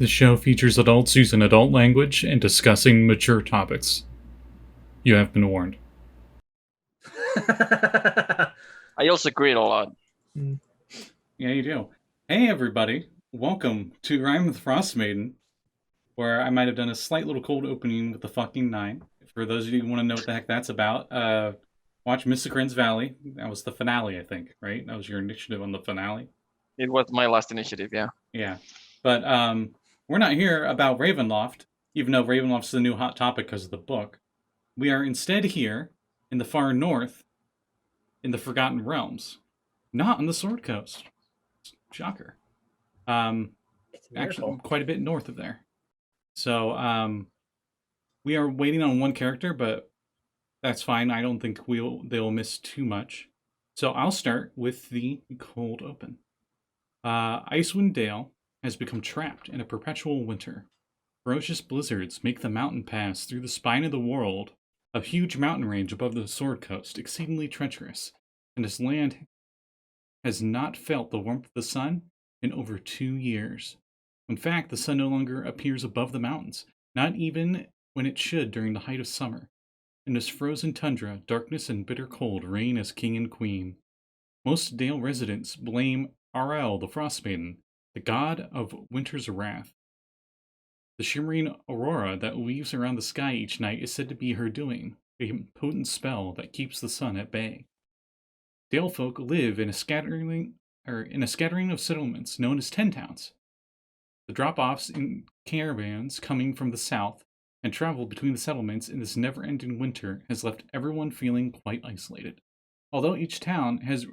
The show features adults using adult language and discussing mature topics. You have been warned. I also agree a lot. Yeah, you do. Hey, everybody. Welcome to Rime with Frostmaiden, where I might have done a slight little cold opening with the fucking 9. For those of you who want to know what the heck that's about, watch Mysticrin's Valley. That was the finale, I think, right? That was your initiative on the finale. It was my last initiative, yeah. Yeah. But we're not here about Ravenloft, even though Ravenloft's the new hot topic because of the book. We are instead here in the far north, in the Forgotten Realms, not on the Sword Coast. Shocker. Actually, quite a bit north of there. So we are waiting on one character, but that's fine. I don't think they'll miss too much. So I'll start with the cold open. Icewind Dale has become trapped in a perpetual winter. Ferocious blizzards make the mountain pass through the spine of the world, a huge mountain range above the Sword Coast, exceedingly treacherous, and this land has not felt the warmth of the sun in over 2 years. In fact, the sun no longer appears above the mountains, not even when it should during the height of summer. In this frozen tundra, darkness and bitter cold reign as king and queen. Most Dale residents blame Arel, the Frostmaiden, the god of winter's wrath. The shimmering aurora that weaves around the sky each night is said to be her doing, a potent spell that keeps the sun at bay. Dale folk live in a scattering of settlements known as 10 towns. The drop-offs in caravans coming from the south and travel between the settlements in this never-ending winter has left everyone feeling quite isolated. Although each town has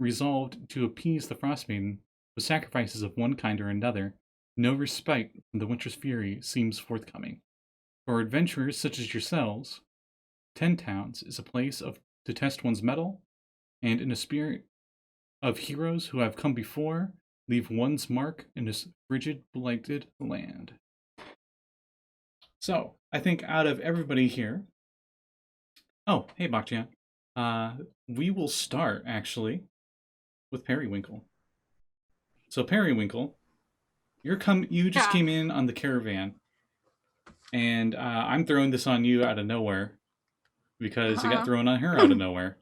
resolved to appease the Frostmaiden with sacrifices of one kind or another, no respite from the winter's fury seems forthcoming. For adventurers such as yourselves, 10 Towns is a place to test one's mettle, and in a spirit of heroes who have come before, leave one's mark in this frigid, blighted land. So, I think out of everybody here... Oh, hey, Bakjian. We will start, actually, with Periwinkle. So, Periwinkle, you just came in on the caravan, and I'm throwing this on you out of nowhere, because it got thrown on her out of nowhere.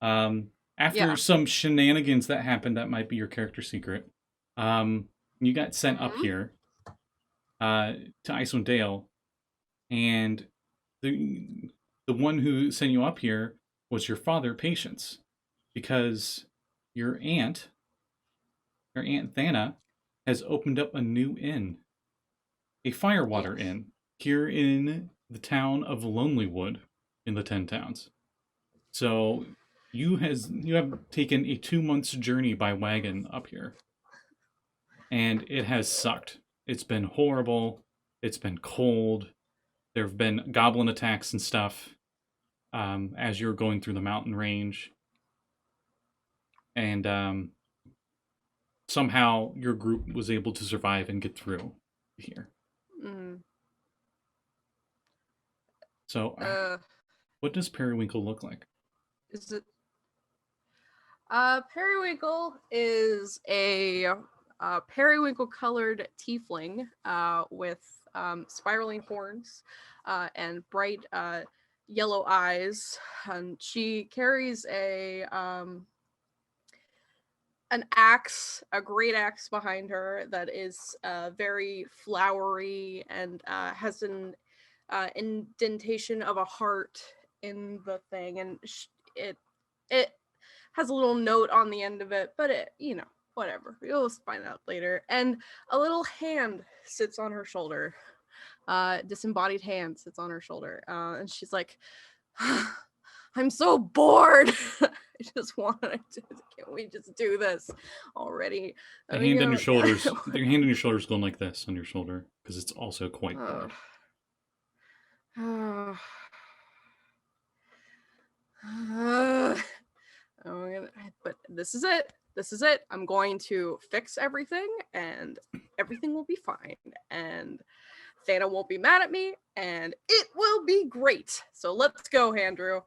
After some shenanigans that happened, that might be your character secret. You got sent up here to Icewind Dale, and the one who sent you up here was your father, Patience, because your Aunt Thana, has opened up a new inn, a Firewater Inn, here in the town of Lonelywood in the 10 Towns. So you have taken a 2 months journey by wagon up here, and it has sucked. It's been horrible. It's been cold. There have been goblin attacks and stuff as you're going through the mountain range, and somehow your group was able to survive and get through here. So, what does Periwinkle look like? Is it? Periwinkle is a periwinkle-colored tiefling with spiraling horns and bright yellow eyes. And she carries an axe, a great axe behind her that is very flowery and has an indentation of a heart in the thing, and it has a little note on the end of it, but whatever, you'll find out later. And a little hand sits on her shoulder, disembodied hand sits on her shoulder, and she's like, I'm so bored. I just want to, can't we just do this already? The hand on your shoulders, your hand on your shoulders going like this on your shoulder, because it's also quite bored. But this is it. I'm going to fix everything, and everything will be fine, and Thana won't be mad at me, and it will be great. So let's go, Andrew.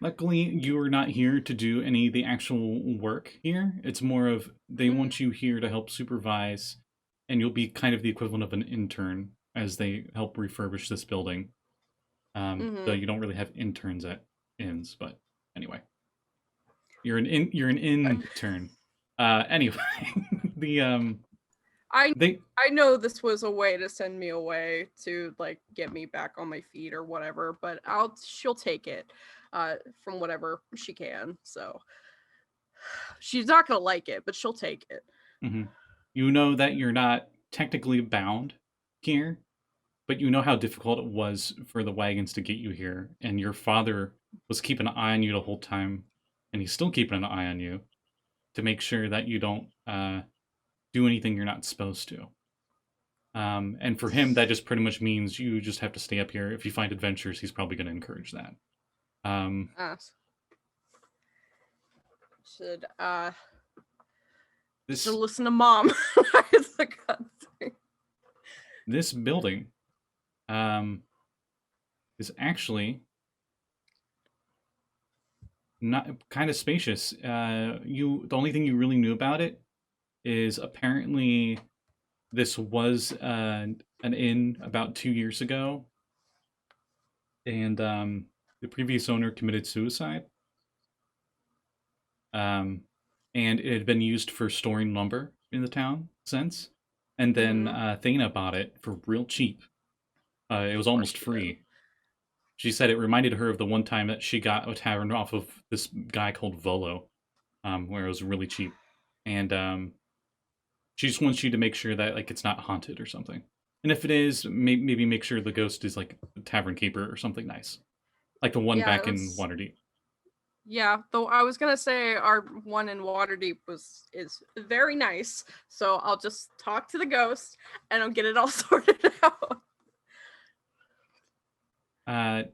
Luckily, you are not here to do any of the actual work here. It's more of they want you here to help supervise, and you'll be kind of the equivalent of an intern as they help refurbish this building. Though you don't really have interns at inns, but anyway, you're an intern. Anyway, the I know this was a way to send me away to like get me back on my feet or whatever, but she'll take it from whatever she can. So she's not gonna like it, but she'll take it. You know that you're not technically bound here, but you know how difficult it was for the wagons to get you here, and your father was keeping an eye on you the whole time, and he's still keeping an eye on you to make sure that you don't do anything you're not supposed to. And for him, that just pretty much means you just have to stay up here. If you find adventures, he's probably going to encourage that. Should this listen to mom. This building is actually not kind of spacious. The only thing you really knew about it is apparently this was an inn about 2 years ago, and the previous owner committed suicide. And it had been used for storing lumber in the town since. And then Thana bought it for real cheap. It was almost free. She said it reminded her of the one time that she got a tavern off of this guy called Volo, where it was really cheap. And she just wants you to make sure that like it's not haunted or something. And if it is, maybe make sure the ghost is like the tavern keeper or something nice. Like the one back in Waterdeep. Yeah, though I was gonna say our one in Waterdeep is very nice, so I'll just talk to the ghost and I'll get it all sorted out. A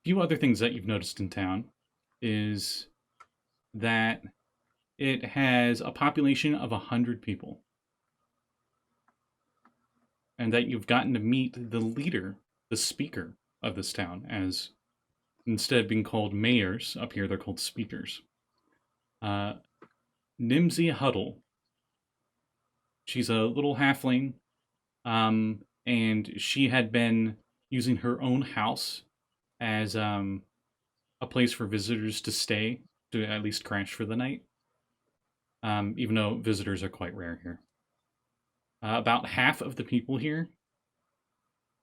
few other things that you've noticed in town is that it has a population of 100 people, and that you've gotten to meet the leader, the speaker of this town, as instead of being called mayors, up here they're called speakers. Nimsy Huddle. She's a little halfling, and she had been using her own house as a place for visitors to stay, to at least crash for the night, even though visitors are quite rare here. About half of the people here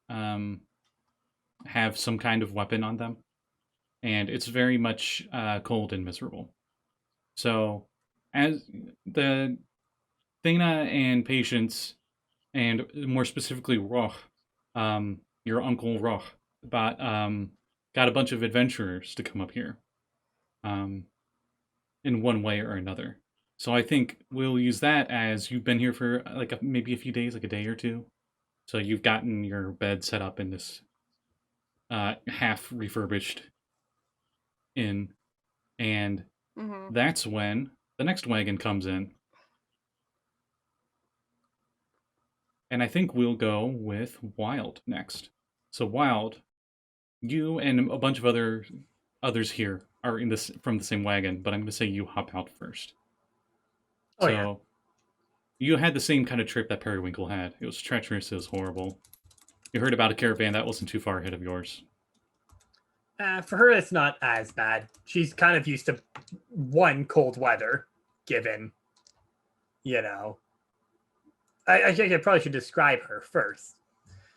have some kind of weapon on them, and it's very much cold and miserable. So, as the Thana and Patience, and more specifically Roch, your uncle Roch, got a bunch of adventurers to come up here, in one way or another. So I think we'll use that as you've been here for like maybe a few days, like a day or two. So you've gotten your bed set up in this half refurbished inn, and that's when the next wagon comes in. And I think we'll go with Wild next. So Wild, you and a bunch of others here are in this from the same wagon, but I'm going to say you hop out first. Oh, so yeah. You had the same kind of trip that Periwinkle had. It was treacherous, it was horrible. You heard about a caravan that wasn't too far ahead of yours. For her, it's not as bad. She's kind of used to cold weather, given, I think I probably should describe her first.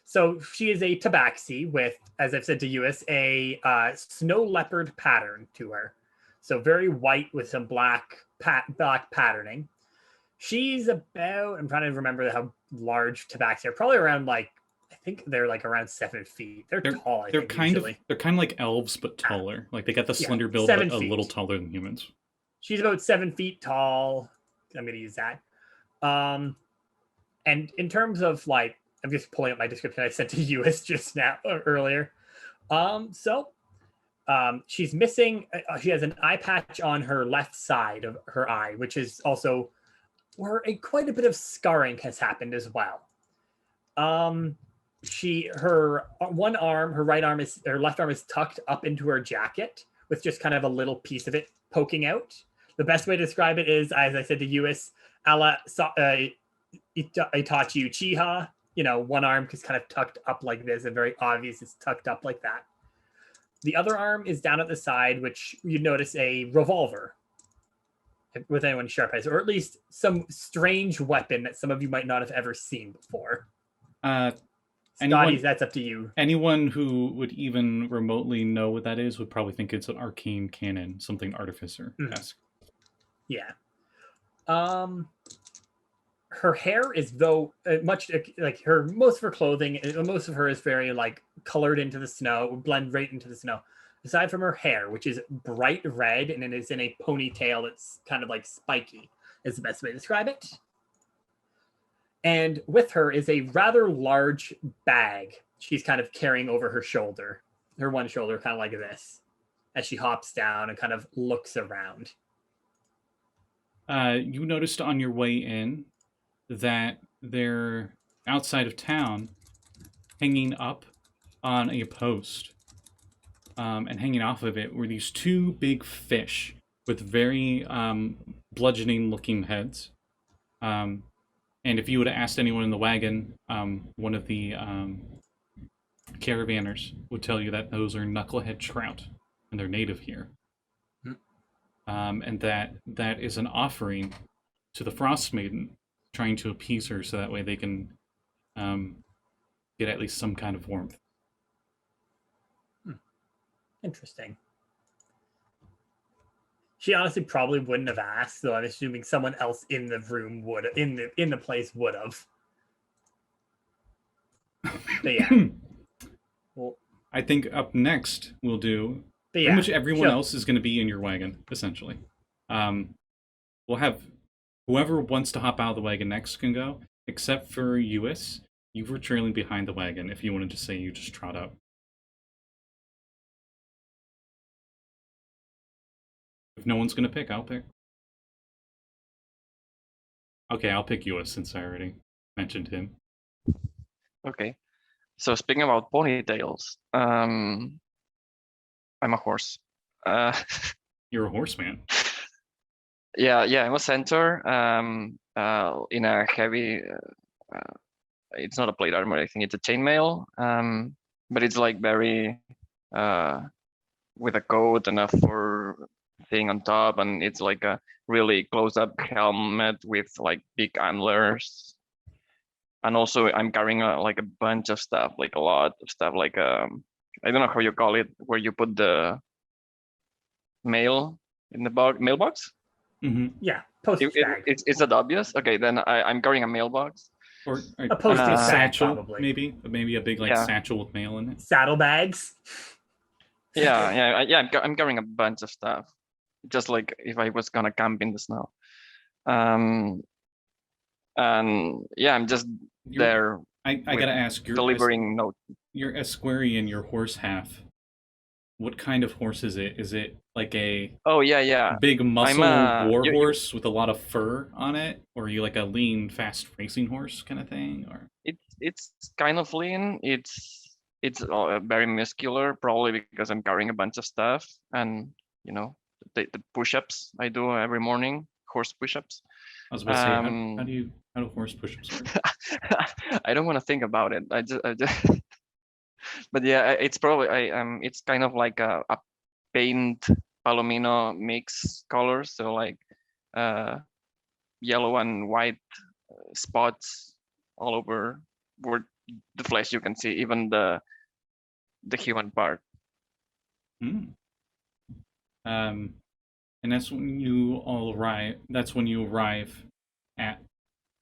So she is a Tabaxi with, as I've said to Lluis, a snow leopard pattern to her. So very white with some black patterning. She's about, I'm trying to remember how large Tabaxi are, probably around I think they're around 7 feet. They're tall. They're kind of like elves, but taller. Like they got the slender build, but a little taller than humans. She's about 7 feet tall. I'm going to use that. And in terms of I'm just pulling up my description I sent to Lluis just now earlier. She's missing. She has an eye patch on her left side of her eye, which is also where quite a bit of scarring has happened as well. Her right arm is tucked up into her jacket, with just kind of a little piece of it poking out. The best way to describe it is, as I said to Lluis, Itachi Uchiha. You know, one arm is kind of tucked up like this, and very obvious it's tucked up like that. The other arm is down at the side, which you'd notice a revolver with anyone's sharp eyes, or at least some strange weapon that some of you might not have ever seen before. Scotty, that's up to you. Anyone who would even remotely know what that is would probably think it's an arcane cannon, something artificer-esque. Yeah. Her hair is much like her. Most of her clothing, most of her is very like colored into the snow, blend right into the snow. Aside from her hair, which is bright red and it is in a ponytail that's kind of like spiky, is the best way to describe it. And with her is a rather large bag she's kind of carrying over her shoulder, her one shoulder, kind of like this, as she hops down and kind of looks around. You noticed on your way in that they're outside of town, hanging up on a post, and hanging off of it were these two big fish with very bludgeoning-looking heads. And if you would have asked anyone in the wagon, one of the caravanners would tell you that those are knucklehead trout, and they're native here. And that is an offering to the Frostmaiden, trying to appease her so that way they can get at least some kind of warmth. Interesting. She honestly probably wouldn't have asked, though I'm assuming someone else in the room would, in the place would have. But yeah. Well, I think up next we'll do pretty much everyone else is going to be in your wagon, essentially. We'll have whoever wants to hop out of the wagon next can go, except for Lluis. You were trailing behind the wagon if you wanted to say you just trot up. If no one's going to pick, I'll pick. Okay, I'll pick Lluis since I already mentioned him. Okay. So speaking about ponytails, I'm a horse. You're a horseman. Yeah, I'm a centaur. In a heavy, it's not a plate armor. I think it's a chainmail. But it's like very, with a coat and a fur thing on top, and it's like a really close-up helmet with like big antlers. And also, I'm carrying like a bunch of stuff, like a lot of stuff, like I don't know how you call it, where you put the mail in the mailbox. Mm-hmm. Yeah, postage bag. Is that obvious? Okay, then I'm carrying a mailbox. Or a postage bag, satchel, probably. Maybe a big satchel with mail in it. Saddlebags. Yeah. I'm carrying a bunch of stuff, just like if I was gonna camp in the snow. And yeah, I'm just there. I gotta ask, delivering note. Your Esquarian, your horse half. What kind of horse is it? Is it like a big muscle war horse with a lot of fur on it, or are you like a lean, fast racing horse kind of thing? Or it's kind of lean. It's very muscular, probably because I'm carrying a bunch of stuff, and you know the push-ups I do every morning, horse push-ups. I was about to say, how do horse push-ups work? I don't want to think about it. I just but yeah, it's probably it's kind of like a paint palomino mix colors, so like yellow and white spots all over where the flesh you can see, even the human part. And that's when you all arrive. That's when you arrive at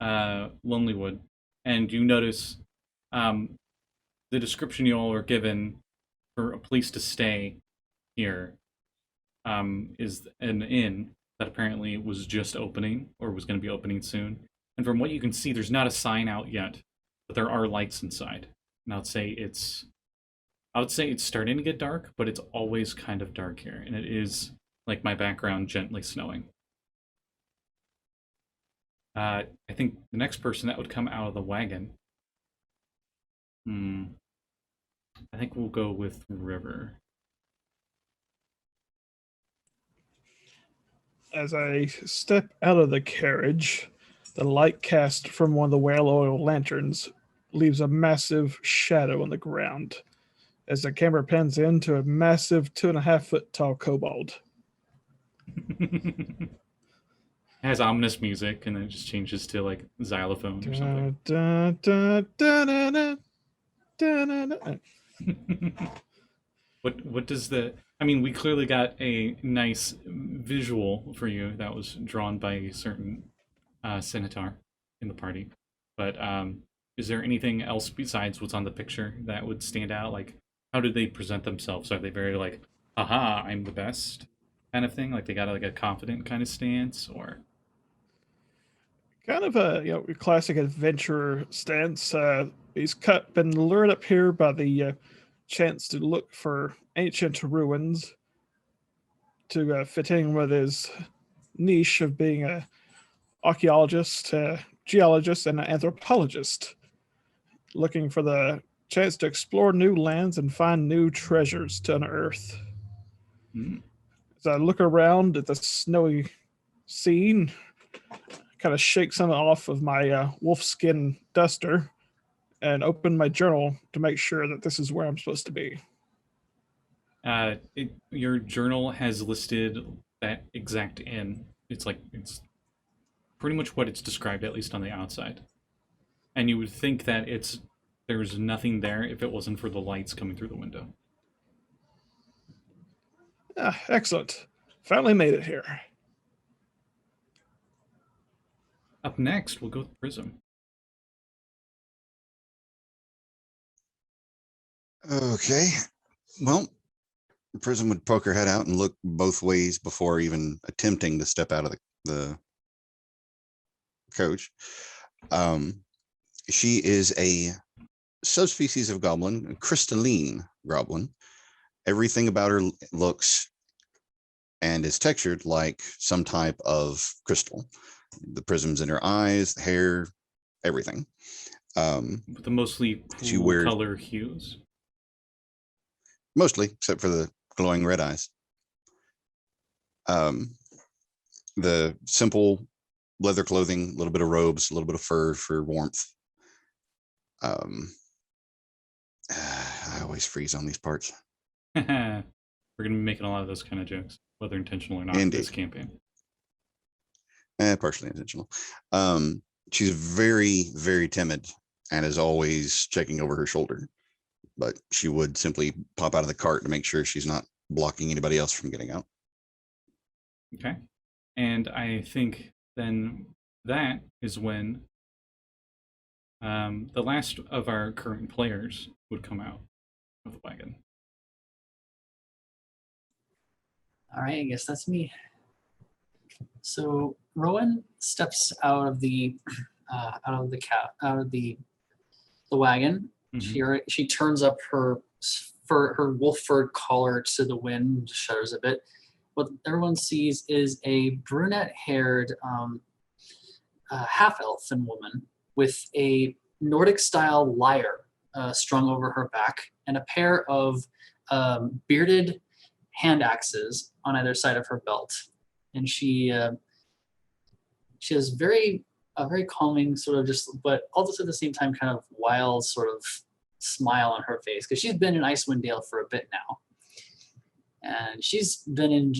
Lonelywood, and you notice the description you all were given for a place to stay here is an inn that apparently was just opening or was going to be opening soon. And from what you can see, there's not a sign out yet, but there are lights inside. And I would say it's starting to get dark, but it's always kind of dark here, and it is, like my background, gently snowing. I think the next person that would come out of the wagon. I think we'll go with River. As I step out of the carriage, the light cast from one of the whale oil lanterns leaves a massive shadow on the ground as the camera pans into a massive 2.5 foot tall kobold. It has ominous music, and then it just changes to like xylophone or something. Dun, dun, dun, dun, dun, dun, dun, dun. What does the? I mean, we clearly got a nice visual for you that was drawn by a certain Centaur in the party. But is there anything else besides what's on the picture that would stand out? Like, how did they present themselves? Are they very like, "Haha, I'm the best," kind of thing? Like they got like a confident kind of stance, or? Kind of a classic adventurer stance. He's been lured up here by the chance to look for ancient ruins to fit in with his niche of being a archaeologist, geologist, and an anthropologist, looking for the chance to explore new lands and find new treasures to unearth. Mm. As I look around at the snowy scene, kind of shake some off of my wolfskin duster and open my journal to make sure that this is where I'm supposed to be. Your journal has listed that exact inn. It's pretty much what it's described, at least on the outside. And you would think that there's nothing there if it wasn't for the lights coming through the window. Excellent. Finally made it here. Up next, we'll go with Prism. Okay. Well, Prism would poke her head out and look both ways before even attempting to step out of the coach. She is a subspecies of goblin, a crystalline goblin. Everything about her looks and is textured like some type of crystal. The prisms in her eyes, the hair, everything. With the mostly She cool wears- color hues. Mostly, except for the glowing red eyes. The simple leather clothing, a little bit of robes, a little bit of fur for warmth. I always freeze on these parts. We're going to be making a lot of those kind of jokes, whether intentional or not, Indeed. this campaign. Partially intentional. She's very, very timid and is always checking over her shoulder. But she would simply pop out of the cart to make sure she's not blocking anybody else from getting out. Okay. And I think then that is when the last of our current players would come out of the wagon. All right, I guess that's me. So Rowan steps out of the wagon. Mhm. She turns up her wolf fur collar to the wind, shudders a bit. What everyone sees is a brunette-haired half-elfin woman with a Nordic-style lyre strung over her back and a pair of bearded hand axes on either side of her belt. And she has a very calming sort of but also at the same time kind of wild sort of smile on her face because she's been in Icewind Dale for a bit now, and she's been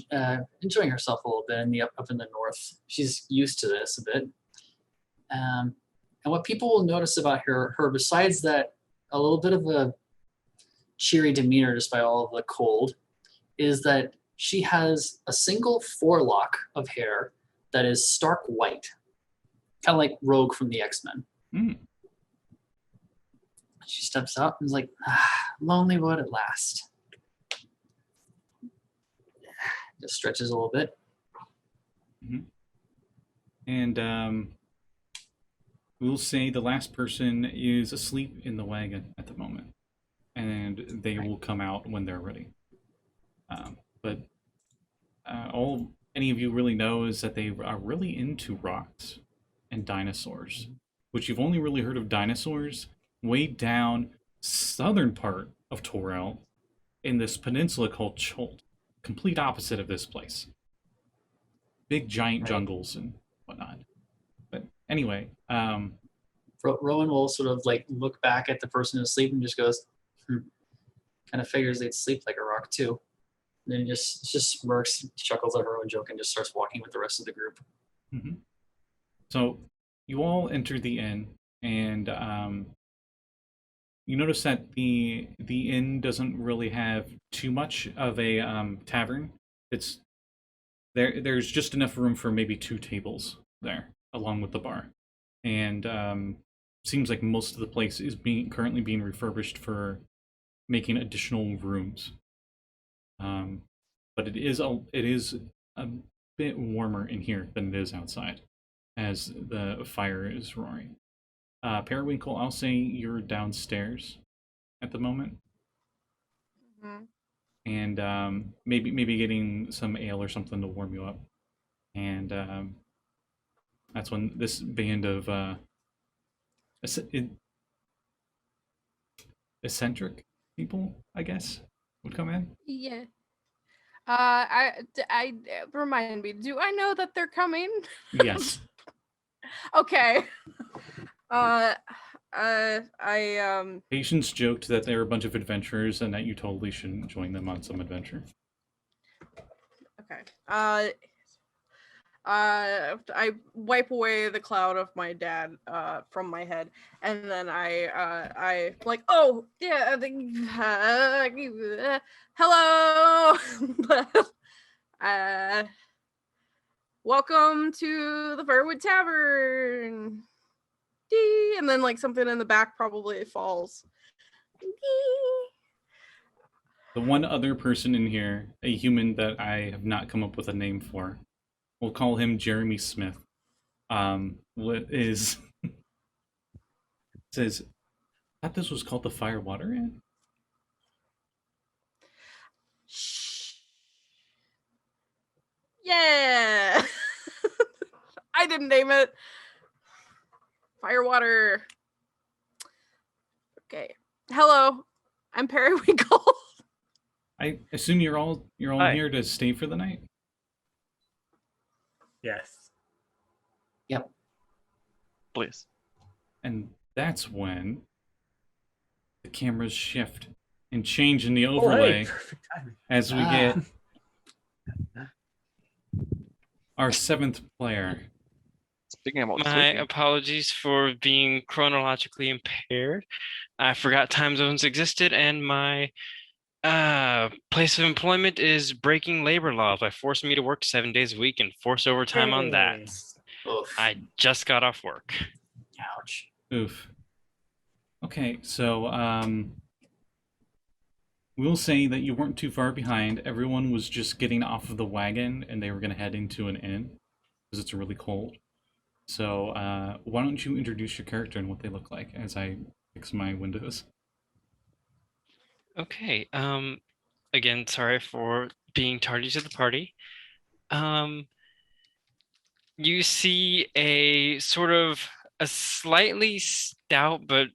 enjoying herself a little bit up in the north. She's used to this a bit, and what people will notice about her besides that a little bit of a cheery demeanor despite all of the cold, is that she has a single forelock of hair that is stark white, kind of like Rogue from the X-Men. Mm. She steps out and is like, lonely wood at last. Just stretches a little bit. Mm-hmm. And we'll say the last person is asleep in the wagon at the moment, and they will come out when they're ready. But all any of you really know is that they are really into rocks and dinosaurs, which you've only really heard of dinosaurs way down southern part of Torel in this peninsula called Cholt, complete opposite of this place. big giant Right. jungles and whatnot. But anyway, Rowan will sort of like look back at the person asleep and just goes, kind of figures they'd sleep like a rock too. And then he just smirks, chuckles at her own joke, and just starts walking with the rest of the group. mhm. So you all enter the inn, and you notice that the inn doesn't really have too much of a tavern. It's there's just enough room for maybe 2 tables there, along with the bar, and seems like most of the place is currently being refurbished for making additional rooms. But it is a bit warmer in here than it is outside, as the fire is roaring. Periwinkle, I'll say you're downstairs at the moment, Mhm. and maybe getting some ale or something to warm you up. And that's when this band of eccentric people, I guess, would come in. Yeah. Remind me. Do I know that they're coming? Yes. Okay. I Patience joked that they're a bunch of adventurers and that you totally shouldn't join them on some adventure. Okay. I wipe away the cloud of my dad from my head, and then I like, oh yeah, hello, welcome to the Firewood Tavern. Dee, and then like something in the back probably falls. Dee. The one other person in here, a human that I have not come up with a name for, we'll call him Jeremy Smith. What is says, I thought this was called the Firewater Inn. Yeah. I didn't name it. Firewater. Okay. Hello. I'm Periwinkle. I assume you're all Hi. here to stay for the night. Yes. Please. And that's when the cameras shift and change in the Oh, overlay hey, perfect timing. as we get our 7th player. Speaking about My sleeping, apologies for being chronologically impaired. I forgot time zones existed, and my place of employment is breaking labor laws by forcing me to work 7 days a week and force overtime on that. Hey. Oof. I just got off work. Ouch. Oof. Okay, so we'll say that you weren't too far behind. Everyone was just getting off of the wagon and they were going to head into an inn because it's really cold. So why don't you introduce your character and what they look like as I fix my windows? Okay. Again, sorry for being tardy to the party. You see a sort of a slightly stout, but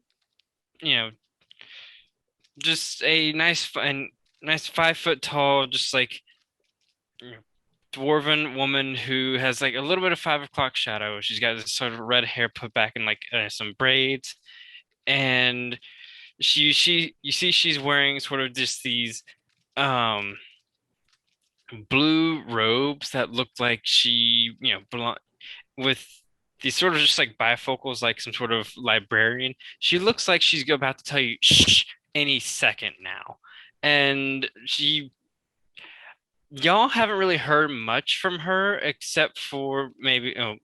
just a nice 5 foot tall, just like dwarven woman who has like a little bit of 5 o'clock shadow. She's got this sort of red hair put back in like some braids, and you see she's wearing sort of just these blue robes that look like she with these sort of just like bifocals, like some sort of librarian. She looks like she's about to tell you shh any second now, and y'all haven't really heard much from her except for maybe a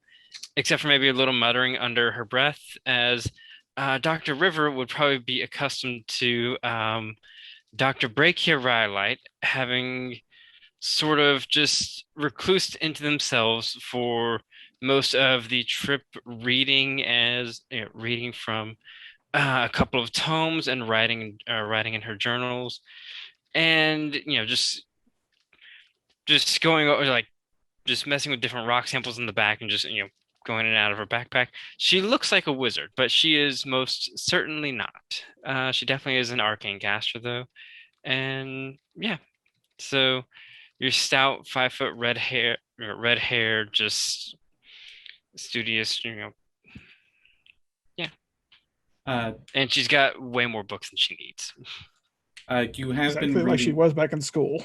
little muttering under her breath, as Dr. River would probably be accustomed to Dr. Breccia Rhyolite having sort of just reclused into themselves for most of the trip, reading from a couple of tomes and writing in her journals, and just going over, like, just messing with different rock samples in the back and just going in and out of her backpack. She looks like a wizard, but she is most certainly not. She definitely is an arcane caster though, and yeah. So Your stout 5 foot red hair, just studious, and she's got way more books than she needs. You have Exactly been like she reading. was back in school.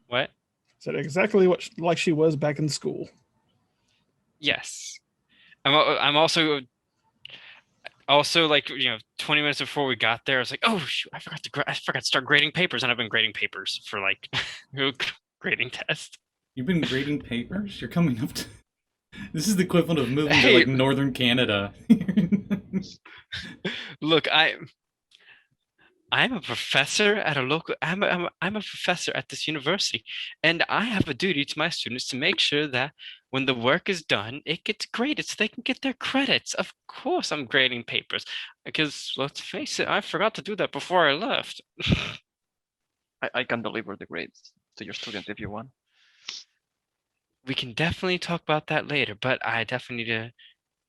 What? Said exactly like she was back in school. Yes. I'm also like 20 minutes before we got there, I was like, oh shoot, I forgot to start grading papers, and I've been grading papers for like grading test. You've been grading papers. You're coming up to. This is the equivalent of moving to Hey. like northern Canada. Look, I'm a professor at a local. I'm a professor at this university, and I have a duty to my students to make sure that when the work is done, it gets graded so they can get their credits. Of course, I'm grading papers because let's face it, I forgot to do that before I left. I can deliver the grades to your student if you want. We can definitely talk about that later, but I definitely need to.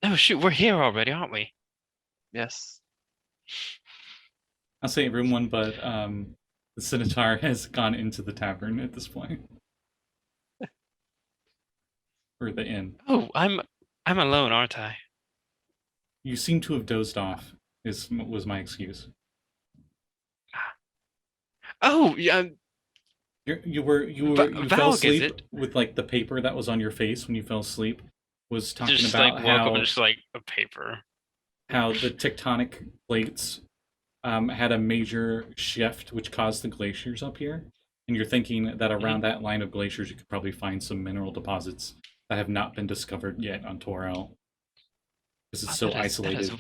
Oh shoot, we're here already, aren't we? Yes. I'll say everyone, but the Centaur has gone into the tavern at this point, or the inn. Oh, I'm alone, aren't I? You seem to have dozed off. Was my excuse. Oh, yeah. You fell Valgg, is asleep it? with like the paper that was on your face when you fell asleep. Was talking Just about like woke up how and just like a paper. how the tectonic plates had a major shift, which caused the glaciers up here. And you're thinking that around that line of glaciers, you could probably find some mineral deposits that have not been discovered yet on Torel. Because it's so isolated.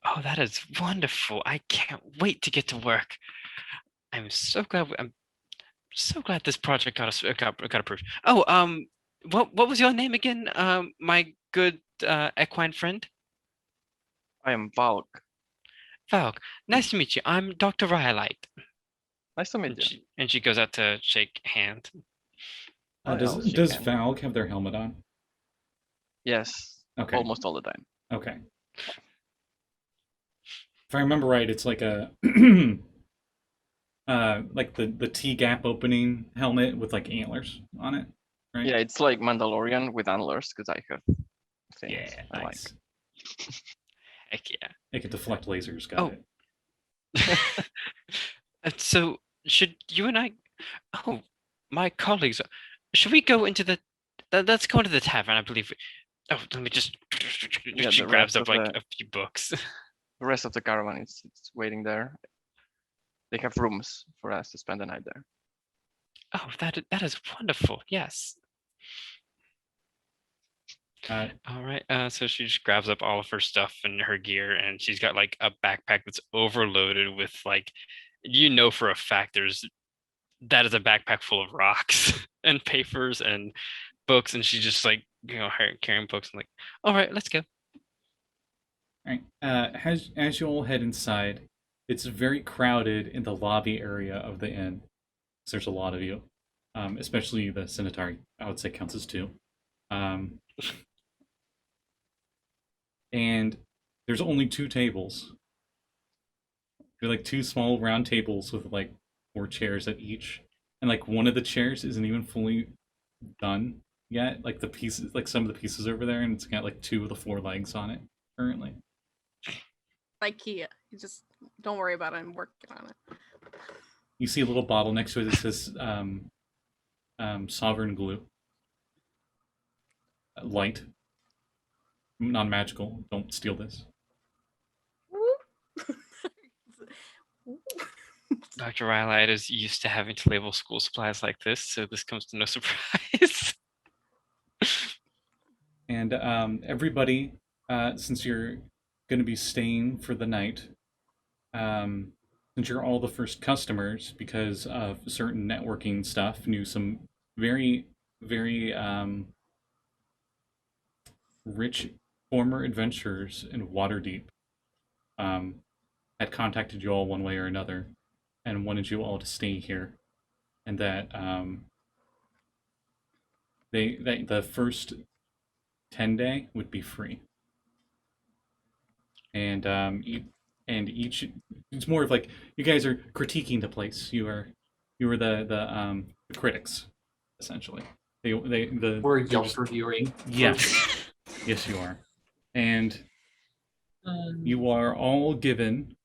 Oh, that is wonderful! I can't wait to get to work. I'm so glad. I'm so glad this project got approved. Oh, what was your name again? My good equine friend. I am Valgg. Valgg. Nice to meet you. I'm Dr. Rhyolite. Nice to meet you. And she goes out to shake hand. Does Valgg have their helmet on? Yes. Okay. Almost all the time. Okay. If I remember right, it's like a like the T-gap opening helmet with like antlers on it, right? Yeah, it's like Mandalorian with antlers because I have things Yeah, I nice. like. Heck yeah. It can deflect lasers. Got it. So should you and I? Oh, my colleagues. Should we go into the? Let's go into the tavern. I believe. Oh, let me just. Yeah, she the grabs rest up of like the- a few books. The rest of the caravan is waiting there. They have rooms for us to spend the night there. Oh, that is wonderful. Yes. All right. So she just grabs up all of her stuff and her gear, and she's got like a backpack that's overloaded with like, for a fact that is a backpack full of rocks and papers and books, and she's just like carrying books and like, all right, let's go. All right. As you all head inside, it's very crowded in the lobby area of the inn. So there's a lot of you, especially the Centaur. I would say counts as two. And there's only 2 tables. They're like 2 small round tables with like 4 chairs at each, and like one of the chairs isn't even fully done yet. Like the pieces, like some of the pieces over there, and it's got like 2 of the 4 legs on it currently. IKEA. You just don't worry about it. I'm working on it. You see a little bottle next to it that says Sovereign Glue. Light. Non-magical. Don't steal this. Dr. Rhyolite is used to having to label school supplies like this, so this comes to no surprise. And everybody, since you're going to be staying for the night, since you're all the first customers because of certain networking stuff, knew some very, very rich former adventurers in Waterdeep had contacted you all one way or another and wanted you all to stay here, and that the first 10 day would be free, and and each it's more of like you guys are critiquing the place. You are the critics essentially. We're they're Yelp just- reviewing. Yes, yes you are, and you are all given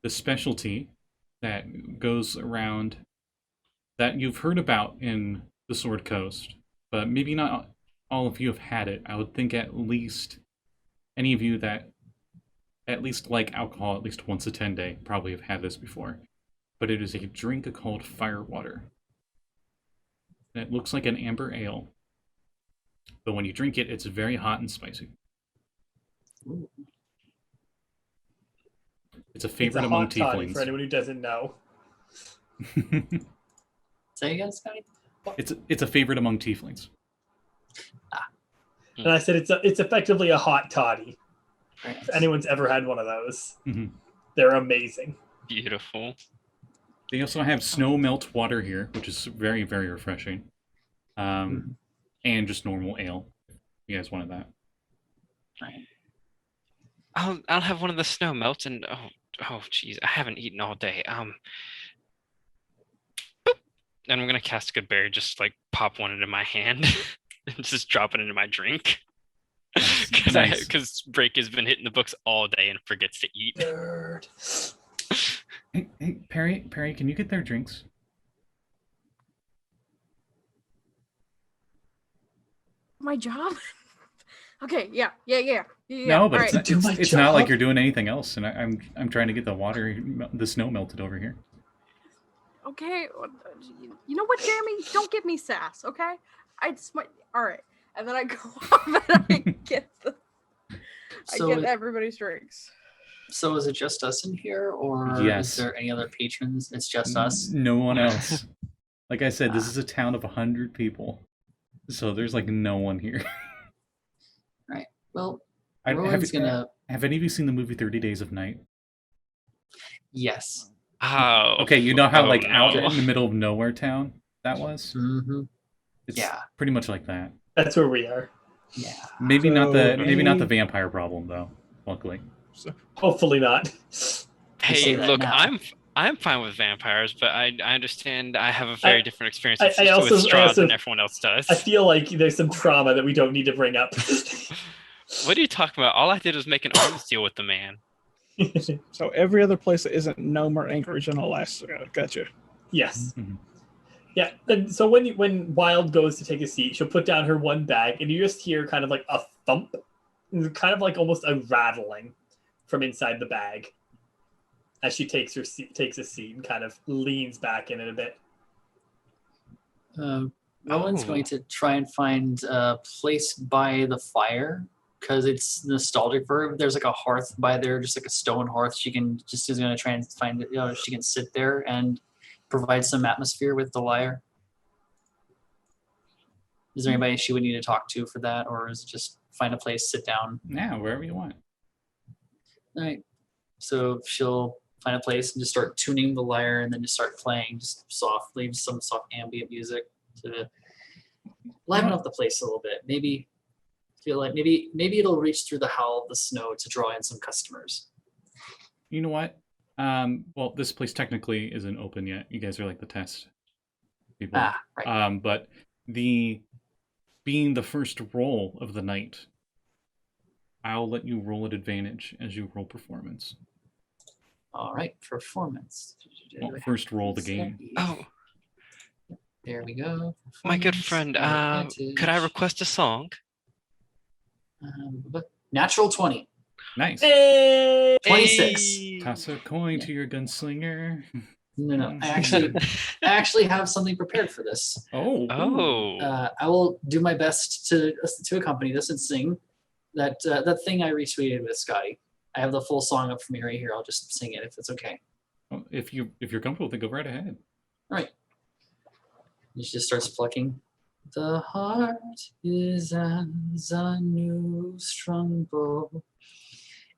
the specialty that goes around that you've heard about in the Sword Coast, but maybe not all of you have had it. I would think at least any of you that at least like alcohol at least once a 10 day probably have had this before. But it is a drink called Firewater. It looks like an amber ale, but when you drink it, it's very hot and spicy. Ooh. It's a It's favorite a among hot toddy for tieflings. anyone who doesn't know. Say again, Scotty? It's a favorite among tieflings. And I said it's effectively a hot toddy. Right. If anyone's ever had one of those, Mhm. they're amazing. Beautiful. They also have snow melt water here, which is very, very refreshing. And just normal ale. If you guys wanted that. Right. I'll have one of the snow melts, and geez, I haven't eaten all day. Boop. And I'm gonna cast Good Berry, just like pop one into my hand and just drop it into my drink. Nice. Because Break has been hitting the books all day and forgets to eat. Nerd. Hey, Perry, can you get their drinks? My job? Okay, yeah. No, but all it's, right. Do my it's not like job. you're doing anything else, and I'm trying to get the snow melted over here. Okay, you know what, Jeremy? Don't give me sass, okay? All right, and then I go off and I get So, everybody's drinks. so is it just us in here, or Yes. is there any other patrons? It's just us. No one else. Like I said, this is a town of 100 people, so there's like no one here. Right. Well, Have Rowan's gonna. any of you seen the movie 30 Days of Night? Yes. Oh. Okay, you know how like out no. in the middle of nowhere town that was? Mm-hmm. It's Yeah. pretty much like that. That's where we are. Yeah. Maybe not So the vampire problem though. Luckily, Hopefully not. say Hey, that look, now. I'm fine with vampires, but I understand I have a very different experience I with straws also- than everyone else does. I feel like there's some trauma that we don't need to bring up. What are you talking about? All I did was make an arms deal with the man. So every other place that isn't Nome or Anchorage in Alaska. Gotcha. Yes. Mhm. Yeah. And so when Wild goes to take a seat, she'll put down her one bag, and you just hear kind of like a thump, kind of like almost a rattling from inside the bag as she takes a seat and kind of leans back in it a bit. Rowan's Oh. going to try and find a place by the fire because it's nostalgic for her. There's like a hearth by there, just like a stone hearth. She is going to try and find it. She can sit there and provide some atmosphere with the lyre. Is there anybody she would need to talk to for that, or is it just find a place, sit down? yeah, wherever you want. All right. So she'll find a place and just start tuning the lyre, and then just start playing just softly, just some soft ambient music to liven up the place a little bit. Maybe feel like maybe it'll reach through the howl of the snow to draw in some customers. You know what? Well, this place technically isn't open yet. You guys are like the test people. Right. But being the first roll of the night, I'll let you roll at advantage as you roll performance. All right. Performance. Well, first roll the game. Oh, There we go. my good Performance, friend. advantage. Could I request a song? Natural 20. Nice. Hey! 26. Hey! Toss a coin to your gunslinger. No. I actually have something prepared for this. Oh. Oh. I will do my best to accompany this and sing that thing I retweeted with Scotty. I have the full song up for me right here. I'll just sing it if it's okay. Well, if you're comfortable, then go right ahead. All right. She just starts plucking. The heart is as a new strung bow.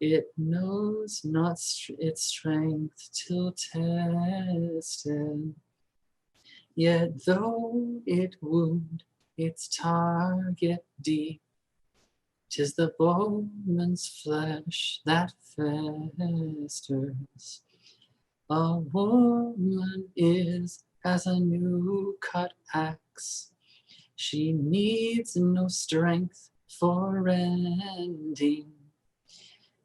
It knows not its strength till tested. Yet though it wound its target deep, 'Tis the bowman's flesh that festers. A woman is as a new cut axe. She needs no strength for ending.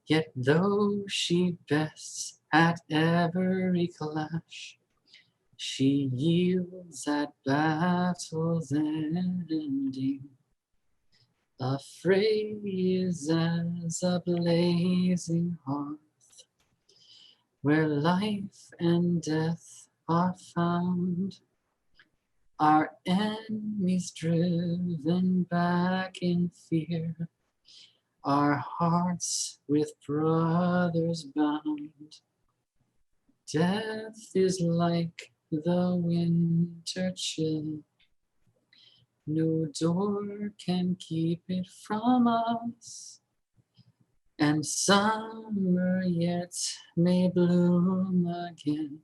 Yet though she bests at every clash, she yields at battle's ending. A phrase as a blazing hearth, where life and death are found. Our enemies driven back in fear, our hearts with brothers bound. Death is like the winter chill. No door can keep it from us, and summer yet may bloom again,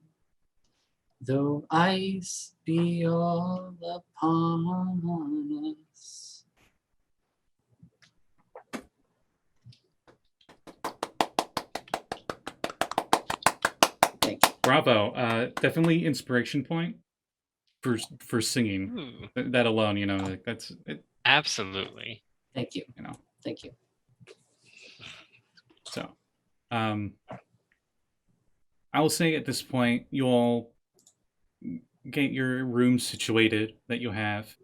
though ice be all upon us. Thank you. Bravo. Definitely inspiration point for singing. Ooh, That alone, you know, like that's it, absolutely. Thank you. you know. Thank you. So, I will say at this point, you all get your room situated that you have.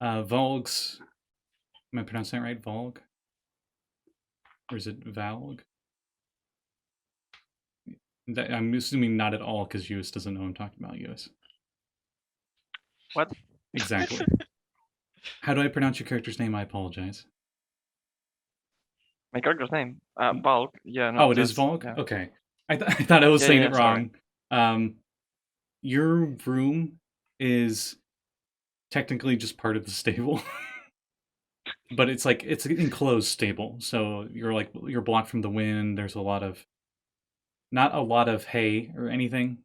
Valgg's, am I pronouncing that right? Valgg? Or is it Valgg? I'm assuming not at all because Lluis doesn't know I'm talking about Lluis. What? Exactly. How do I pronounce your character's name? I apologize. My character's name? Valgg. Yeah, no. Oh, it is that's- Valgg? Yeah. Okay. I thought I was Yeah, saying yeah, it sorry. wrong. Your room is technically just part of the stable. But it's like it's an enclosed stable. So you're blocked from the wind. There's not a lot of hay or anything.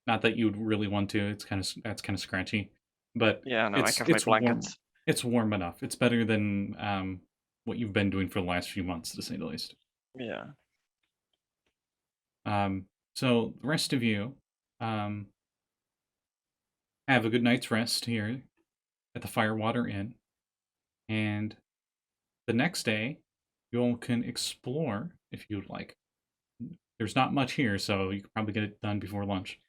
Not that you'd really want to. That's kind of scratchy. But Yeah, no, I have my warm. blankets. It's warm enough. It's better than what you've been doing for the last few months, to say the least. Yeah. So the rest of you have a good night's rest here at the Firewater Inn, and the next day you all can explore if you'd like. There's not much here, so you can probably get it done before lunch.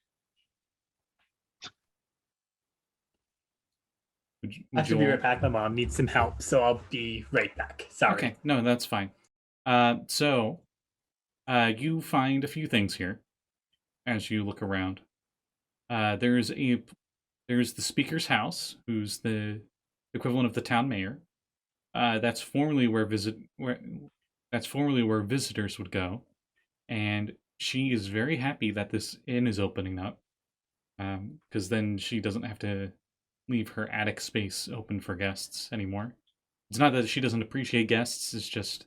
I should be right back. My mom needs some help, so I'll be right back. Sorry. Okay, no, that's fine. So you find a few things here as you look around. There's the speaker's house, who's the equivalent of the town mayor. That's formerly where visitors would go, and she is very happy that this inn is opening up, because then she doesn't have to leave her attic space open for guests anymore. It's not that she doesn't appreciate guests; it's just,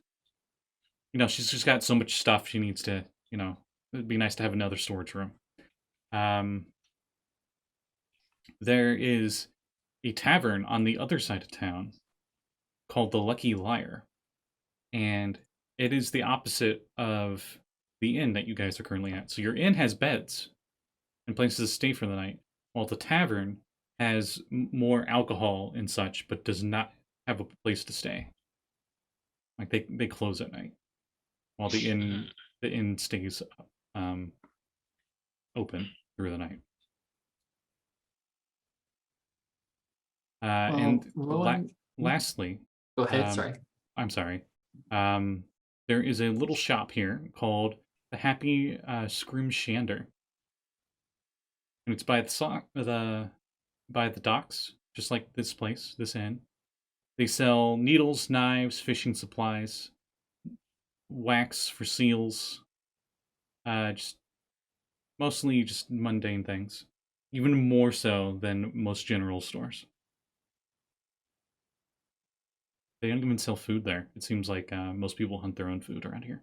she's just got so much stuff she needs to, it'd be nice to have another storage room. There is a tavern on the other side of town called the Lucky Liar, and it is the opposite of the inn that you guys are currently at. So your inn has beds and places to stay for the night, while the tavern has more alcohol and such, but does not have a place to stay. Like they close at night, while the inn stays open through the night. And Rowan, lastly, go ahead. Sorry. I'm sorry. There is a little shop here called the Happy Scrimshander, and it's by the docks, just like this place, this inn. They sell needles, knives, fishing supplies, wax for seals, just mostly just mundane things, even more so than most general stores. They don't even sell food there. It seems like most people hunt their own food around here.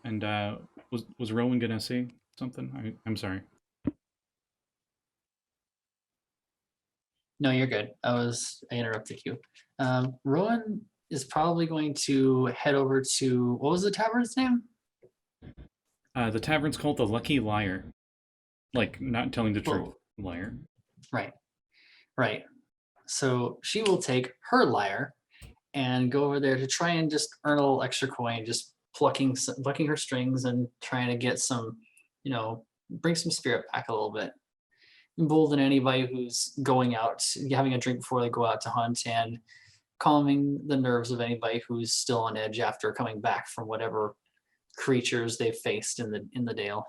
And was Rowan gonna say something? I'm sorry. No, you're good. I interrupted you. Rowan is probably going to head over to, what was the tavern's name? The tavern's called the Lucky Liar. Like, not telling the truth. Whoa. Liar. Right. Right. So she will take her lyre and go over there to try and just earn a little extra coin, just plucking her strings and trying to get some, bring some spirit back a little bit. Embolden anybody who's going out, having a drink before they go out to hunt, and calming the nerves of anybody who's still on edge after coming back from whatever creatures they've faced in the dale.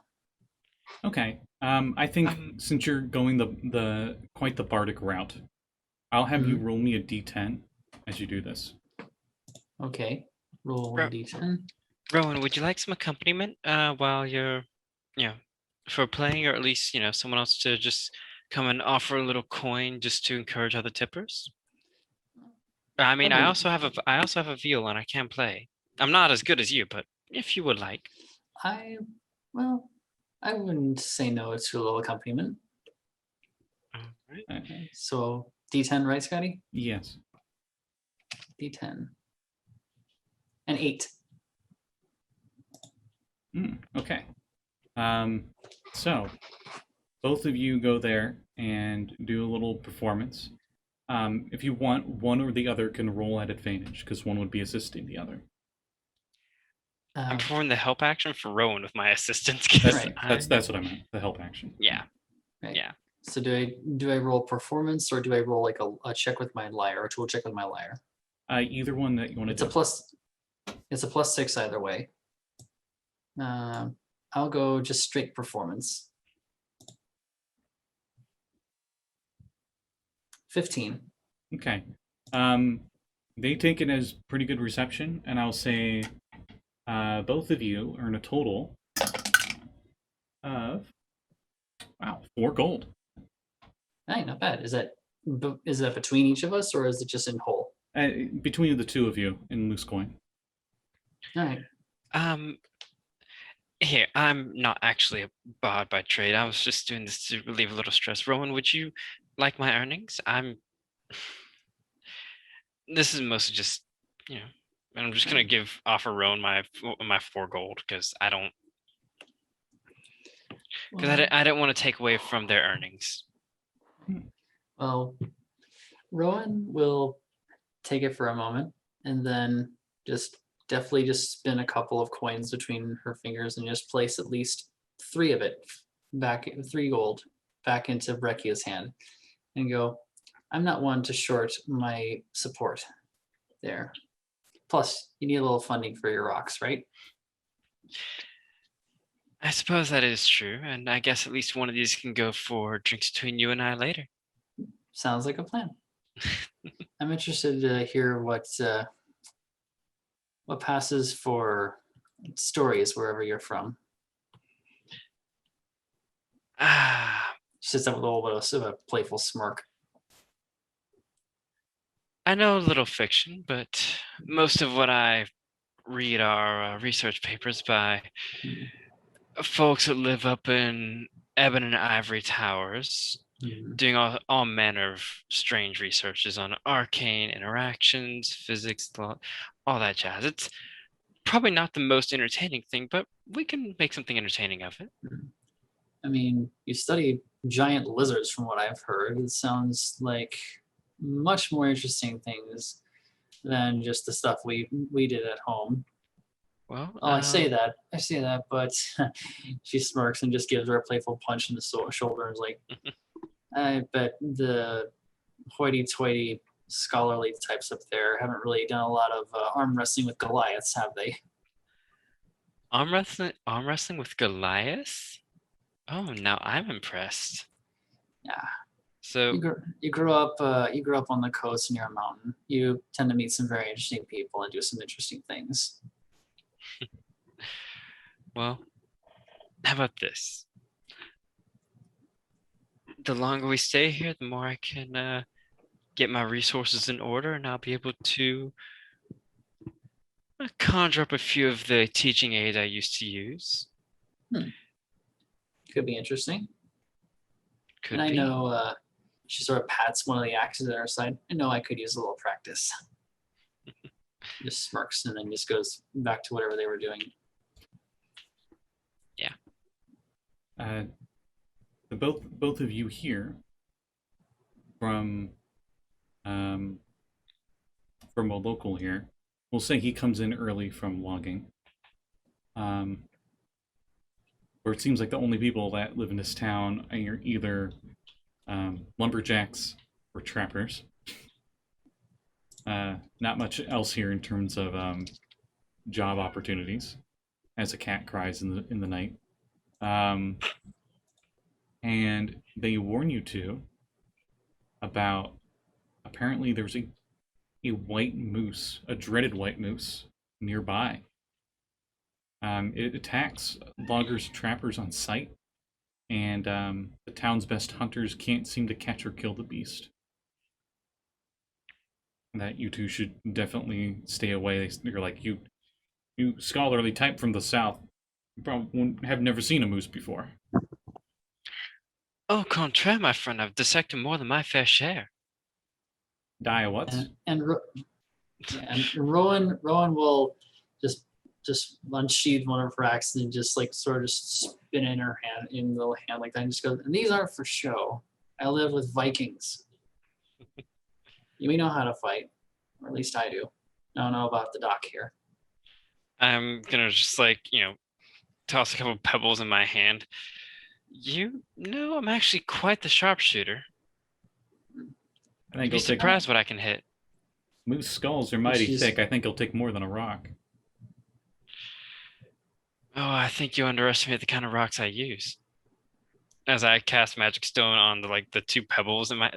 Okay. I think since you're going the quite the bardic route, I'll have you roll me a d10 as you do this. Okay. Roll 1d10. Rowan, would you like some accompaniment while you're, for playing, or at least, someone else to just come and offer a little coin just to encourage other tippers? I mean, I also have a viol and I can play. I'm not as good as you, but if you would like. I wouldn't say no to a little accompaniment. All right. Okay. So D10, right, Scotty? Yes. D10. An 8. Okay. So both of you go there and do a little performance. If you want, one or the other can roll at advantage because one would be assisting the other. I'm performing the help action for Rowan with my assistance. That's what I meant. The help action. Yeah. Right. Yeah. So do I roll performance, or do I roll like a check with my lyre, or a tool check with my lyre? Either one that you want to do. It's a +6 either way. I'll go just straight performance. 15. Okay. They take it as pretty good reception, and I'll say both of you earn a total of 4 gold. Hey, not bad. Is that between each of us, or is it just in whole? Between the two of you in loose coin. All right. Here, I'm not actually a bard by trade. I was just doing this to relieve a little stress. Rowan, would you like my earnings? This is mostly just, I'm just gonna offer Rowan my 4 gold because I didn't want to take away from their earnings. Well, Rowan will take it for a moment and then definitely just spin a couple of coins between her fingers and just place at least 3 of it back, 3 gold back into Breccia's hand, and go, I'm not one to short my support there. Plus, you need a little funding for your rocks, right? I suppose that is true, and I guess at least one of these can go for drinks between you and I later. Sounds like a plan. I'm interested to hear what passes for stories wherever you're from. Sits up with a little bit of a playful smirk. I know a little fiction, but most of what I read are research papers by folks that live up in Ebon and Ivory Towers, doing all manner of strange researches on arcane interactions, physics, all that jazz. It's probably not the most entertaining thing, but we can make something entertaining of it. I mean, you study giant lizards from what I've heard. It sounds like much more interesting things than just the stuff we did at home. Well, I say that, but she smirks and just gives her a playful punch in the shoulder and is like, I bet the hoity-toity scholarly types up there haven't really done a lot of arm wrestling with Goliaths, have they? Arm wrestling with Goliath? Oh, now I'm impressed. Yeah. So you grew up on the coast near a mountain. You tend to meet some very interesting people and do some interesting things. Well, how about this? The longer we stay here, the more I can get my resources in order, and I'll be able to conjure up a few of the teaching aids I used to use. Could be interesting. Could and be. I know She sort of pats one of the axes at her side. I know I could use a little practice. Just smirks and then just goes back to whatever they were doing. Both of you here from a local here. We'll say he comes in early from logging. Where it seems like the only people that live in this town are either lumberjacks or trappers. Not much else here in terms of job opportunities, as a cat cries in the night. And they warn you two about, apparently there's a white moose, a dreaded white moose nearby. It attacks loggers and trappers on sight, and the town's best hunters can't seem to catch or kill the beast. That you two should definitely stay away. You're like, you scholarly type from the south, you probably have never seen a moose before. Au contraire, my friend, I've dissected more than my fair share. Die what? And Rowan will just unsheathe one of her axes and just like sort of just spin in her hand, in the little hand like that, and just goes, and these aren't for show. I live with Vikings. We know how to fight, or at least I do. I don't know about the doc here. I'm gonna just like, toss a couple pebbles in my hand. You know, I'm actually quite the sharpshooter. I think You'd be surprised what I can hit. Moose skulls are mighty thick. I think it'll take more than a rock. Oh, I think you underestimate the kind of rocks I use. As I cast Magic Stone on the two pebbles in my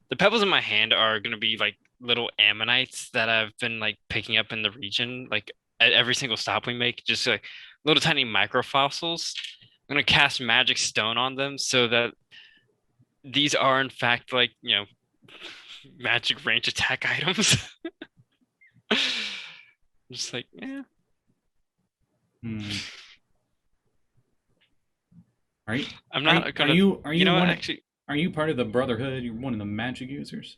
the pebbles in my hand are gonna be like little ammonites that I've been like picking up in the region, like at every single stop we make, just like little tiny microfossils. I'm gonna cast Magic Stone on them so that these are in fact magic range attack items. Just like, yeah. Right? I'm not gonna. Are you what, one? actually, Are you part of the Brotherhood? You're one of the magic users.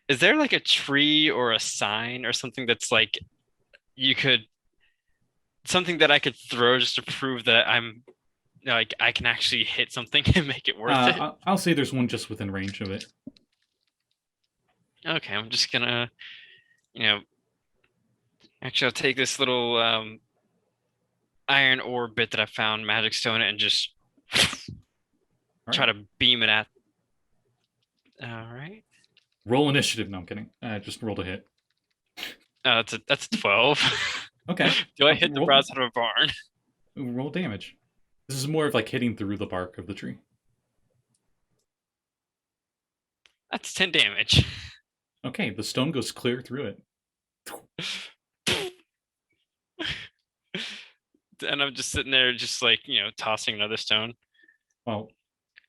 is there like a tree or a sign or something that's like something that I could throw just to prove that I'm like I can actually hit something and make it worth it? I'll say there's one just within range of it. Okay, I'm just gonna, actually I'll take this little iron ore bit that I found, Magic Stone it, and just try to beam it at. All right. Roll initiative. No, I'm kidding. Just roll to hit. That's a 12. Okay. Do I hit the broadside of a barn? Roll damage. This is more of like hitting through the bark of the tree. That's 10 damage. Okay, the stone goes clear through it. And I'm just sitting there, just like, tossing another stone. Well,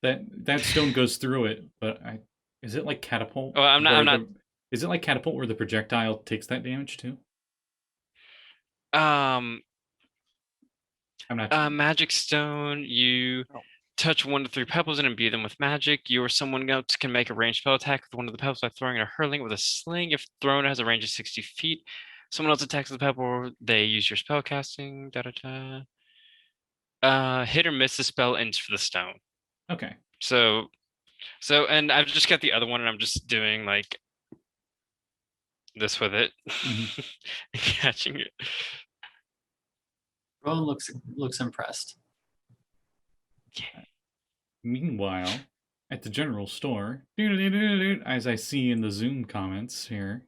that stone goes through it, but is it like catapult? Oh, I'm not. Is it like catapult where the projectile takes that damage too? I'm not sure. Magic Stone, you touch 1 to 3 pebbles and imbue them with magic. You or someone else can make a ranged spell attack with one of the pebbles by throwing or hurling with a sling. If thrown, it has a range of 60 feet. Someone else attacks with the pebble, they use your spell casting. Hit or miss the spell ends for the stone. Okay. So, and I've just got the other one, and I'm just doing like this with it, catching it. Rowan looks impressed. Meanwhile, at the general store, as I see in the Zoom comments here,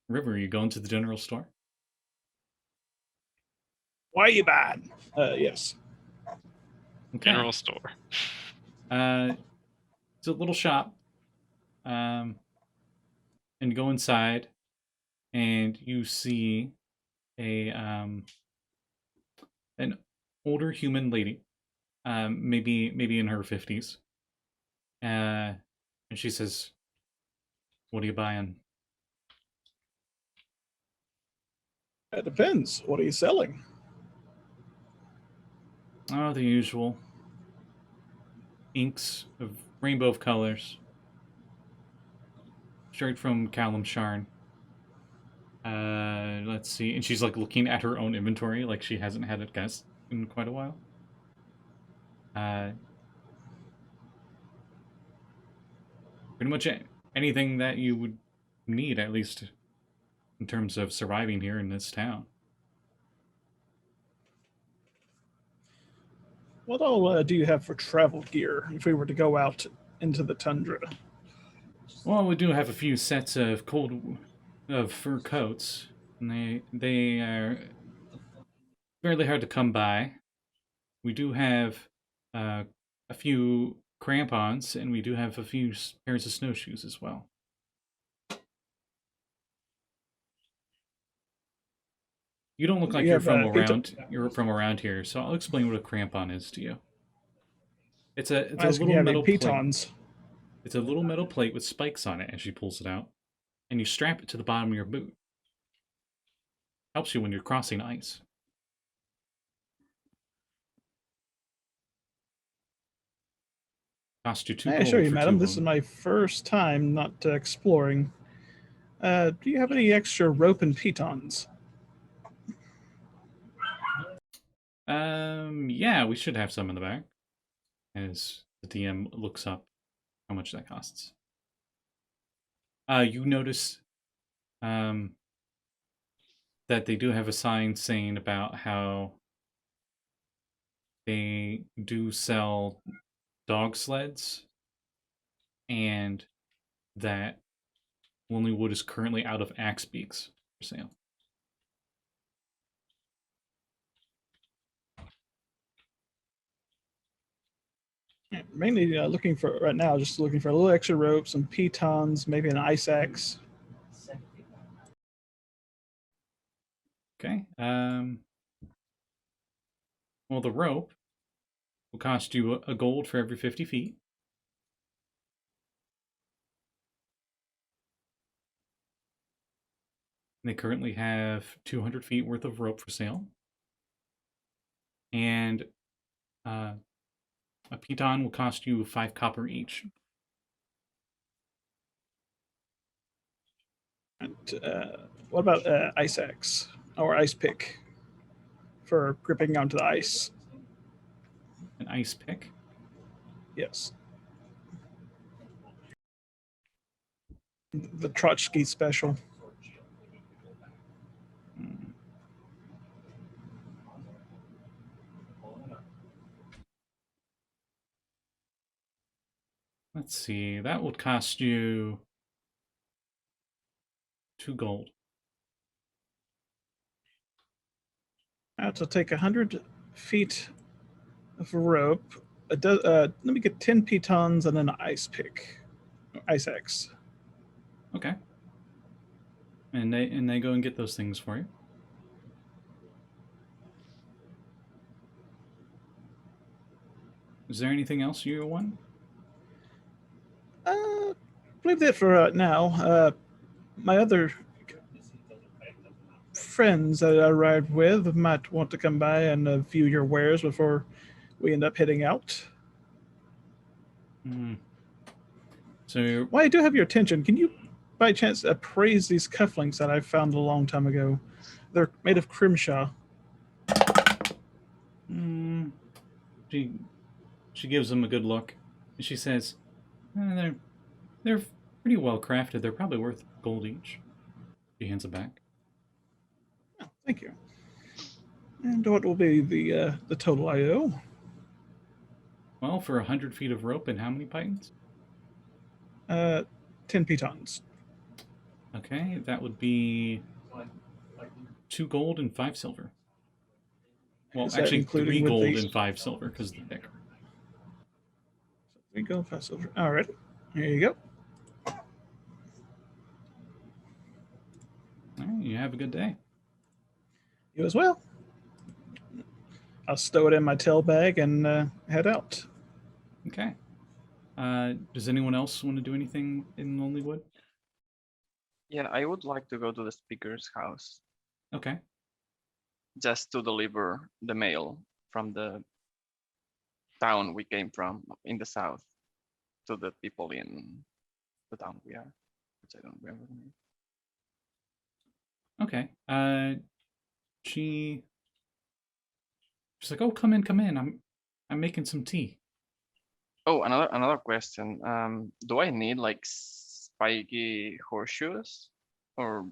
River, are you going to the general store? Why you bad? Yes. Okay. General store. It's a little shop. And you go inside, and you see an older human lady, maybe in her 50s. And she says, "What are you buying?" It depends. What are you selling? Oh, the usual. inks of rainbow of colors, straight from Callum Sharn. Let's see, and she's like looking at her own inventory, like she hasn't had a guest in quite a while. Pretty much anything that you would need, at least in terms of surviving here in this town. What all do you have for travel gear if we were to go out into the tundra? Well, we do have a few sets of fur coats, and they are fairly hard to come by. We do have a few crampons, and we do have a few pairs of snowshoes as well. You don't look like you're from around. You're from around here, so I'll explain what a crampon is to you. It's a little metal pitons. plate. It's a little metal plate with spikes on it, and she pulls it out, and you strap it to the bottom of your boot. Helps you when you're crossing ice. Cost you 2 gold. I assure you, for madam, 2 this is of them. my first time not exploring. Do you have any extra rope and pitons? Yeah, we should have some in the back. As the DM looks up how much that costs. You notice that they do have a sign saying about how they do sell dog sleds, and that Lonely Wood is currently out of axe beaks for sale. Yeah, mainly looking for right now, just looking for a little extra rope, some pitons, maybe an ice axe. Okay. Well, the rope will cost you a gold for every 50 feet. They currently have 200 feet worth of rope for sale. And a piton will cost you 5 copper each. And what about ice axe or ice pick for gripping onto the ice? An ice pick. Yes. The Trotsky special. Let's see, that would cost you 2 gold. I have to take 100 feet of rope. Let me get 10 pitons and an ice pick, ice axe. Okay. And they go and get those things for you. Is there anything else you want? I believe that for right now. My other friends that I arrived with might want to come by and view your wares before we end up heading out. So Well, I do have your attention. Can you, by chance, appraise these cufflinks that I found a long time ago? They're made of crimshaw. She gives them a good look, and she says, "They're pretty well crafted. They're probably worth gold each." She hands it back. Oh, thank you. And what will be the total I owe? Well, for 100 feet of rope and how many pythons? 10 pitons. Okay, that would be 2 gold and 5 silver. Well, Is that actually, including 3 with gold the- and 5 silver because they're thicker. 3 gold, 5 silver. All right. Here you go. All right, you have a good day. You as well. I'll stow it in my tail bag and head out. Okay. Does anyone else want to do anything in Lonelywood? Yeah, I would like to go to the speaker's house Okay. just to deliver the mail from the town we came from in the south to the people in the town we are, which I don't remember the name. Okay. She's like, "Oh, come in, come in. I'm making some tea." Oh, another question. Do I need like spiky horseshoes or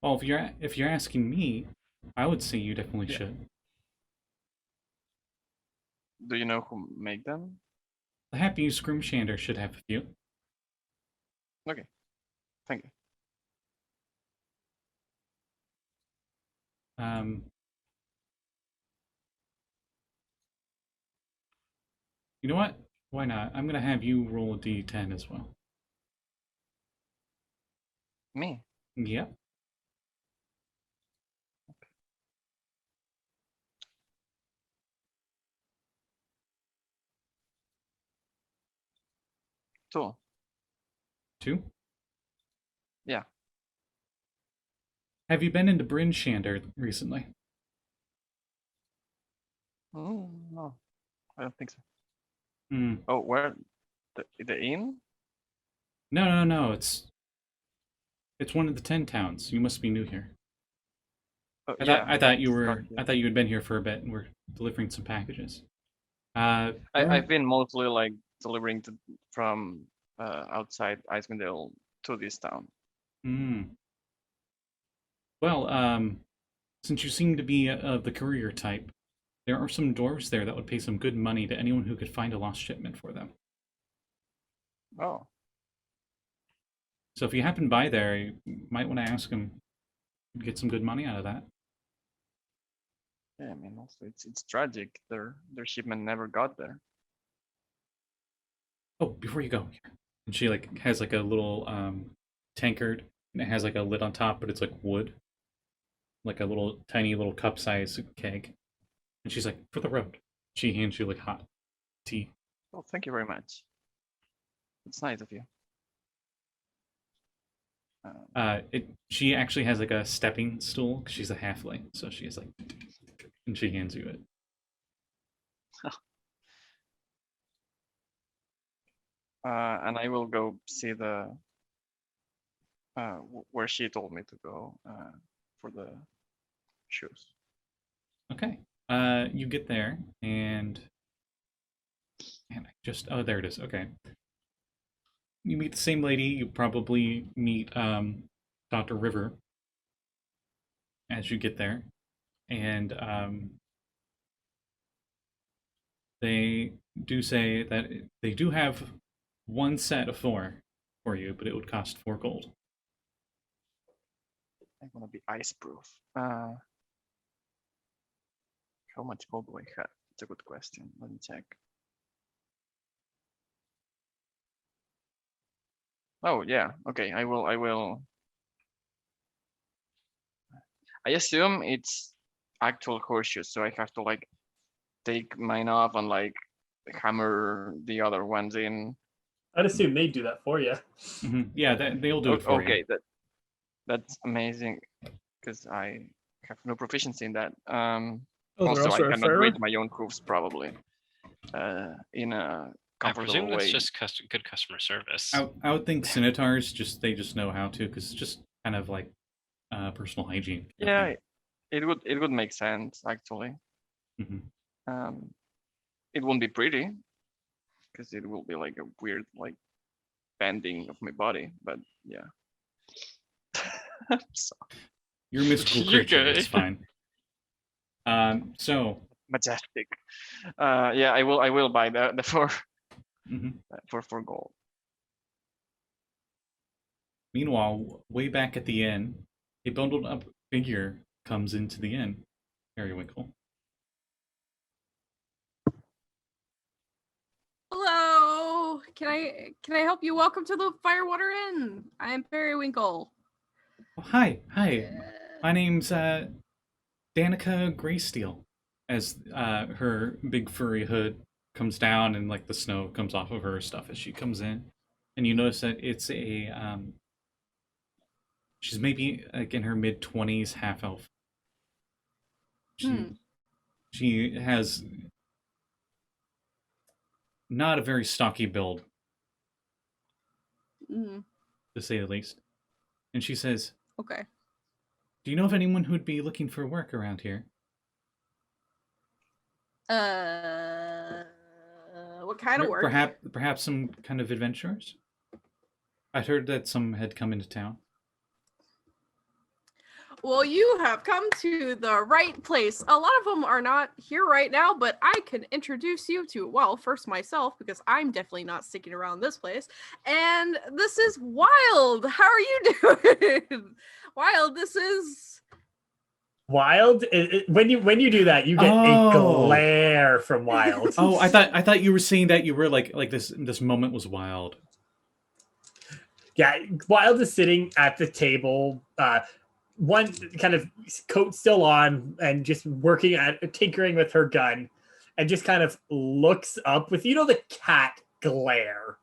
Well, if you're asking me, I would say you definitely Yeah. should. do you know who make them? The Happy Scrimshander should have a few. Okay, thank you. You know what? Why not? I'm gonna have you roll a d10 as well. Me. Yep. Two. 2. Yeah. Have you been into Bryn Shander recently? No, I don't think so. Hmm. Oh, where the inn? No. It's one of the 10 towns. You must be new here. Oh, I thought you it's were. not here. I thought you had been here for a bit and were delivering some packages. I've Bryn- been mostly like delivering from outside Icemondale to this town. Hmm. Well, since you seem to be of the courier type, there are some dwarves there that would pay some good money to anyone who could find a lost shipment for them. Oh, So if you happen by there, you might want to ask them. Get some good money out of that. yeah. I mean, also it's tragic. Their shipment never got there. Oh, before you go, and she like has like a little tankard, and it has like a lid on top, but it's like wood, like a little tiny little cup size keg. And she's like, "For the road." She hands you like hot tea. Oh, thank you very much. It's nice of you. She actually has like a stepping stool 'cause she's a halfling, so she's like, and she hands you it. And I will go see the where she told me to go for the shoes. Okay. You get there, and I just oh, there it is. Okay. You meet the same lady. You probably meet Dr. River as you get there, and they do say that they do have one set of 4 for you, but it would cost 4 gold. I'm gonna be ice proof. How much gold do I have? It's a good question. Let me check. Oh yeah, okay. I will. I assume it's actual horseshoes, so I have to like take mine off and like hammer the other ones in. I'd assume they'd do that for you. Yeah, they'll do it for Okay, you. that's amazing because I have no proficiency in that. Oh, they're Also, I also a cannot fairer? read my own proofs probably in a I presume comfortable that's way. just good customer service. I would think Centaurs they just know how to, because it's just kind of like personal hygiene. Yeah, it would make sense actually. Mhm. It won't be pretty because it will be like a weird like bending of my body, but yeah. So You're a mystical You're creature. good. It's fine. So majestic. Yeah, I will buy the mhm. for gold. Meanwhile, way back at the inn, a bundled up figure comes into the inn. Periwinkle. Hello. Can I help you? Welcome to the Firewater Inn. I am Periwinkle. Oh, hi. My name's Danica Greysteel. As her big furry hood comes down and like the snow comes off of her stuff as she comes in, and you notice that it's a she's maybe like in her mid-20s, half elf. She has not a very stocky build, Mm, to say the least. And she says, okay. "Do you know of anyone who'd be looking for work around here?" What kind of work? Perhaps some kind of adventurers? I'd heard that some had come into town. Well, you have come to the right place. A lot of them are not here right now, but I can introduce you to, well, first myself, because I'm definitely not sticking around this place. And this is Wild. How are you doing? Wild, this is... Wild. When you do that, you get a glare from Wild. Oh, I thought you were saying that you were like this moment was Wild. Yeah, Wild is sitting at the table, one kind of coat still on, and just working at tinkering with her gun, and just kind of looks up with the cat glare,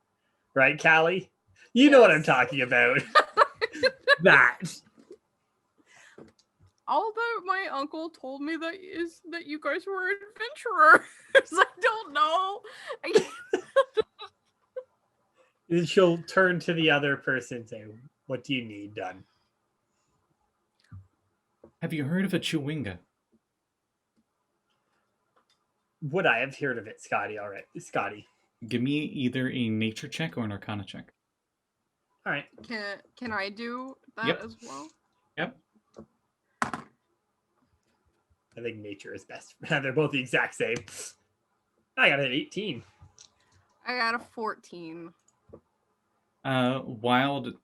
right, Callie? You know what I'm talking about. That. Although my uncle told me that you guys were adventurers. I don't know. Then she'll turn to the other person and say, "What do you need done?" Have you heard of a Chewinga? Would I have heard of it, Scotty? All right, Scotty. Give me either a nature check or an arcana check. All right. Can I do that Yep. as well? Yep. I think nature is best. They're both the exact same. I got an 18. I got a 14. Wild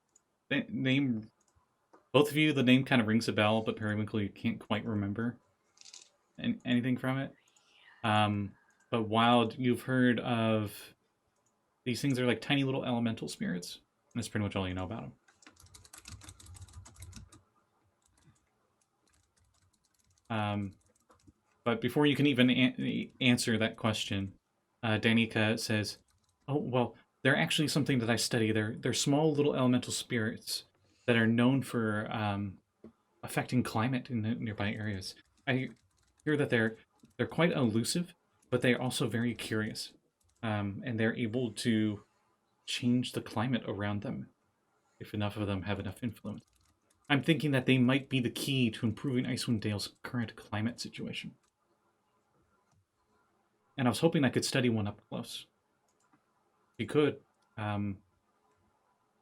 name. Both of you, the name kind of rings a bell, but Periwinkle, you can't quite remember anything from it. But Wild, you've heard of these things are like tiny little elemental spirits. And that's pretty much all you know about them. But before you can even answer that question, Danica says, "Oh, well, they're actually something that I study. They're small little elemental spirits that are known for affecting climate in the nearby areas. I hear that they're quite elusive, but they're also very curious, and they're able to change the climate around them if enough of them have enough influence. I'm thinking that they might be the key to improving Icewind Dale's current climate situation. And I was hoping I could study one up close. If you could, I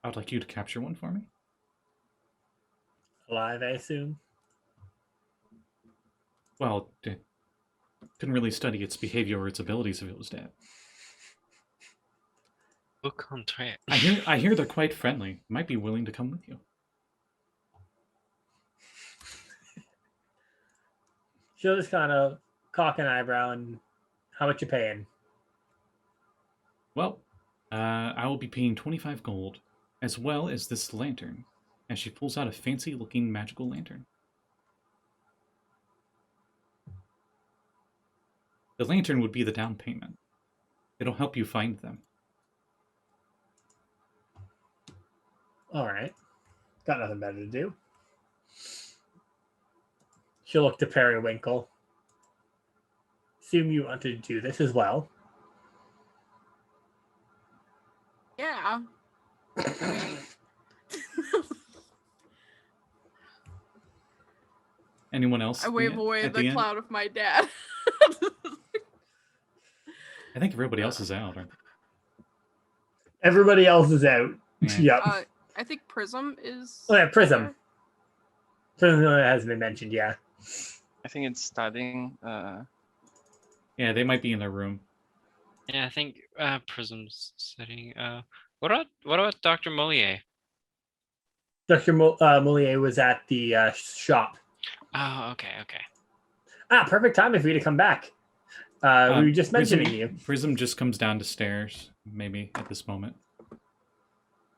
would like you to capture one for me." Alive, I assume. Well, couldn't really study its behavior or its abilities if it was dead. Au contraire. I hear they're quite friendly. Might be willing to come with you. She'll just kind of cock an eyebrow and, "How much you paying?" Well, I will be paying 25 gold, as well as this lantern. And she pulls out a fancy-looking magical lantern. The lantern would be the down payment. It'll help you find them. All right. Got nothing better to do. She'll look to Periwinkle. Assume you want to do this as well. Yeah. Anyone else? I wave away at the end? cloud of my dad. I think everybody else is out, aren't they? Everybody else is out. Yeah. Yep. I think Prism is... Oh, yeah, Prism. Prism hasn't been mentioned, yeah. I think it's studying. Yeah, they might be in their room. Yeah, I think Prism's sitting. What about Dr. Mollier? Dr. Mollier was at the shop. Oh, okay. Perfect time for you to come back. We were just mentioning you. Prism just comes down the stairs, maybe, at this moment.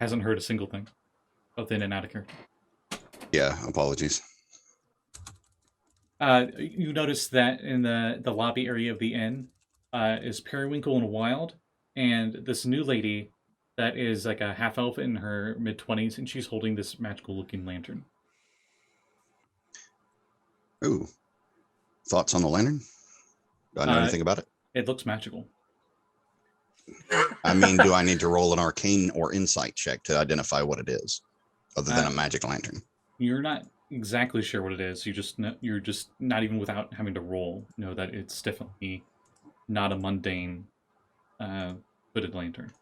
Hasn't heard a single thing. Both in and out of character. Yeah, apologies. You notice that in the lobby area of the inn is Periwinkle and Wild, and this new lady that is like a half-elf in her mid-20s, and she's holding this magical-looking lantern. Ooh. Thoughts on the lantern? Do I know anything about it? It looks magical. I mean, do I need to roll an arcane or insight check to identify what it is, other than a magic lantern? You're not exactly sure what it is. You're just not even without having to roll know that it's definitely not a mundane hooded lantern.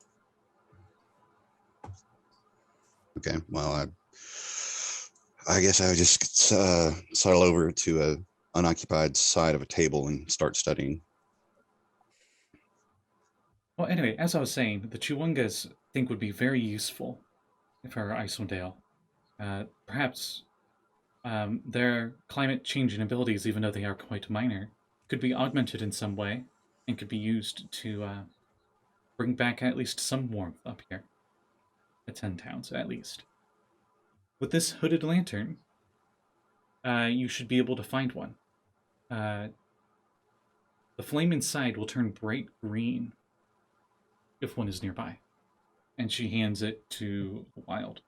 Okay, well, I guess I would just settle over to a unoccupied side of a table and start studying. Well, anyway, as I was saying, the Chewungas think would be very useful for Icewind Dale. Perhaps their climate changing abilities, even though they are quite minor, could be augmented in some way and could be used to bring back at least some warmth up here. The 10 towns, at least. With this hooded lantern, you should be able to find one. The flame inside will turn bright green if one is nearby. And she hands it to Wild.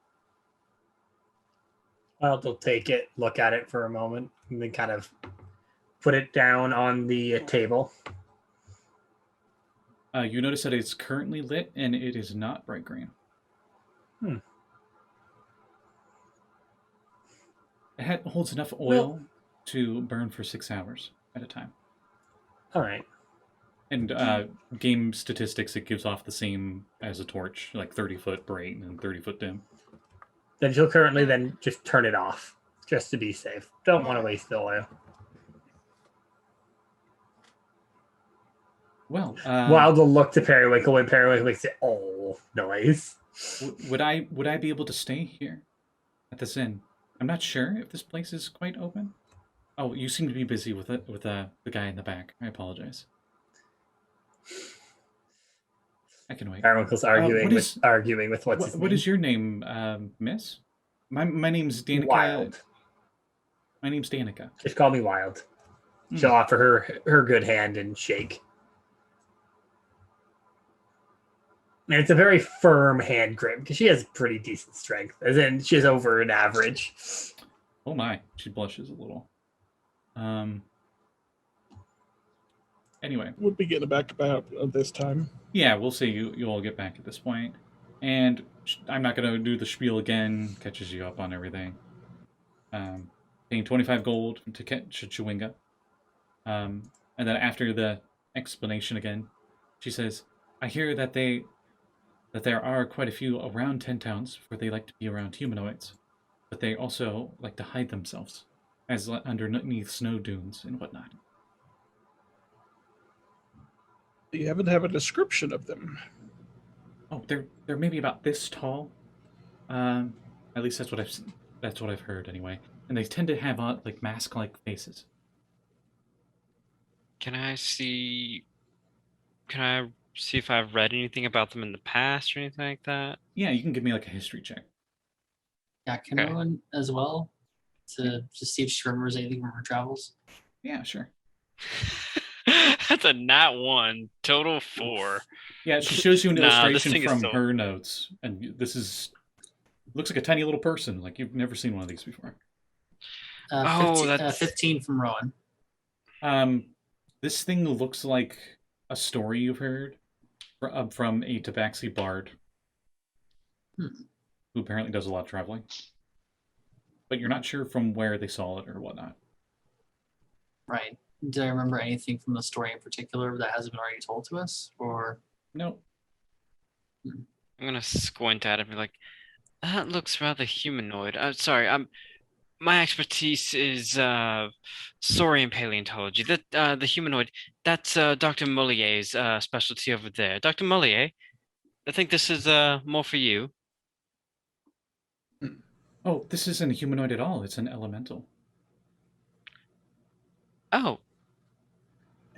Wild will take it, look at it for a moment, and then kind of put it down on the table. You notice that it's currently lit and it is not bright green. It holds enough oil to burn for 6 hours at a time. All right. And game statistics, it gives off the same as a torch, like 30-foot bright and 30-foot dim. Then she'll currently then just turn it off, just to be safe. Don't want to waste the oil. Well, Wild will look to Periwinkle when Periwinkle makes it noise. would I be able to stay here at this inn? I'm not sure if this place is quite open. Oh, you seem to be busy with it with the guy in the back. I apologize. I can wait. Periwinkle's arguing with what's his name. What is your name, Miss? My name's Danica. Wild. My name's Danica. Just call me Wild. She'll offer her good hand and shake. And it's a very firm hand grip because she has pretty decent strength, as in she has over an average. Oh my, she blushes a little. Anyway, We'll be getting back about this time. yeah, we'll say you all get back at this point, and I'm not gonna do the spiel again. Catches you up on everything. Paying 25 gold to catch a Chewinga. And then after the explanation again, she says, "I hear that there are quite a few around 10 towns where they like to be around humanoids, but they also like to hide themselves as underneath snow dunes and whatnot." You haven't have a description of them. Oh, they're maybe about this tall. At least that's what I've heard anyway. And they tend to have like mask-like faces. Can I see if I've read anything about them in the past or anything like that? Yeah, you can give me like a history check. Yeah, can Rowan as well to see if she remembers anything from her travels. Yeah, sure. That's a nat 1, total 4. Yeah, she shows you an Nah, this illustration thing is from so- her notes, and looks like a tiny little person. Like you've never seen one of these before. 15 from Rowan. This thing looks like a story you've heard from a Tabaxi bard who apparently does a lot of traveling. But you're not sure from where they saw it or whatnot. Right. Do I remember anything from the story in particular that hasn't been already told to us? Or No. I'm gonna squint at it and be like, that looks rather humanoid. I'm sorry, my expertise is Saurian paleontology. The humanoid, that's Dr. Mollier's specialty over there. Dr. Mollier, I think this is more for you. Oh, this isn't a humanoid at all. It's an elemental. Oh,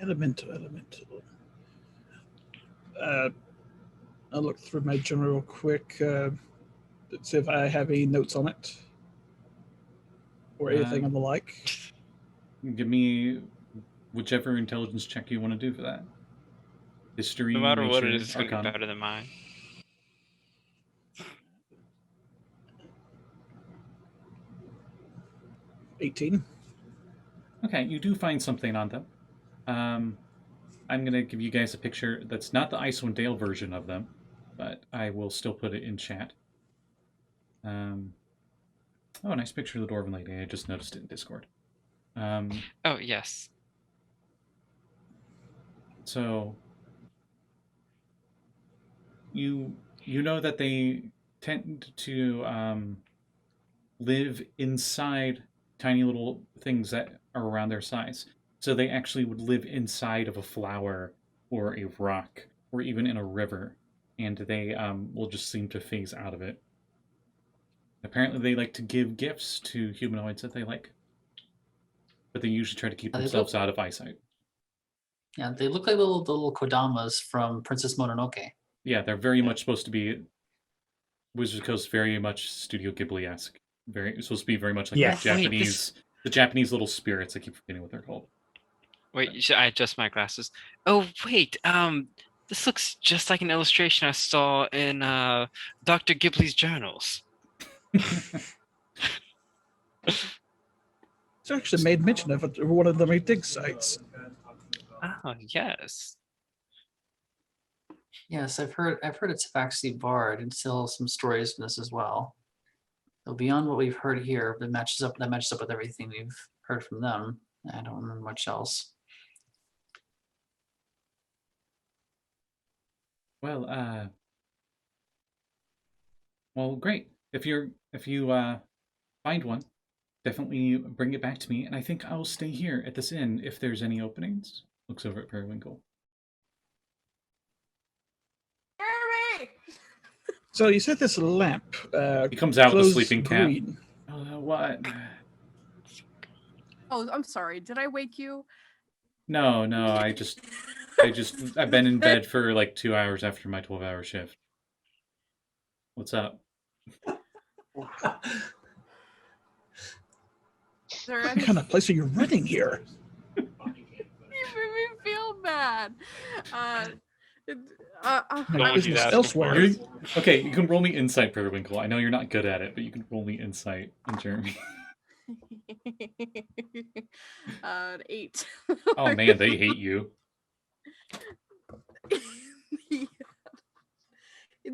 Elemental. I'll look through my journal real quick. See if I have any notes on it. Or anything on the like. Give me whichever intelligence check you want to do for that. History, no matter what it nature, is, it's gonna be arcana. better than mine. 18. Okay, you do find something on them. I'm going to give you guys a picture that's not the Icewind Dale version of them, but I will still put it in chat. Oh, nice picture of the Dwarven lady. I just noticed it in Discord. Oh, yes. So you know that they tend to live inside tiny little things that are around their size. So they actually would live inside of a flower or a rock or even in a river, and they will just seem to phase out of it. Apparently, they like to give gifts to humanoids that they like, but they usually try to keep They look- themselves out of eyesight. Yeah, they look like the little Kodamas from Princess Mononoke. Yeah, they're very much supposed to be Wizard Coast, very much Studio Ghibli-esque. Very supposed to be very much like Yes. the Japanese, the Japanese little spirits. I keep forgetting what they're called. Wait, should I adjust my glasses? Oh, wait. This looks just like an illustration I saw in Dr. Ghibli's journals. It's actually made mention of it, one of the dig sites. Oh, yes. Yes, I've heard a Tabaxi bard and tell some stories from this as well. So beyond what we've heard here, that matches up with everything we've heard from them. I don't remember much else. Well, great. If you find one, definitely bring it back to me, and I think I'll stay here at this inn if there's any openings. Looks over at Periwinkle. Jeremy! So you said this lamp. He comes out with a glows sleeping cat. green. What? Oh, I'm sorry. Did I wake you? No, I've been in bed for like 2 hours after my 12-hour shift. What's up? Is there What any... kind of place are you running here? You made me feel bad. Don't Business ask elsewhere. Okay, you can roll me insight, Periwinkle. I know you're not good at it, but you can roll me insight, Jeremy. An 8. Oh man, they hate you.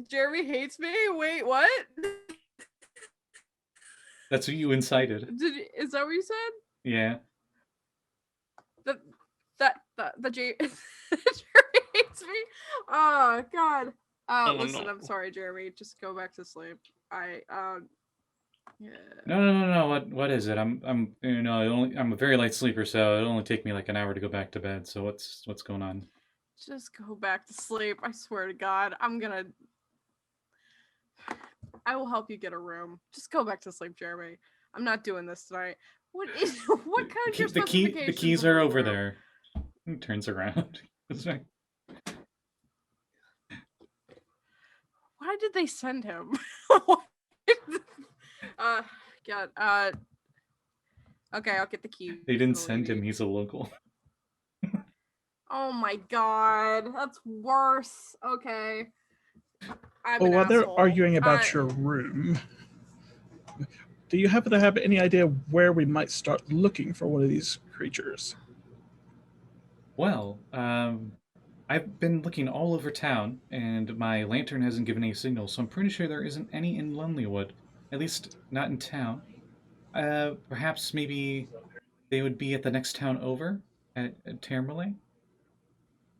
Jeremy hates me? Wait, what? That's what you incited. Is that what you said? Yeah. The Jeremy hates me? Oh god. Listen, no. I'm sorry, Jeremy. Just go back to sleep. Yeah. No. What is it? I'm a very light sleeper, so it'll only take me like an hour to go back to bed. So what's going on? Just go back to sleep. I swear to God, I will help you get a room. Just go back to sleep, Jeremy. I'm not doing this tonight. What kind of The keys are over there. He turns around. Why did they send him? God. Okay, I'll get the key. They didn't send him. He's a local. Oh my god, that's worse. Okay. While they're arguing about your room, do you happen to have any idea where we might start looking for one of these creatures? Well, I've been looking all over town, and my lantern hasn't given any signal, so I'm pretty sure there isn't any in Lonelywood. At least not in town. Perhaps maybe they would be at the next town over, at Termale.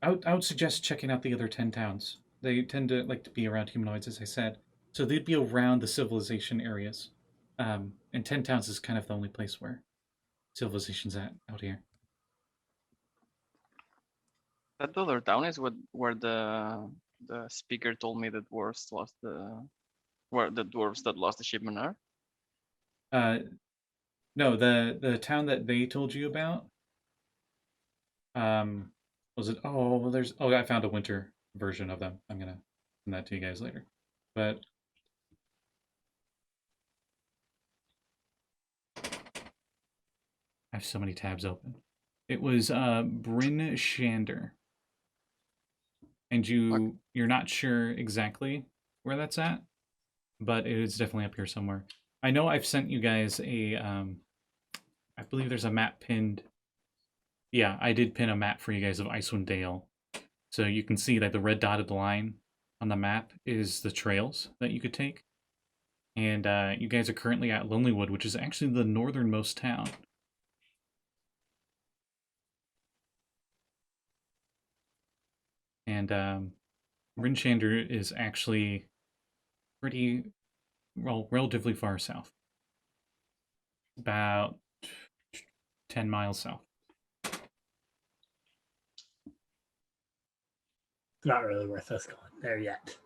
I would suggest checking out the other 10 towns. They tend to like to be around humanoids, as I said. So they'd be around the civilization areas. And 10 towns is kind of the only place where civilization's at out here. That other town is where the speaker told me the dwarves lost where the dwarves that lost the shipment are. No, the town that they told you about. Was it? Oh, well, I found a winter version of them. I'm gonna send that to you guys later. But I have so many tabs open. It was Bryn Shander. And you're not sure exactly where that's at, but it is definitely up here somewhere. I know I've sent you guys a I believe there's a map pinned Yeah, I did pin a map for you guys of Icewind Dale. So you can see that the red dotted line on the map is the trails that you could take. And you guys are currently at Lonelywood, which is actually the northernmost town. And Rinshander is actually pretty, well, relatively far south. About 10 miles south. It's not really worth us going there yet.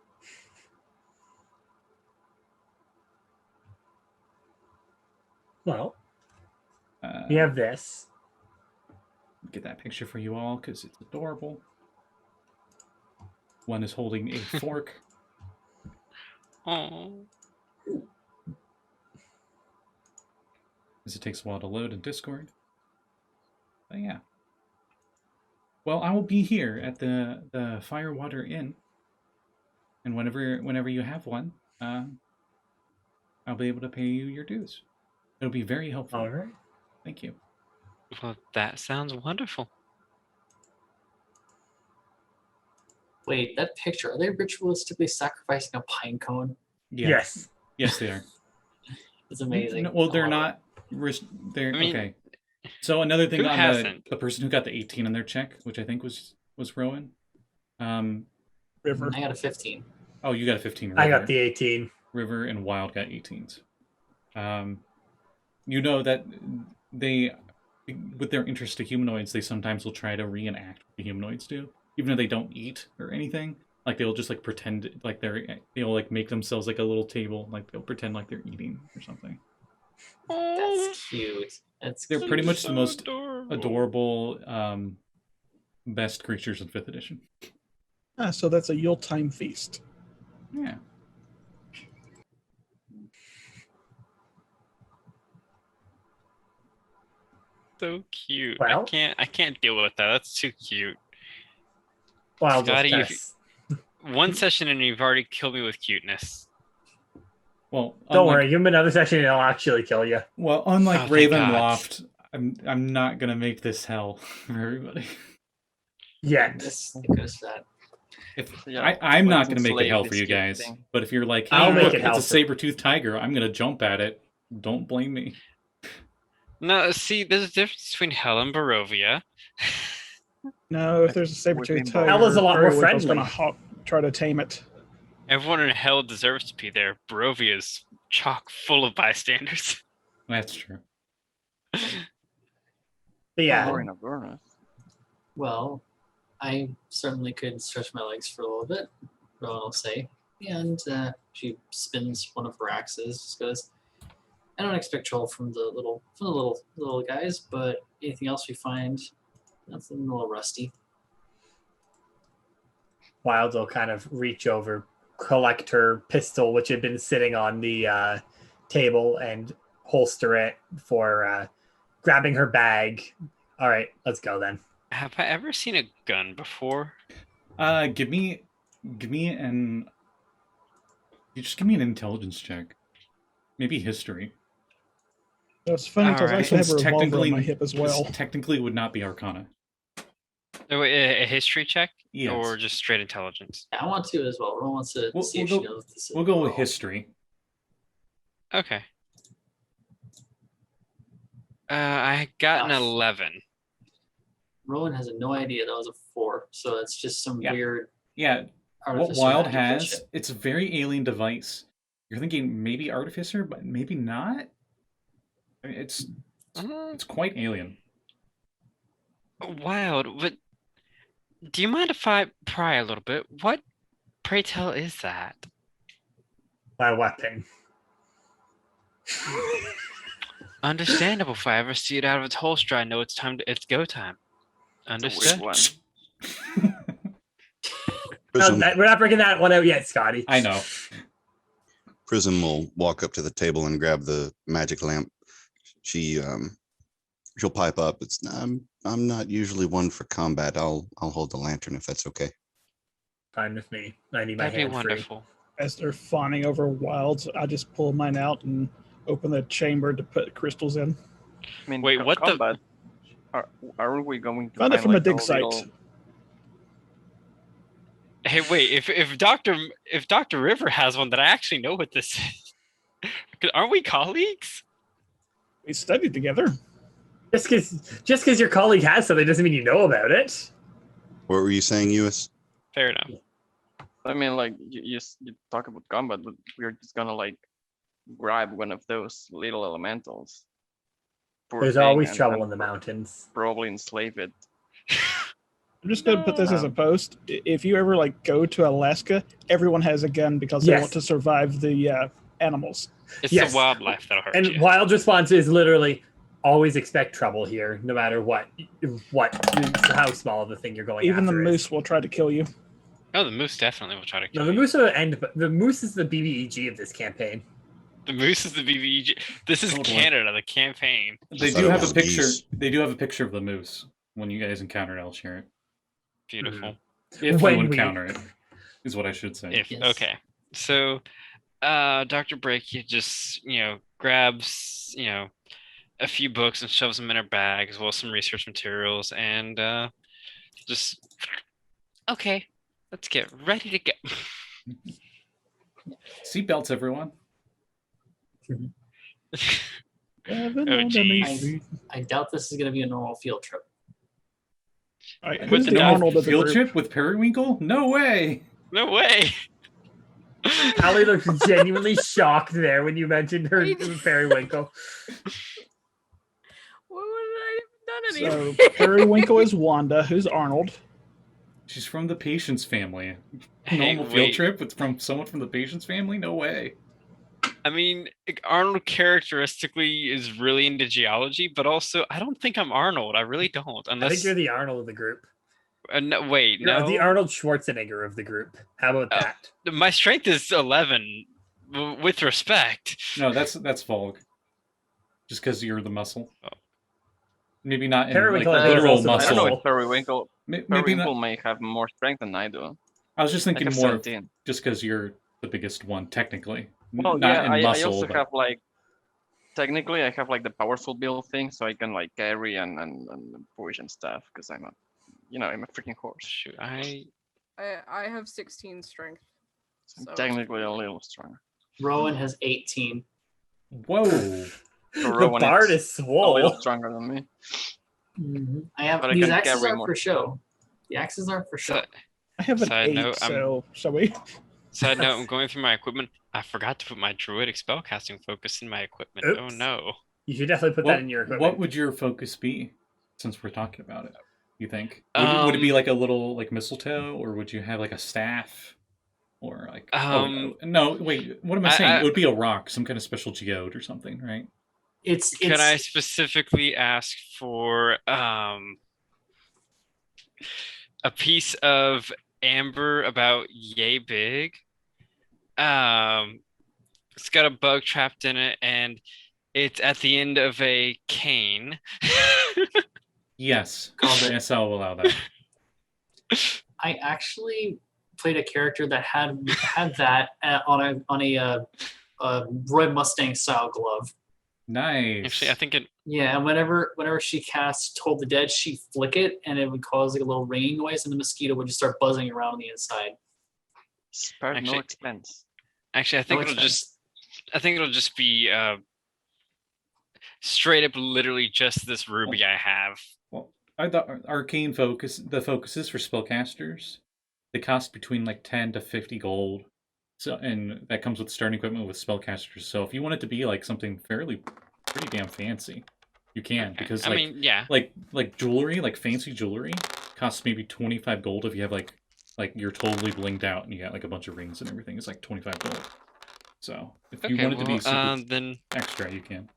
Well, we have this. Get that picture for you all because it's adorable. One is holding a fork. Oh. As it takes a while to load in Discord. But yeah. Well, I will be here at the Firewater Inn. And whenever you have one, I'll be able to pay you your dues. It'll be very helpful. All right. Thank you. Well, that sounds wonderful. Wait, that picture, are they ritualistically sacrificing a pine cone? Yeah. Yes. Yes, they are. It's amazing. No, well, they're I love not. They're I mean, okay. So another thing who on hasn't? the person who got the 18 on their check, which I think was Rowan. River. I got a 15. Oh, you got a 15. River. I got the 18. River and Wild got 18s. You know that they, with their interest to humanoids, they sometimes will try to reenact what the humanoids do, even though they don't eat or anything. Like they'll just like pretend like they'll like make themselves like a little table, like they'll pretend like they're eating or something. That's cute. They're pretty much so the most adorable. adorable, best creatures in 5th edition. Ah, so that's a Yuletime feast. Yeah. So cute. Well- I can't deal with that. That's too cute. Wild Scotty, if Tess. One session and you've already killed me with cuteness. Well, Don't worry, give him another session and it'll actually kill you. Well, unlike Oh, thank God. Ravenloft, I'm not gonna make this hell for everybody. Yet. This goes that. Yeah, I'm not when gonna make it enslaved hell for is you cute guys. thing. But if you're like, hey, I'll make look, it it's hell a for- saber-toothed tiger, I'm gonna jump at it. Don't blame me. No, see, there's a difference between hell and Barovia. No, if there's a saber-tooth Within tiger, Hell is a lot more Periwinkle's friendly. gonna try to tame it. Everyone in hell deserves to be there. Barovia is chock full of bystanders. That's true. But yeah, Or in a burner. Well, I certainly could stretch my legs for a little bit, Rowan will say. And she spins one of her axes, just goes, I don't expect trouble from the little guys, but anything else we find, that's a little rusty. Wild will kind of reach over, collect her pistol, which had been sitting on the table, and holster it for grabbing her bag. All right, let's go then. Have I ever seen a gun before? Give me an. You just give me an intelligence check. Maybe history. That's funny because I Alright. actually have a This revolver technically on my hip as well. this technically would not be Arcana. Oh, wait, a history check? Yes. Or just straight intelligence? Yeah, I want to as well. Rowan wants to We'll- see we'll if she go- knows this. We'll go with well. history. Okay. I got an Gosh. 11. Rowan has no idea that was a 4, so it's just some Yeah. weird Yeah, what artificial Wild magic has, bullshit. it's a very alien device. You're thinking maybe Artificer, but maybe not. I mean, it's quite alien. Wild, but do you mind if I pry a little bit? What, pray tell, is that? My weapon. Understandable. If I ever see it out of its holster, I know it's it's go time. It's a Understood. weird one. Prism, We're not breaking that one out yet, Scotty. I know. Prism will walk up to the table and grab the magic lamp. She'll pipe up. I'm not usually one for combat. I'll hold the lantern if that's okay. Fine with me. I need my That'd be hand free. wonderful. As they're fawning over wilds, I just pull mine out and open the chamber to put crystals in. I mean, Wait, what the- combat, Are we going to Found it find from a like dig site. little- Hey, wait, if Dr. River has one, that I actually know what this is. 'Cause aren't we colleagues? We studied together. Just because your colleague has something doesn't mean you know about it. What were you saying, Lluis? Fair enough. I mean, like you talk about combat, but we're just gonna like grab one of those little elementals. Poor There's thing, always and trouble in the mountains. Probably enslave it. I'm just going to put this as a post. If you ever like go to Alaska, everyone has a gun because they Yes. want to survive the animals. It's Yes. the wildlife that'll hurt And you. Wild's response is literally always expect trouble here, no matter what how small of the thing you're going Even the after is. moose will try to kill you. Oh, the moose definitely will try to No, kill the you. moose are the end. But the moose is the BBEG of this campaign. The moose is the BBEG. This is Totally. Canada, the campaign. They thought do it have a was picture. geese. They do have a picture of the moose when you guys encounter it. I'll share it. Beautiful. If When you we- encounter it, is what I should say. If Yes. okay, so Dr. Breccia just grabs a few books and shoves them in her bag, as well as some research materials, and just okay, let's get ready to go. Seatbelts, everyone. Oh, geez. I doubt this is going to be a normal field trip. All right, With who's the the dog Arnold of the Field group? trip with Periwinkle? No way. No way. Callie looks genuinely shocked there when you mentioned her Periwinkle. What would I have done So anything? Periwinkle is Wanda. Who's Arnold? She's from the Patience family. Hey, Normal field wait. trip with from someone from the Patience family? No way. I mean, Arnold characteristically is really into geology, but also I don't think I'm Arnold. I really don't. I Unless think you're the Arnold of the group. no, wait, You're no. the Arnold Schwarzenegger of the group. How about Oh. that? My strength is 11. With respect. No, that's Valgg. Just because you're the muscle. Oh. Maybe not in like Periwinkle, I think, is literal also the I don't know muscle. if Periwinkle Maybe Periwinkle not. may have more strength than I do. I was just I thinking have more of 17. just because you're the biggest one, technically. Well, Not yeah, in I muscle, also but have like technically I have like the powerful build thing, so I can like carry and push and stuff because I'm a freaking horse. Shoot, I have 16 strength. So I'm So- technically a little stronger. Rowan has 18. whoa. So The Rowan bard is is a little swole. stronger than me. I have But I these can axes carry aren't more. for show. The axes aren't for show. So, I have an Side 8, note, so shall we? side note, I'm going through my equipment. I forgot to put my druidic spellcasting focus in my equipment. Oh Oops. no. You should definitely put that in your equipment. What would your focus be, since we're talking about it? You think would it be like a little like mistletoe, or would you have like a staff, or like? No, wait. What am I saying? It would be a rock, some kind of special geode or something, right? It's Could I specifically ask for a piece of amber about yay big? It's got a bug trapped in it, and it's at the end of a cane. Yes. Called it. Yes, I'll allow that. I actually played a character that had that on a Roy Mustang style glove. Nice. Actually, I think it. Yeah, and whenever she casts Toll the Dead, she flick it, and it would cause like a little ringing noise, and the mosquito would just start buzzing around on the inside. Spared no Actually- expense. Actually, I think No it'll expense. just. I think it'll just be straight up, literally just this ruby I have. Well, the arcane focus, the focuses for spellcasters, they cost between like 10 to 50 gold. So, and that comes with starting equipment with spellcasters. So if you want it to be like something pretty damn fancy, you can. Okay. Because I like, mean, yeah. like jewelry, like fancy jewelry, costs maybe 25 gold if you have like you're totally blinged out and you got like a bunch of rings and everything. It's like 25 gold. So if you Okay, want it to be well, super then extra, you can.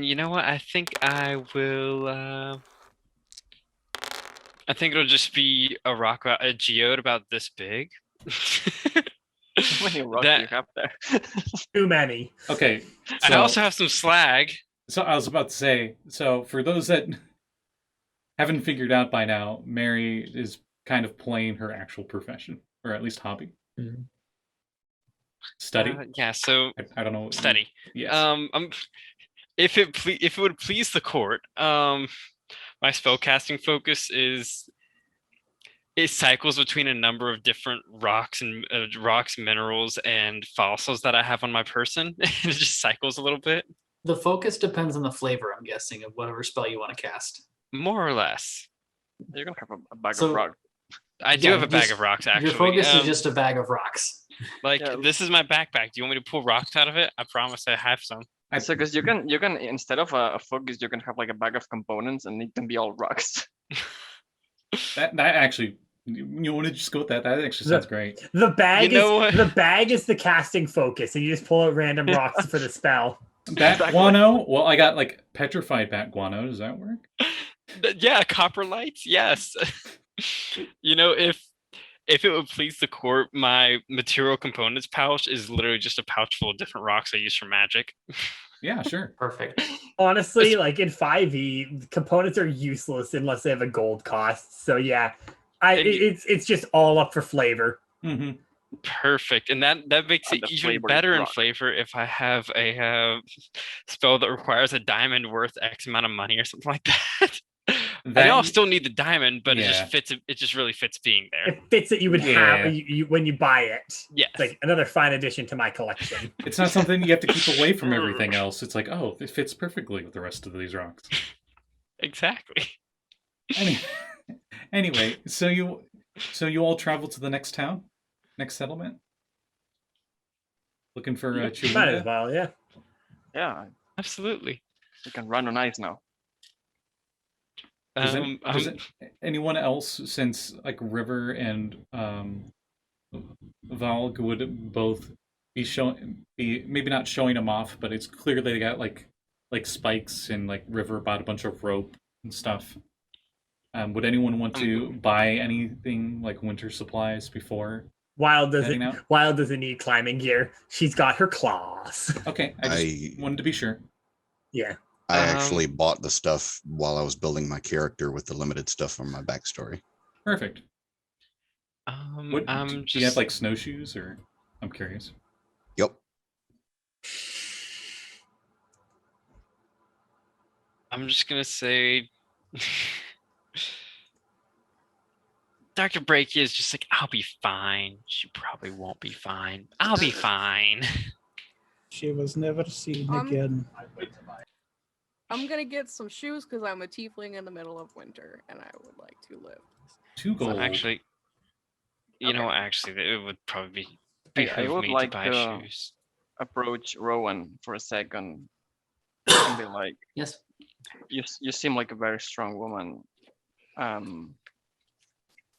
you know what? I think I will. I think it'll just be a rock, a geode about this big. How many rocks do you That- have there? Too many. Okay. I also have some slag. So I was about to say, so for those that haven't figured out by now, Mary is kind of playing her actual profession, or at least hobby. Mhm. Study? Yeah. So I don't know. study. Yes. if it would please the court, my spellcasting focus is it cycles between a number of different rocks and minerals, and fossils that I have on my person. It just cycles a little bit, The focus depends on the flavor, I'm guessing, of whatever spell you want to cast. more or less. You're gonna have a bag So- of rocks. I do Yeah, have a bag just- of rocks, actually. Your focus is just a bag of rocks. like Yeah. this is my backpack. Do you want me to pull rocks out of it? I promise I have some. So because you can instead of a focus, you can have like a bag of components, and it can be all rocks. That actually, you want to just go with that? That actually sounds great. The bag You know what? the bag is the casting focus, and you just pull out random rocks for the spell. Bat Exactly. guano. Well, I got like petrified bat guano. Does that work? Yeah, copper lights. Yes. You know, if it would please the court, my material components pouch is literally just a pouch full of different rocks I use for magic. Yeah, sure. Perfect. Honestly, like in 5e, components are useless unless they have a gold cost. So yeah, And you- it's just all up for flavor. Hmm. Perfect, and that makes And it the even flavor is better in rock. flavor if I have a spell that requires a diamond worth X amount of money or something like that. I know I'll still need the diamond, but it Yeah. just fits. It just really fits being there. It fits that you would Yeah. have when you buy it. Yes. It's like another fine addition to my collection. It's not something you have to keep away from everything else. It's like, oh, it fits perfectly with the rest of these rocks. Exactly. Anyway, so you all travel to the next town, next settlement, looking for Might as Chihuahua. well, yeah. Yeah, Absolutely. you can run on ice now. Does anyone else, since like River and Valgg would both be maybe not showing them off, but it's clear they got like spikes, and like River bought a bunch of rope and stuff. Would anyone want to buy anything like winter supplies before? Wild Heading out? doesn't need climbing gear. She's got her claws. Okay, I just wanted to be sure. Yeah. I actually bought the stuff while I was building my character with the limited stuff from my backstory. Perfect. What, do you have like snowshoes, or I'm curious? Yep. I'm just gonna say Dr. Breccia is just like, I'll be fine. She probably won't be fine. I'll be fine. She was never seen Um, again. I'm gonna get some shoes because I'm a tiefling in the middle of winter and I would like to live. 2 gold. So actually, you know, actually, it would probably be I behoove would me like to buy to- shoes. Approach Rowan for a second and be like, Yes. you seem like a very strong woman.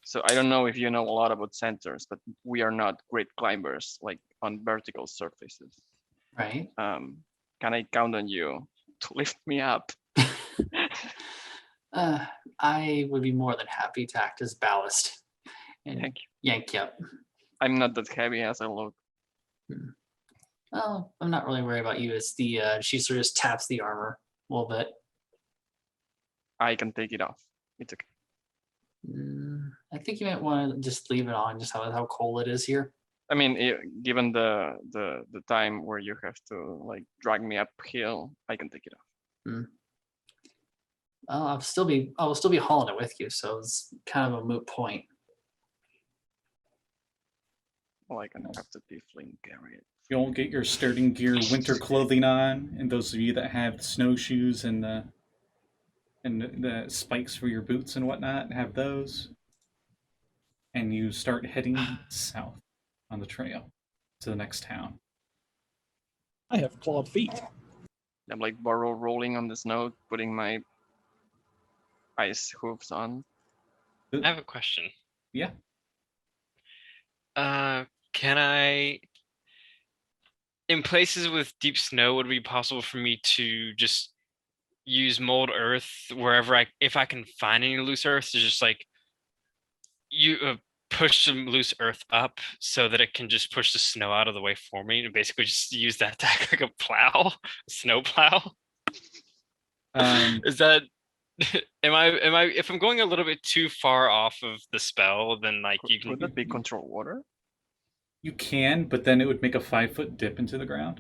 So I don't know if you know a lot about centaurs, but we are not great climbers, like on vertical surfaces. Right. Can I count on you to lift me up? I would be more than happy to act as ballast and Thank you. yank you up. I'm not that heavy as I look. Oh, I'm not really worried about you. It's the she sort of just taps the armor a little bit. I can take it off. It's okay. I think you might want to just leave it on, just how cold it is here. I mean, given the time where you have to like drag me uphill, I can take it off. I will still be hauling it with you, so it's kind of a moot point. Well, I can have the tiefling carry it. You'll get your starting gear winter clothing on, and those of you that have snowshoes and the spikes for your boots and whatnot, have those. And you start heading south on the trail to the next town. I have clawed feet. I'm like burrow rolling on the snow, putting my ice hooves on. I have a question. Yeah. Can I, in places with deep snow, would it be possible for me to just use mold earth wherever if I can find any loose earth, to just like push some loose earth up so that it can just push the snow out of the way for me, and basically just use that to act like a plow, a snow plow? Is that am I if I'm going a little bit too far off of the spell, then like you can Would that be control water? You can, but then it would make a 5-foot dip into the ground.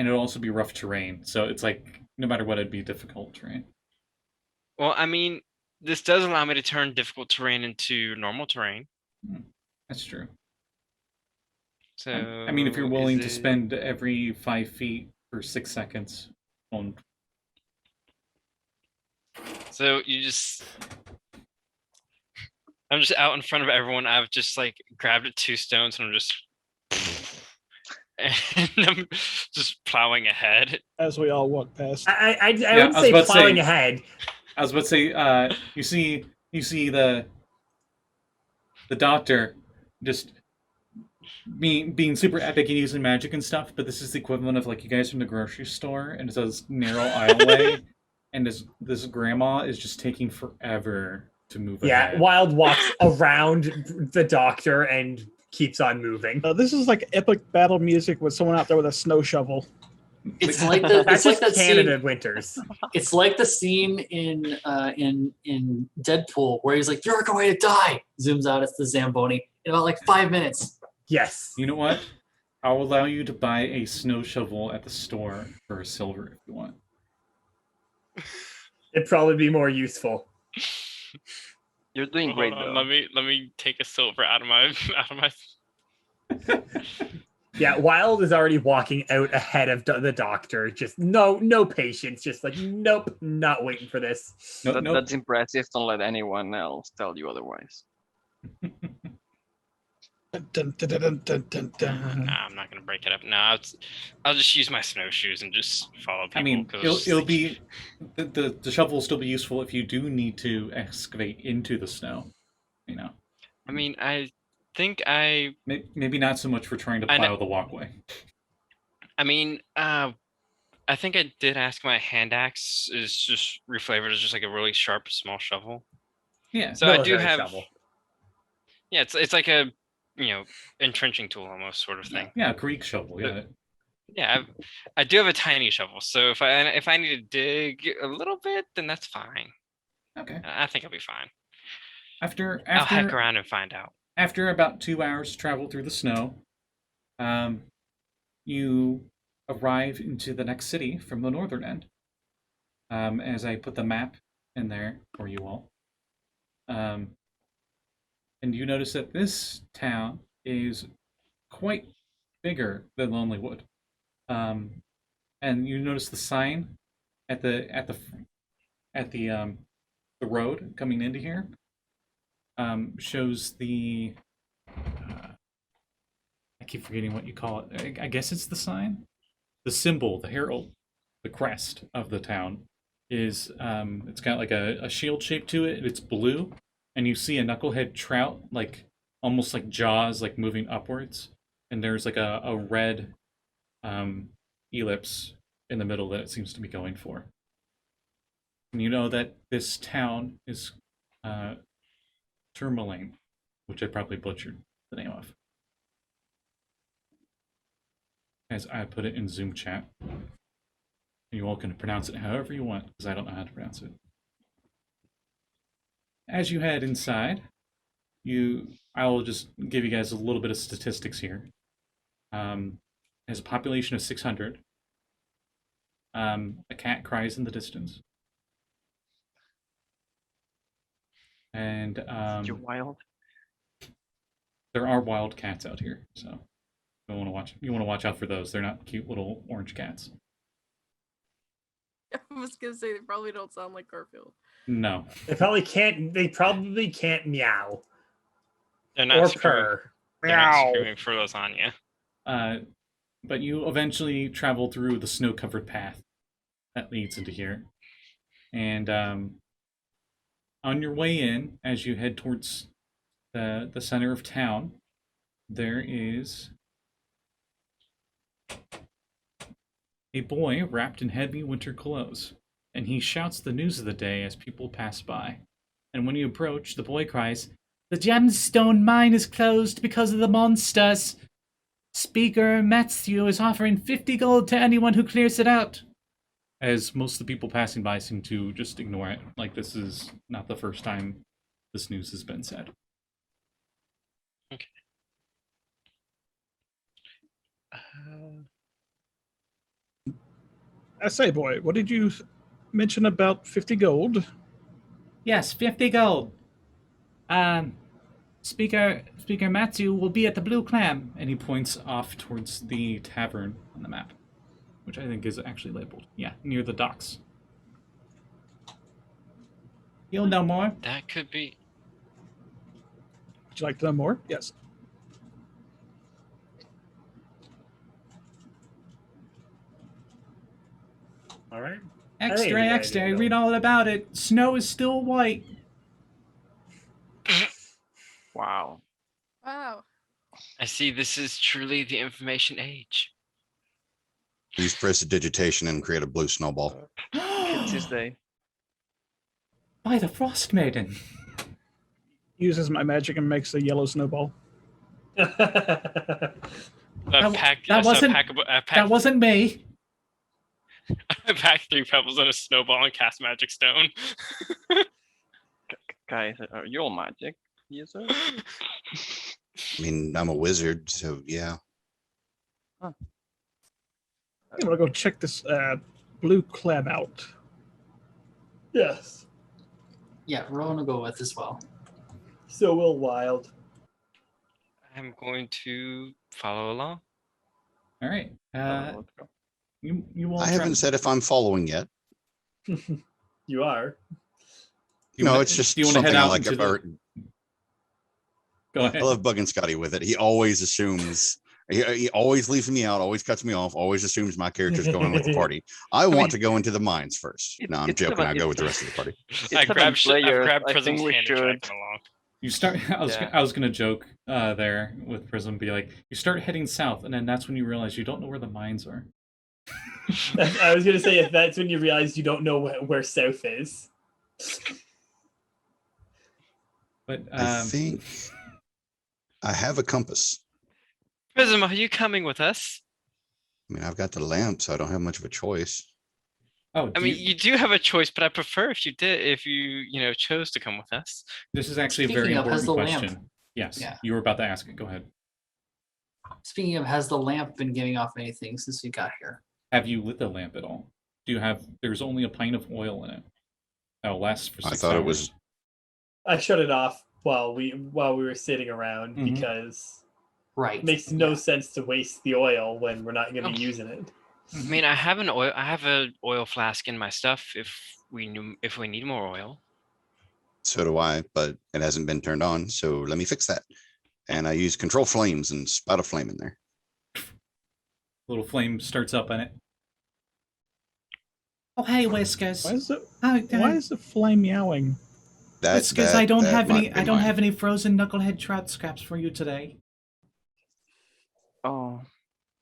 and it'll also be rough terrain. So it's like no matter what, it'd be difficult terrain. Well, I mean, this does allow me to turn difficult terrain into normal terrain. That's true. So I mean, if you're willing to is it- spend every 5 feet for 6 seconds on. So I'm just out in front of everyone. I've just like grabbed at 2 stones and I'm just and I'm just plowing ahead. As we all walk past. I Yeah, wouldn't I was say about to plowing say- ahead. I was about to say, you see the doctor just being super epic and using magic and stuff, but this is the equivalent of like you guys from the grocery store, and it's this narrow aisleway, and this grandma is just taking forever to move Yeah, ahead. Wild walks around the doctor and keeps on moving. This is like epic battle music with someone out there with a snow shovel. It's like the That's it's like just that Canada scene. winters. It's like the scene in Deadpool where he's like, "You're going to die." Zooms out. It's the Zamboni in about like 5 minutes. Yes. You know what? I'll allow you to buy a snow shovel at the store for a silver if you want. It'd probably be more useful. You're doing great Hold on, though. let me take a silver out of my Yeah, Wild is already walking out ahead of the doctor. Just no patience. Just like, nope, not waiting for this. Nope. That's impressive. Don't let anyone else tell you otherwise. Dun, dun, dun, dun, dun, dun, dun. Nah, I'm not gonna break it up. No, I'll just use my snowshoes and just follow people. I mean, 'cause, it'll like, be the shovel will still be useful if you do need to excavate into the snow. You know, I mean, I think maybe not so much for trying to I know- plow the walkway. I mean, I think I did ask my hand axe is just reflavored as just like a really sharp small shovel. Yeah. So I do Military have shovel. yeah, it's like a entrenching tool almost sort of thing. Yeah, Greek shovel. Yeah. Yeah, I do have a tiny shovel, so if I need to dig a little bit, then that's fine. Okay. I think I'll be fine. After I'll heck around and find out. after about 2 hours travel through the snow, you arrive into the next city from the northern end. As I put the map in there for you all. And you notice that this town is quite bigger than Lonelywood. And you notice the sign at the road coming into here shows the I keep forgetting what you call it. I guess it's the sign, the symbol, the herald, the crest of the town is it's got like a shield shape to it. It's blue, and you see a knucklehead trout, like almost like jaws, like moving upwards, and there's like a red ellipse in the middle that it seems to be going for. And you know that this town is Tourmaline, which I probably butchered the name of. As I put it in Zoom chat. You all can pronounce it however you want, because I don't know how to pronounce it. As you head inside, I will just give you guys a little bit of statistics here. Has a population of 600. A cat cries in the distance. And You're wild. there are wild cats out here, so you want to watch out for those. They're not cute little orange cats. I was gonna say they probably don't sound like Garfield. No. They probably can't meow They're not or screaming, purr. they're not screaming for lasagna. But you eventually travel through the snow-covered path that leads into here. And on your way in, as you head towards the center of town, there is a boy wrapped in heavy winter clothes, and he shouts the news of the day as people pass by. And when you approach, the boy cries, "The gemstone mine is closed because of the monsters. Speaker Matthew is offering 50 gold to anyone who clears it out." As most of the people passing by seem to just ignore it, like this is not the first time this news has been said. Okay. I say, boy, what did you mention about 50 gold? Yes, 50 gold. Speaker Matsu will be at the Blue Clam, and he points off towards the tavern on the map, which I think is actually labeled. Yeah, near the docks. You'll know more. That could be. Would you like to know more? Yes. All right. Extra, Hey, extra. there you go. Read all about it. Snow is still white. Wow. Wow. I see this is truly the information age. Use prestidigitation and create a blue snowball. Kids this day. By the Frostmaiden. Uses my magic and makes a yellow snowball. That wasn't- That That wasn't me. I pack 3 pebbles in a snowball and cast magic stone. Guys, are you all magic? Yes, sir. I mean, I'm a wizard, so yeah. I'm gonna go check this blue clam out. Yes. Yeah, Rowan will go with as well. So will Wild. I'm going to follow along. All right. Let's go. You won't. I haven't said if I'm following yet. You are. No, it's just Do you want to something head I out like into the? about. Go ahead. I love bugging Scotty with it. He always assumes. He always leaves me out. Always cuts me off. Always assumes my character's going with the party. I want to go into the mines first. No, I'm it's joking. about- I go with the rest of the party. I grabbed players, I've grabbed I Prism's think we hand and should- dragged him along. You start. Yeah. I was gonna joke there with Prism, be like, you start heading south, and then that's when you realize you don't know where the mines are. I was gonna say if that's when you realize you don't know where south is. But I think I have a compass. Prism, are you coming with us? I mean, I've got the lamp, so I don't have much of a choice. oh, I mean, you do have a choice, but I prefer if you chose to come with us. this is actually a very Speaking of, has important the lamp- question. Yes, Yeah. you were about to ask it. Go ahead. Speaking of, has the lamp been giving off anything since we got here? Have you lit the lamp at all? Do you have? There's only a pint of oil in it. That'll last for 6 I hours. thought it was. I shut it off while we were sitting around Mhm. because Right. it makes no Yeah. sense to waste the oil when we're not going to Oh. be using it. I mean, I have an oil flask in my stuff if we need more oil. So do I, but it hasn't been turned on. So let me fix that. And I use control flames and spout a flame in there. Little flame starts up in it. Oh, hey, Whiskers. Why is it? Hi, Why is the flame meowing? Whiskers, I don't have any. might be I don't mine. have any frozen knucklehead trout scraps for you today. Oh,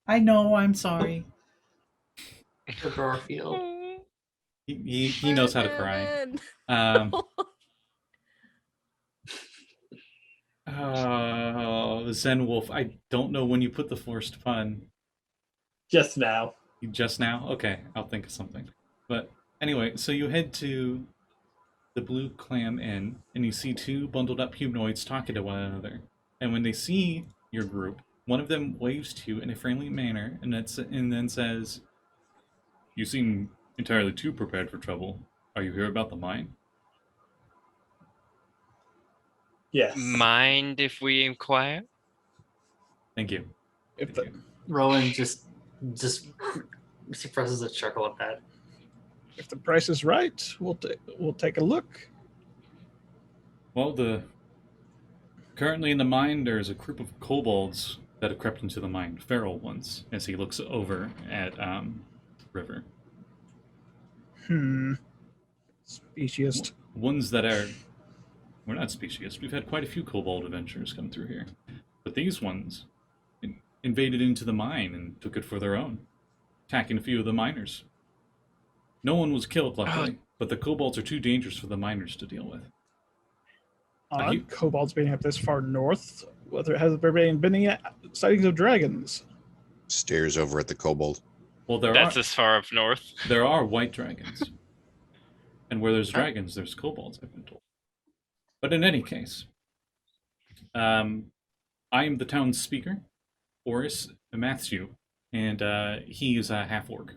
I know. I'm sorry. The Garfield. He knows how to cry. Evan. Zen Wolf. I don't know when you put the forced pun. Just now. Just now? Okay, I'll think of something. But anyway, so you head to the Blue Clam Inn, and you see 2 bundled up humanoids talking to one another. And when they see your group, one of them waves to you in a friendly manner, and then says, "You seem entirely too prepared for trouble. Are you here about the mine?" Yes. Mind if we inquire? Thank you. If Thank the, you. Rowan just suppresses a chuckle at that. if the price is right, we'll take a look. Well, currently in the mine, there's a group of kobolds that have crept into the mine, feral ones, as he looks over at River. Speciest. Ones that are... We're not specious. We've had quite a few kobold adventurers come through here. But these ones invaded into the mine and took it for their own, attacking a few of the miners. No one was killed, luckily, but the kobolds are too dangerous for the miners to deal with. Odd. you- Kobolds being up this far north. Whether has there been any sightings of dragons? Stares over at the kobold. Well, That's as far up north. there are white dragons. And where there's dragons, there's kobolds, I've been told. But in any case, I am the town's speaker, Oris Matthew, and he is a half-orc.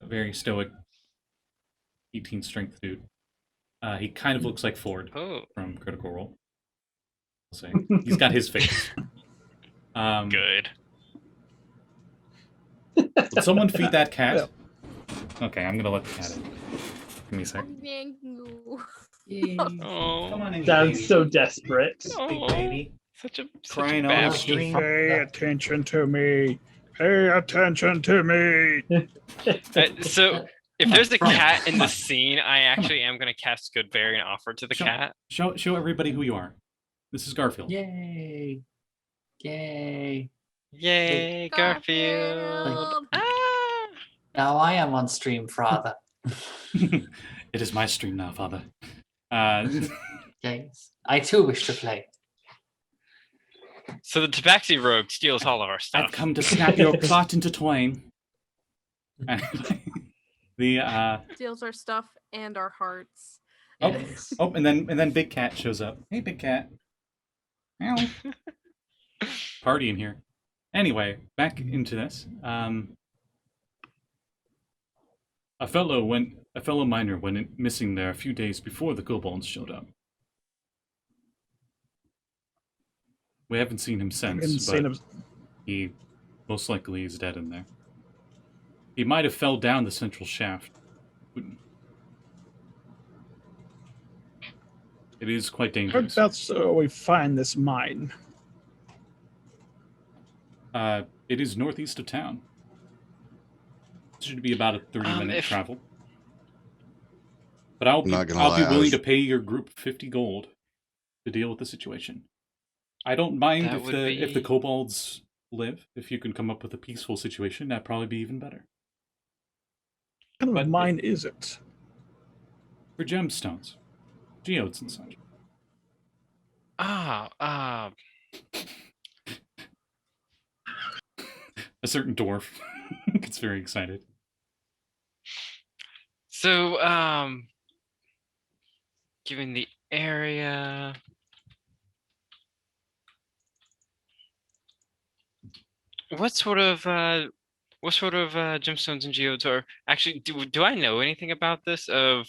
a very stoic 18 strength dude. He kind of looks like Ford Oh, from Critical Role. I'll say he's got his face. good. Would someone feed that cat? Okay, I'm gonna let the cat in. Give me a sec. Thank you. Yay. Oh, Come on in, Sounds baby. so desperate. Big oh, baby. such a Crying all bad the Love you, stream. Pay Father. attention to me. Pay attention to me. So if Come on, there's a Frog, cat in come the on. scene, I actually am gonna cast Good Berry and offer it to the Sure. cat. Show everybody who you are. This is Garfield. Yay. Yay. Yay, Garfield! Garfield. Ah! Now I am on stream, Father. It is my stream now, Father. Uh, Yes. I too wish to play. So the Tabaxi rogue steals all of our stuff. I've come to snap your plot into twain. The Steals our stuff and our hearts. Oh. Yes. and then Big Cat shows up. Hey, Big Cat. Meow. Party in here. Anyway, back into this. A fellow miner went missing there a few days before the kobolds showed up. We haven't seen him I haven't since, seen but him. he most likely is dead in there. He might have fell down the central shaft. It is quite dangerous. Whereabouts we find this mine? It is northeast of town. It should be about a 30-minute if- travel. But I'll be Not gonna lie, I willing was- to pay your group 50 gold to deal with the situation. I don't mind That if would the be- kobolds live. If you can come up with a peaceful situation, that'd probably be even better. What kind But of mine is it? For gemstones, geodes and such. A certain dwarf gets very excited. So, given the area, what sort of gemstones and geodes are actually? Do I know anything about this? Of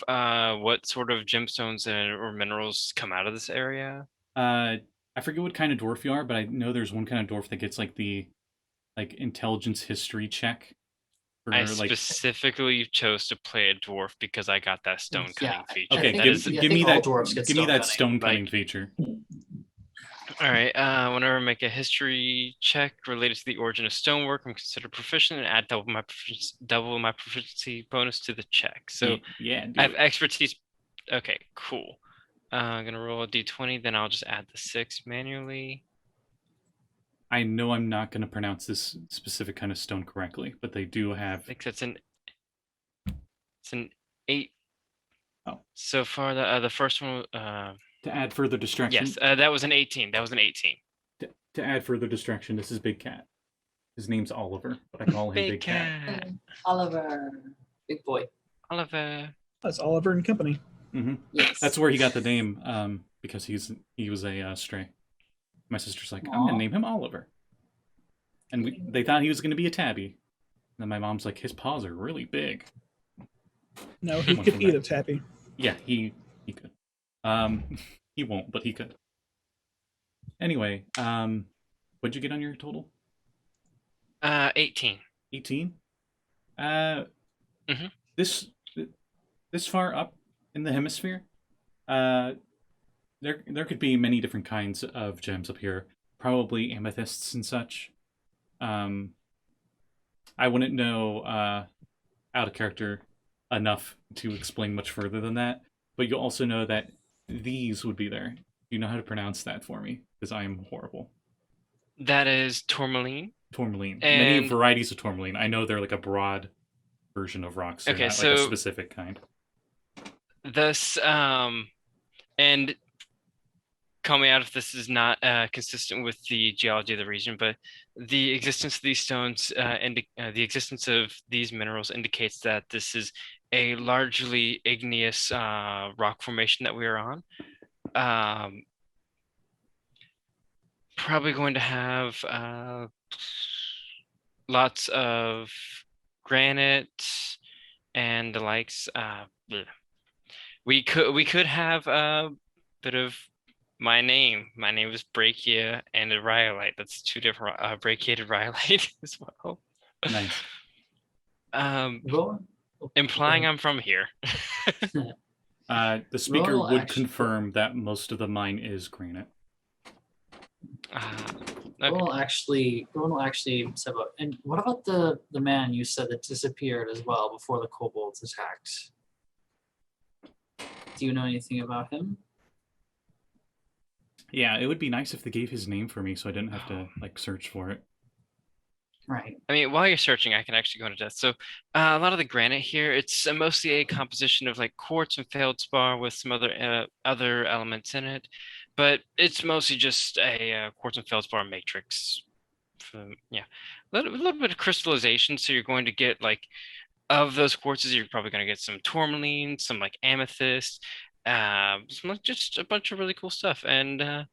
what sort of gemstones or minerals come out of this area? I forget what kind of dwarf you are, but I know there's one kind of dwarf that gets like the intelligence history check. For, I specifically chose to play a dwarf because I got that stone Yeah, cutting feature. I Okay, think- give I me think all that. dwarves get Give me stone that cutting, stone cutting like- feature. All right. Whenever I make a history check related to the origin of stonework, I'm considered proficient and add double my proficiency bonus to the check. So yeah, I have expertise. Okay, cool. I'm gonna roll a d20, then I'll just add the 6 manually. I know I'm not going to pronounce this specific kind of stone correctly, but they do I have. think it's an 8. Oh. So far, the first one. To add further distraction. Yes, that was an 18. That was an 18. To add further distraction, this is Big Cat. His name's Oliver, but I call him Big Cat. Oliver. Big boy. Oliver. That's Oliver and Company. Hmm Yes. That's where he got the name, because he was a stray. My sister's like, I'm Aw. gonna name him Oliver, and they thought he was gonna be a tabby. And then my mom's like, his paws are really big. No, he One could from eat that. a tappy. Yeah, he could. He won't, but he could. Anyway, what'd you get on your total? 18. 18. Mhm. This far up in the hemisphere, there could be many different kinds of gems up here. Probably amethysts and such. I wouldn't know out of character enough to explain much further than that. But you'll also know that these would be there. Do you know how to pronounce that for me? Because I am horrible. That is tourmaline. Tourmaline. Many And- varieties of tourmaline. I know they're like a broad version of rocks. They're Okay, not like a so- specific kind. This and call me out if this is not consistent with the geology of the region, but the existence of these stones the existence of these minerals indicates that this is a largely igneous rock formation that we are on. Probably going to have lots of granite and the likes. Bleh. We could have a bit of my name. My name is Breccia and a Rhyolite. That's two different brachiated Rhyolite as well. Nice. Rowan? Implying I'm from here. The speaker Rowan will would actually- confirm that most of the mine is granite. Okay. Rowan will actually say about, and what about the man you said that disappeared as well before the kobolds attacked? Do you know anything about him? Yeah, it would be nice if they gave his name for me so I didn't have to like search for it. Right. I mean, while you're searching, I can actually go into depth. So, a lot of the granite here, it's mostly a composition of like quartz and feldspar with some other elements in it, but it's mostly just a quartz and feldspar matrix. Yeah, a little bit of crystallization. So you're going to get like of those quartzes, you're probably going to get some tourmaline, some like amethyst, just a bunch of really cool stuff. And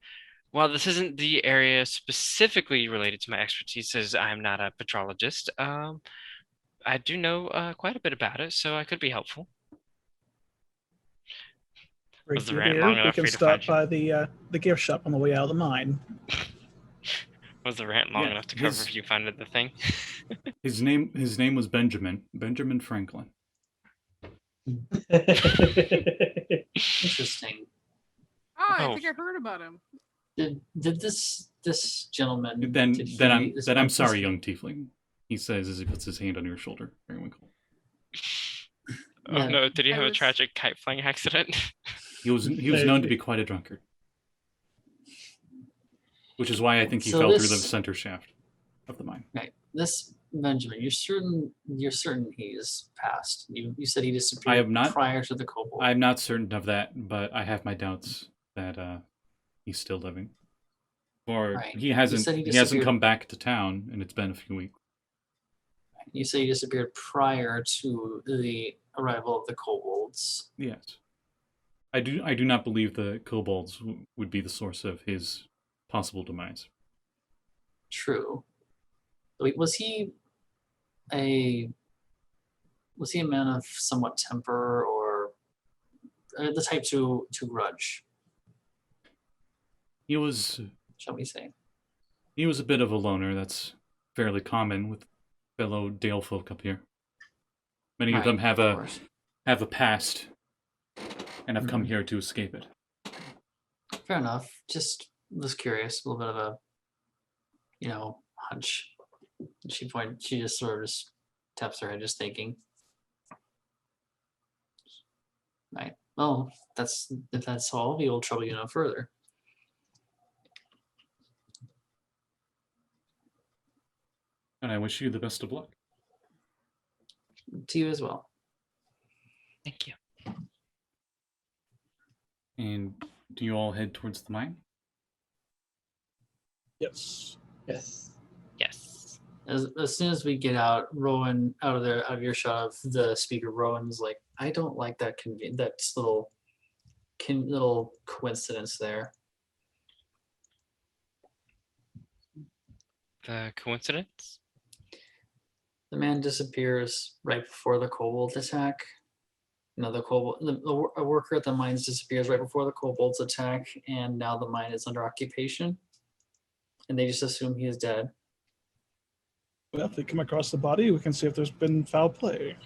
while this isn't the area specifically related to my expertise, as I'm not a petrologist, I do know quite a bit about it, so I could be helpful. Was the rant long We enough for can you to stop find by the gift shop on the way out of the mine. Was the rant long Yeah, enough to cover if you found the thing? His name was Benjamin Franklin. Interesting. I Oh. think I heard about him. Did this gentleman? Then did then he- I'm this- sorry, young tiefling. He says as he puts his hand on your shoulder. Periwinkle. Oh Yeah. no, did he I have a was- tragic kite flying accident? He was known to be quite a drunkard, which is why I think he So fell through the this- center shaft of the mine. Right. This Benjamin, you're certain he's passed. You said he disappeared am not- prior to the kobold. I'm not certain of that, but I have my doubts that he's still living. Or Right. he You hasn't said he he hasn't disappeared- come back to town, and it's been a few weeks. You say he disappeared prior to the arrival of the kobolds. Yes, I do not believe the kobolds would be the source of his possible demise. True. Wait, was he a man of somewhat temper or the type to grudge, He was shall we say? a bit of a loner. That's fairly common with fellow Dale folk up here. Many of them have of a course. past and have come here to escape it. Fair enough. Just was curious, a little bit of a, hunch. She just sort of just taps her head, just thinking. Right. Well, if that's all, we will trouble you no further. And I wish you the best of luck. To you as well. Thank you. And do you all head towards the mine? Yes. Yes. Yes. As soon as we get out, Rowan out of earshot of the speaker, Rowan's like, I don't like that little coincidence there. The coincidence? The man disappears right before the kobold attack. A worker at the mines disappears right before the kobolds attack, and now the mine is under occupation. And they just assume he is dead. Well, if they come across the body, we can see if there's been foul play.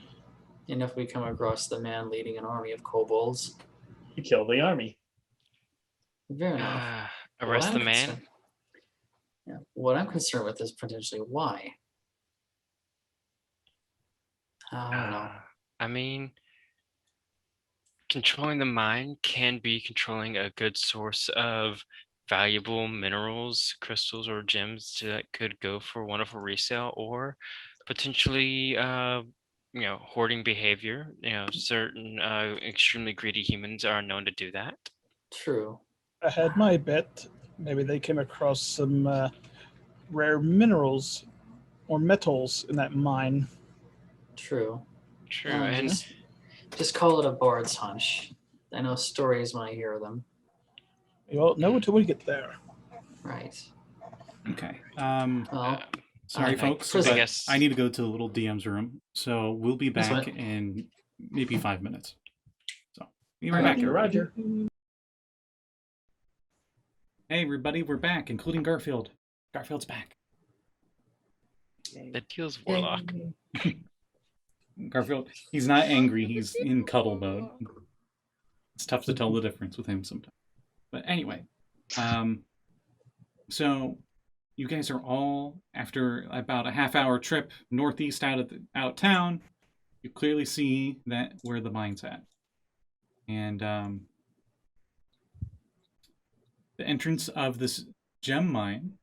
And if we come across the man leading an army of kobolds, You kill the army. fair enough. What Arrest the I'm man? concerned- Yeah. What I'm concerned with is potentially why. I don't know. I mean, controlling the mine can be controlling a good source of valuable minerals, crystals, or gems that could go for wonderful resale, or potentially, hoarding behavior. Certain extremely greedy humans are known to do that. True. I had my bet. Maybe they came across some rare minerals or metals in that mine. True. True, Uh, and just call it a bard's hunch. I know stories when I hear them. You won't know until we get there. Right. Okay. Well, Sorry, Okay. folks, Prism. but I guess- I need to go to the little DM's room. So we'll be That's back fine. in maybe 5 minutes. So be right Alright. back, everybody. Roger. Hey, everybody, we're back, including Garfield. Garfield's back. The deal's warlock. Garfield, he's not angry. He's in cuddle mode. It's tough to tell the difference with him sometimes. But anyway, so you guys are all, after about a half-hour trip northeast out of town, you clearly see that where the mine's at. And the entrance of this gem mine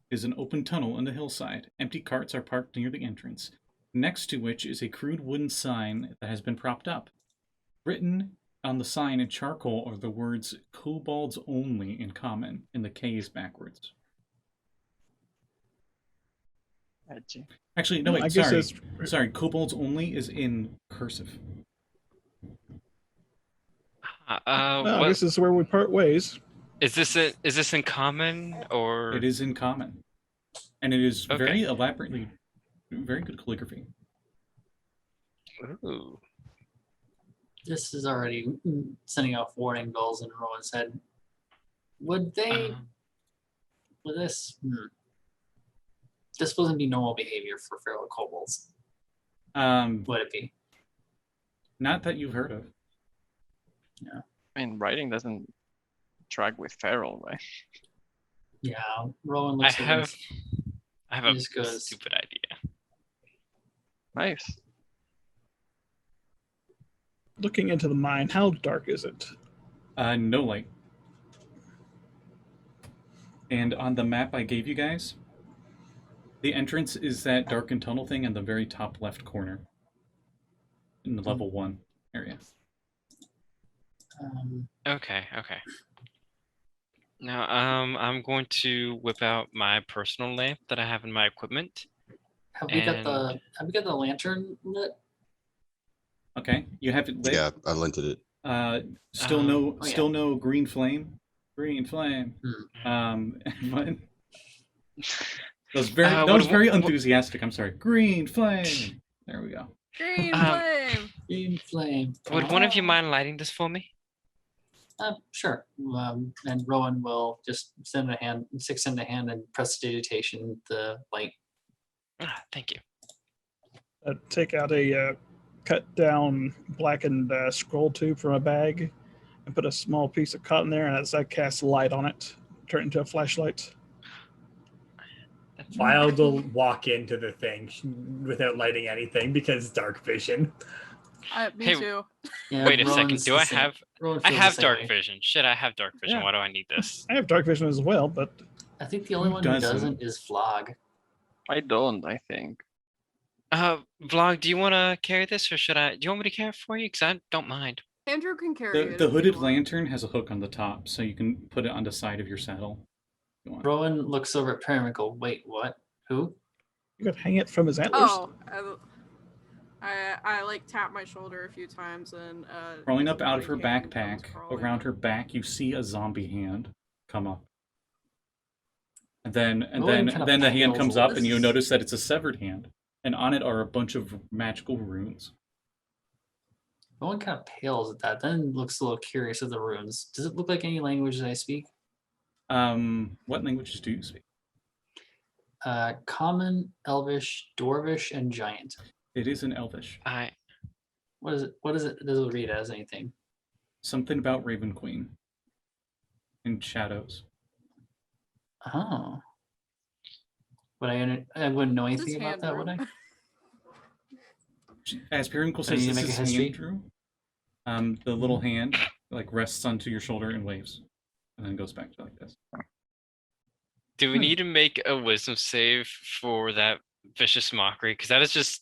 is an open tunnel in the hillside. Empty carts are parked near the entrance, next to which is a crude wooden sign that has been propped up. Written on the sign in charcoal are the words "Kobolds only" in common, and the K is backwards. Actually, no, wait, I guess it's Sorry, Kobolds only is in cursive. no, I What, guess this is where we part ways. is this in common or? It is in common. And it is very Okay. elaborately, very good calligraphy. Ooh. This is already sending off warning bells in Rowan's head. Would they? Would this? This wouldn't be normal behavior for feral kobolds, would it be? Not that you've heard of. I mean, writing doesn't track with feral, right? Yeah, Rowan I looks at have this. a He just goes- stupid idea. Nice. Looking into the mine, how dark is it? No light. And on the map I gave you guys, the entrance is that darkened tunnel thing in the very top left corner. In the level 1 area. Okay. Now, I'm going to whip out my personal lamp that I have in my equipment. Have we got the lantern lit? Okay, you have it lit. Yeah, I lented it. Still yeah. no green flame. Green flame. What? That was very enthusiastic. I'm sorry. Green flame. There we go. Green flame. Green flame. Would one of you mind lighting this for me? Sure. And Rowan will just send a hand and prestidigitation the light. Thank you. Take out a cut down blackened scroll tube from a bag and put a small piece of cotton there, and as I cast light on it, turn it into a flashlight. Wild will walk into the thing without lighting anything because dark vision. Me Hey, too. Yeah, Wait a second. Rowan's Do the I same- have? Rowan I feels the have same dark way. vision. Shit, I have dark vision. Yeah. Why do I need this? I have dark vision as well, but I think the only Who one who doesn't? doesn't is Vlog. I don't, I think. Vlog, do you want to carry this, or should I? Do you want me to carry it for you? Because I don't mind. Andrew can carry it. The if you hooded want. lantern has a hook on the top, so you can put it on the side of your saddle. if you want. Rowan looks over at Periwinkle. Wait, what? Who? you could hang it from his antlers. Oh, I like tap my shoulder a few times and Crawling up out of her hand comes backpack, crawling around up. her back, you see a zombie hand come up. And then Rowan kinda the hand pales comes a up, little. and you notice that it's a severed hand, and on it are a bunch of magical runes. Rowan kind of pales at that, then looks a little curious at the runes. Does it look like any language that I speak? What languages do you speak? Common, Elvish, Dwarvish, and Giant. It is in Elvish. What is it? What is it? Does it read as anything? Something about Raven Queen. And shadows. Oh. I wouldn't know What's anything his about hand that, would I? room? As Periwinkle Do I says, need to this make a is history? hand drew. The little hand like rests onto your shoulder and waves, and then goes back to like this. Do we need to make a wisdom save for that vicious mockery? Because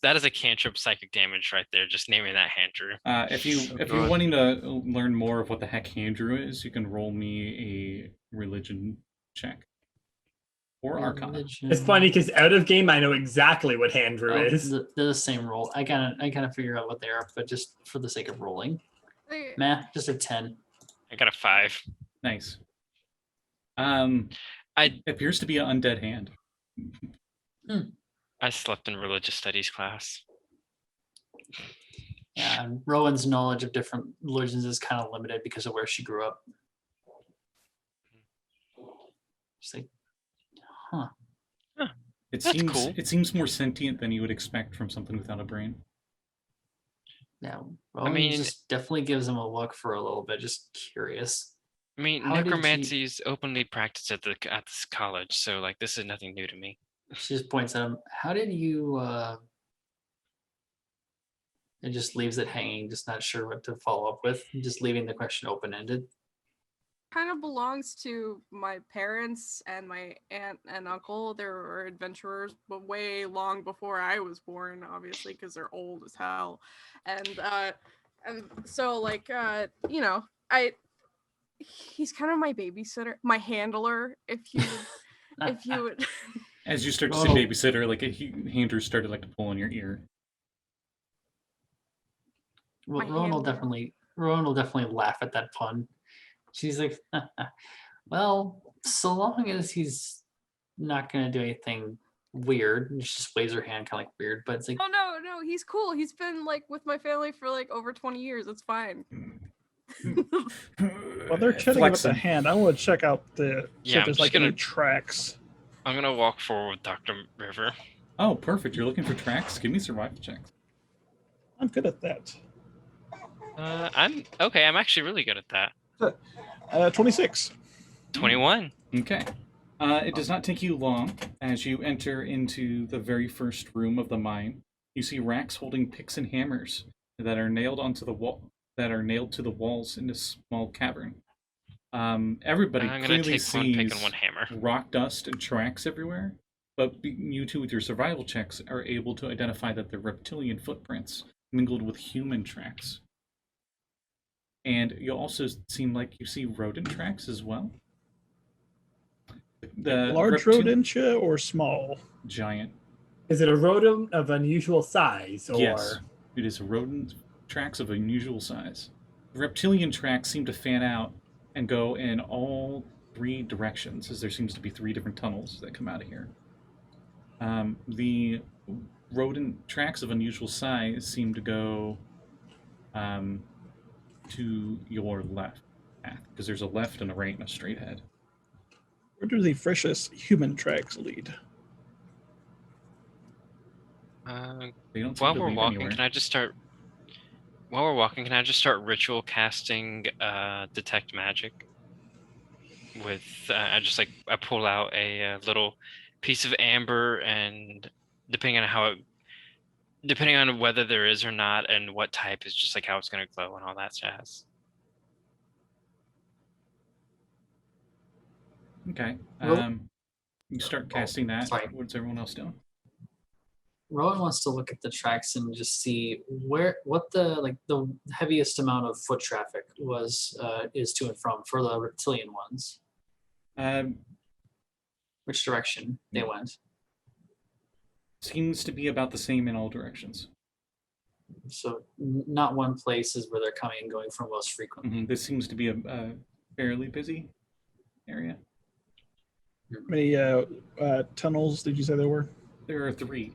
that is a cantrip psychic damage right there. Just naming that hand drew. If you're wanting to learn more of what the heck hand drew is, you can roll me a religion check or arcana. Religion. It's funny because out of game, I know exactly what hand drew Oh, is. they're the same roll. I kind of figure out what they are, but just for the sake of rolling, They- just a 10. I got a 5. Nice. I Appears to be an undead hand. I slept in religious studies class. Yeah, and Rowan's knowledge of different religions is kind of limited because of where she grew up. She's like, huh. It That's seems cool. it seems more sentient than you would expect from something without a brain. Yeah, Rowan mean- just definitely gives him a look for a little bit, just curious. I mean, How did you- necromancy is openly practiced at this college, so like this is nothing new to me. She just points at him. How did you? And just leaves it hanging, just not sure what to follow up with, just leaving the question open ended. Kind of belongs to my parents and my aunt and uncle. They were adventurers, but way long before I was born, obviously, because they're old as hell. And so like you know, he's kind of my babysitter, my handler, if you would. As you start to say Oh. babysitter, like a handler started like to pull on your ear. Well, My Rowan will handler. definitely laugh at that pun. She's like, well, so long as he's not gonna do anything weird, and she just waves her hand kind of like weird, but it's like, Oh no, he's cool. He's been like with my family for like over 20 years. It's fine. While they're chatting about the Flexing. hand, I want to check out see Yeah, if there's I'm like just any gonna- tracks. I'm gonna walk forward with Dr. River. Oh, perfect. You're looking for tracks? Give me survival checks. I'm good at that. I'm okay. I'm actually really good at that. 26. 21. Okay. It does not take you long as you enter into the very first room of the mine. You see racks holding picks and hammers that are nailed onto the wall. That are nailed to the walls in this small cavern. Everybody I'm gonna clearly take one pick sees and one hammer. rock dust and tracks everywhere, but you two with your survival checks are able to identify that they're reptilian footprints mingled with human tracks. And you also seem like you see rodent tracks as well. The Large rodentia or small? giant. Is it a rodent of unusual size, or Yes, it is rodent tracks of unusual size. The reptilian tracks seem to fan out and go in all three directions, as there seems to be three different tunnels that come out of here. The rodent tracks of unusual size seem to go to your left path, because there's a left and a right and a straight ahead. Where do the freshest human tracks lead? They don't seem While to we're lead walking, anywhere. can I just start? While we're walking, can I just start ritual casting detect magic? With I pull out a little piece of amber, and depending on whether there is or not, and what type, is just like how it's gonna glow and all that jazz. Okay. Ro- You start casting that. sorry. What's everyone else doing? Rowan wants to look at the tracks and just see what the heaviest amount of foot traffic is to and from for the reptilian ones. Which direction they went. Seems to be about the same in all directions. So not one place is where they're coming and going from most frequently. This seems to be a fairly busy area. How many tunnels did you say there were? There are three.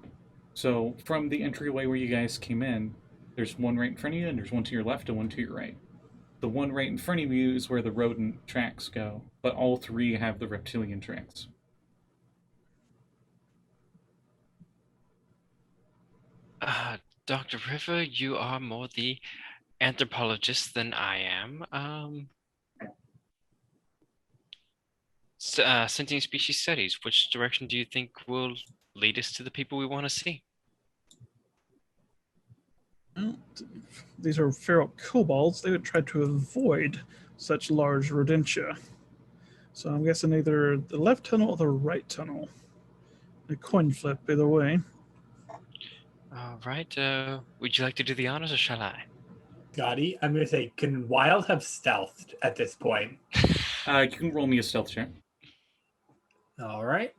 So from the entryway where you guys came in, there's one right in front of you, and there's one to your left and one to your right. The one right in front of you is where the rodent tracks go, but all three have the reptilian tracks. Dr. River, you are more the anthropologist than I am. Sentient species studies, which direction do you think will lead us to the people we want to see? Well, these are feral kobolds. They would try to avoid such large rodentia. So I'm guessing either the left tunnel or the right tunnel. A coin flip either way. All right. Would you like to do the honors, or shall I? Gotti, I'm going to say, can Wild have stealthed at this point? You can roll me a stealth check. All right.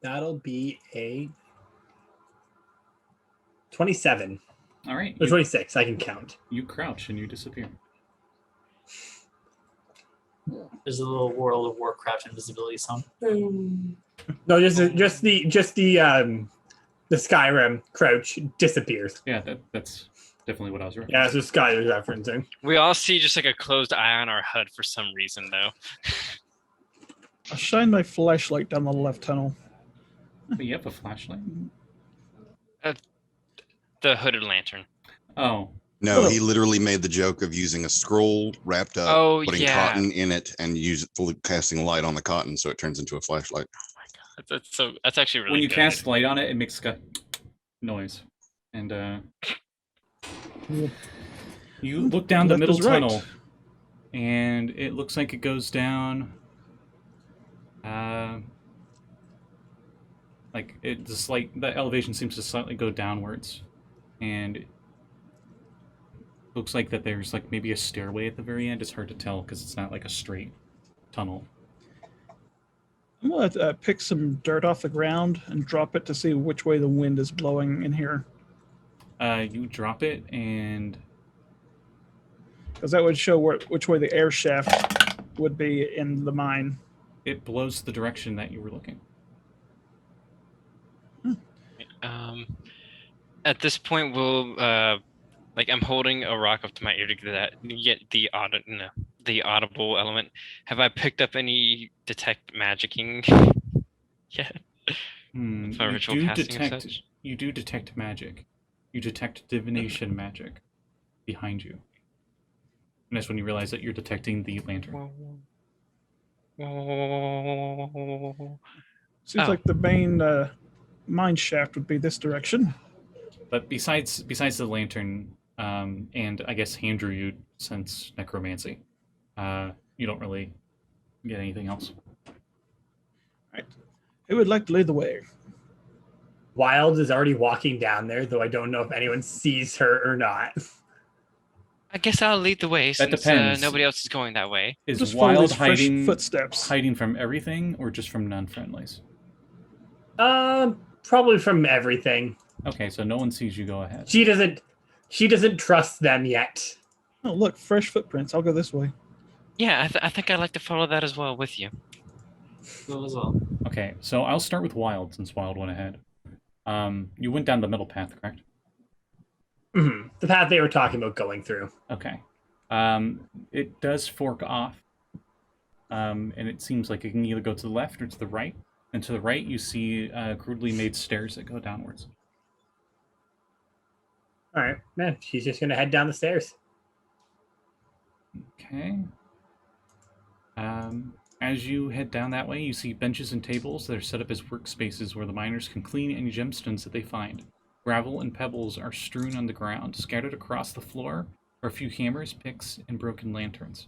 That'll be a 27. All right. Or 26, I can count. You crouch and you disappear. There's a little World of Warcraft invisibility song. No, just the Skyrim crouch disappears. Yeah, that's definitely what I was referencing. Yeah, that's what Sky was referencing. We all see just like a closed eye on our HUD for some reason, though. I shine my flashlight down the left tunnel. But you have a flashlight. The hooded lantern. Oh, No, he literally made the joke of using a scroll wrapped up, Oh, putting yeah. cotton in it, and casting light on the cotton so it turns into a flashlight. That's actually really when you good. cast light on it, it makes a noise, and you look down the Left middle is right. tunnel, and it looks like it goes down. Like the elevation seems to slightly go downwards, and it looks like that there's like maybe a stairway at the very end. It's hard to tell because it's not like a straight tunnel. I'm gonna pick some dirt off the ground and drop it to see which way the wind is blowing in here, You drop it, and because that would show which way the air shaft would be in the mine. it blows the direction that you were looking. At this point, we'll like I'm holding a rock up to my ear to get the audible element. Have I picked up any detect magicking yet? My ritual casting and such? You do detect magic. You detect divination magic behind you. And that's when you realize that you're detecting the lantern. Seems like the main mine shaft would be this direction. But besides the lantern, and I guess hand druid sense necromancy, you don't really get anything else. Right. Who would like to lead the way? Wild is already walking down there, though I don't know if anyone sees her or not. I guess I'll lead the way since depends. nobody else is going that way. Is Just follow Wild these fresh hiding footsteps. hiding from everything, or just from non-friendlies? Probably from everything. Okay, so no one sees you. Go ahead. She doesn't trust them yet. Oh, look, fresh footprints. I'll go this way. Yeah, I think I'd like to follow that as well with you. Go as well. Okay, so I'll start with Wild since Wild went ahead. You went down the middle path, correct? Mm-hmm. The path they were talking about going through. Okay. It does fork off, and it seems like it can either go to the left or to the right. And to the right, you see crudely made stairs that go downwards. All right, man. She's just gonna head down the stairs. Okay. As you head down that way, you see benches and tables that are set up as workspaces where the miners can clean any gemstones that they find. Gravel and pebbles are strewn on the ground. Scattered across the floor are a few hammers, picks, and broken lanterns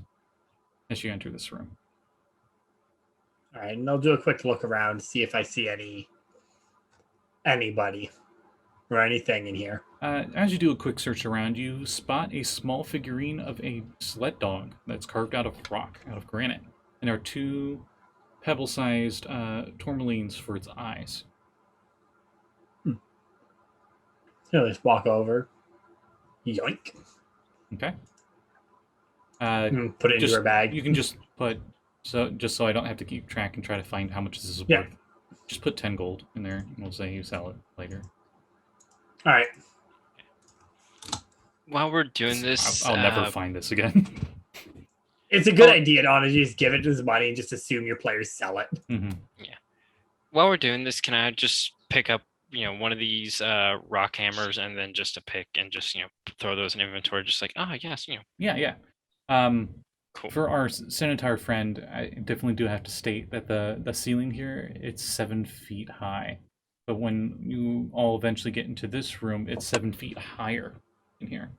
as you enter this room. All right, and I'll do a quick look around to see if I see anybody or anything in here. As you do a quick search around, you spot a small figurine of a sled dog that's carved out of rock, out of granite. And there are two pebble-sized tourmalines for its eyes. So just walk over. Yoink. Okay. Put it into her bag. You can just put, so I don't have to keep track and try to find how much this is Yeah. worth. Just put 10 gold in there, and we'll say you sell it later. All right. While we're doing this, I'll never find this again. It's a good idea to honestly just give it his money and just assume your players sell it. Mm-hmm. while we're doing this, can I just pick up, one of these rock hammers and then just a pick and just, throw those in inventory, just like, yes, Yeah. cool. For our Centaur friend, I definitely do have to state that the ceiling here, it's 7 feet high. But when you all eventually get into this room, it's 7 feet higher in here.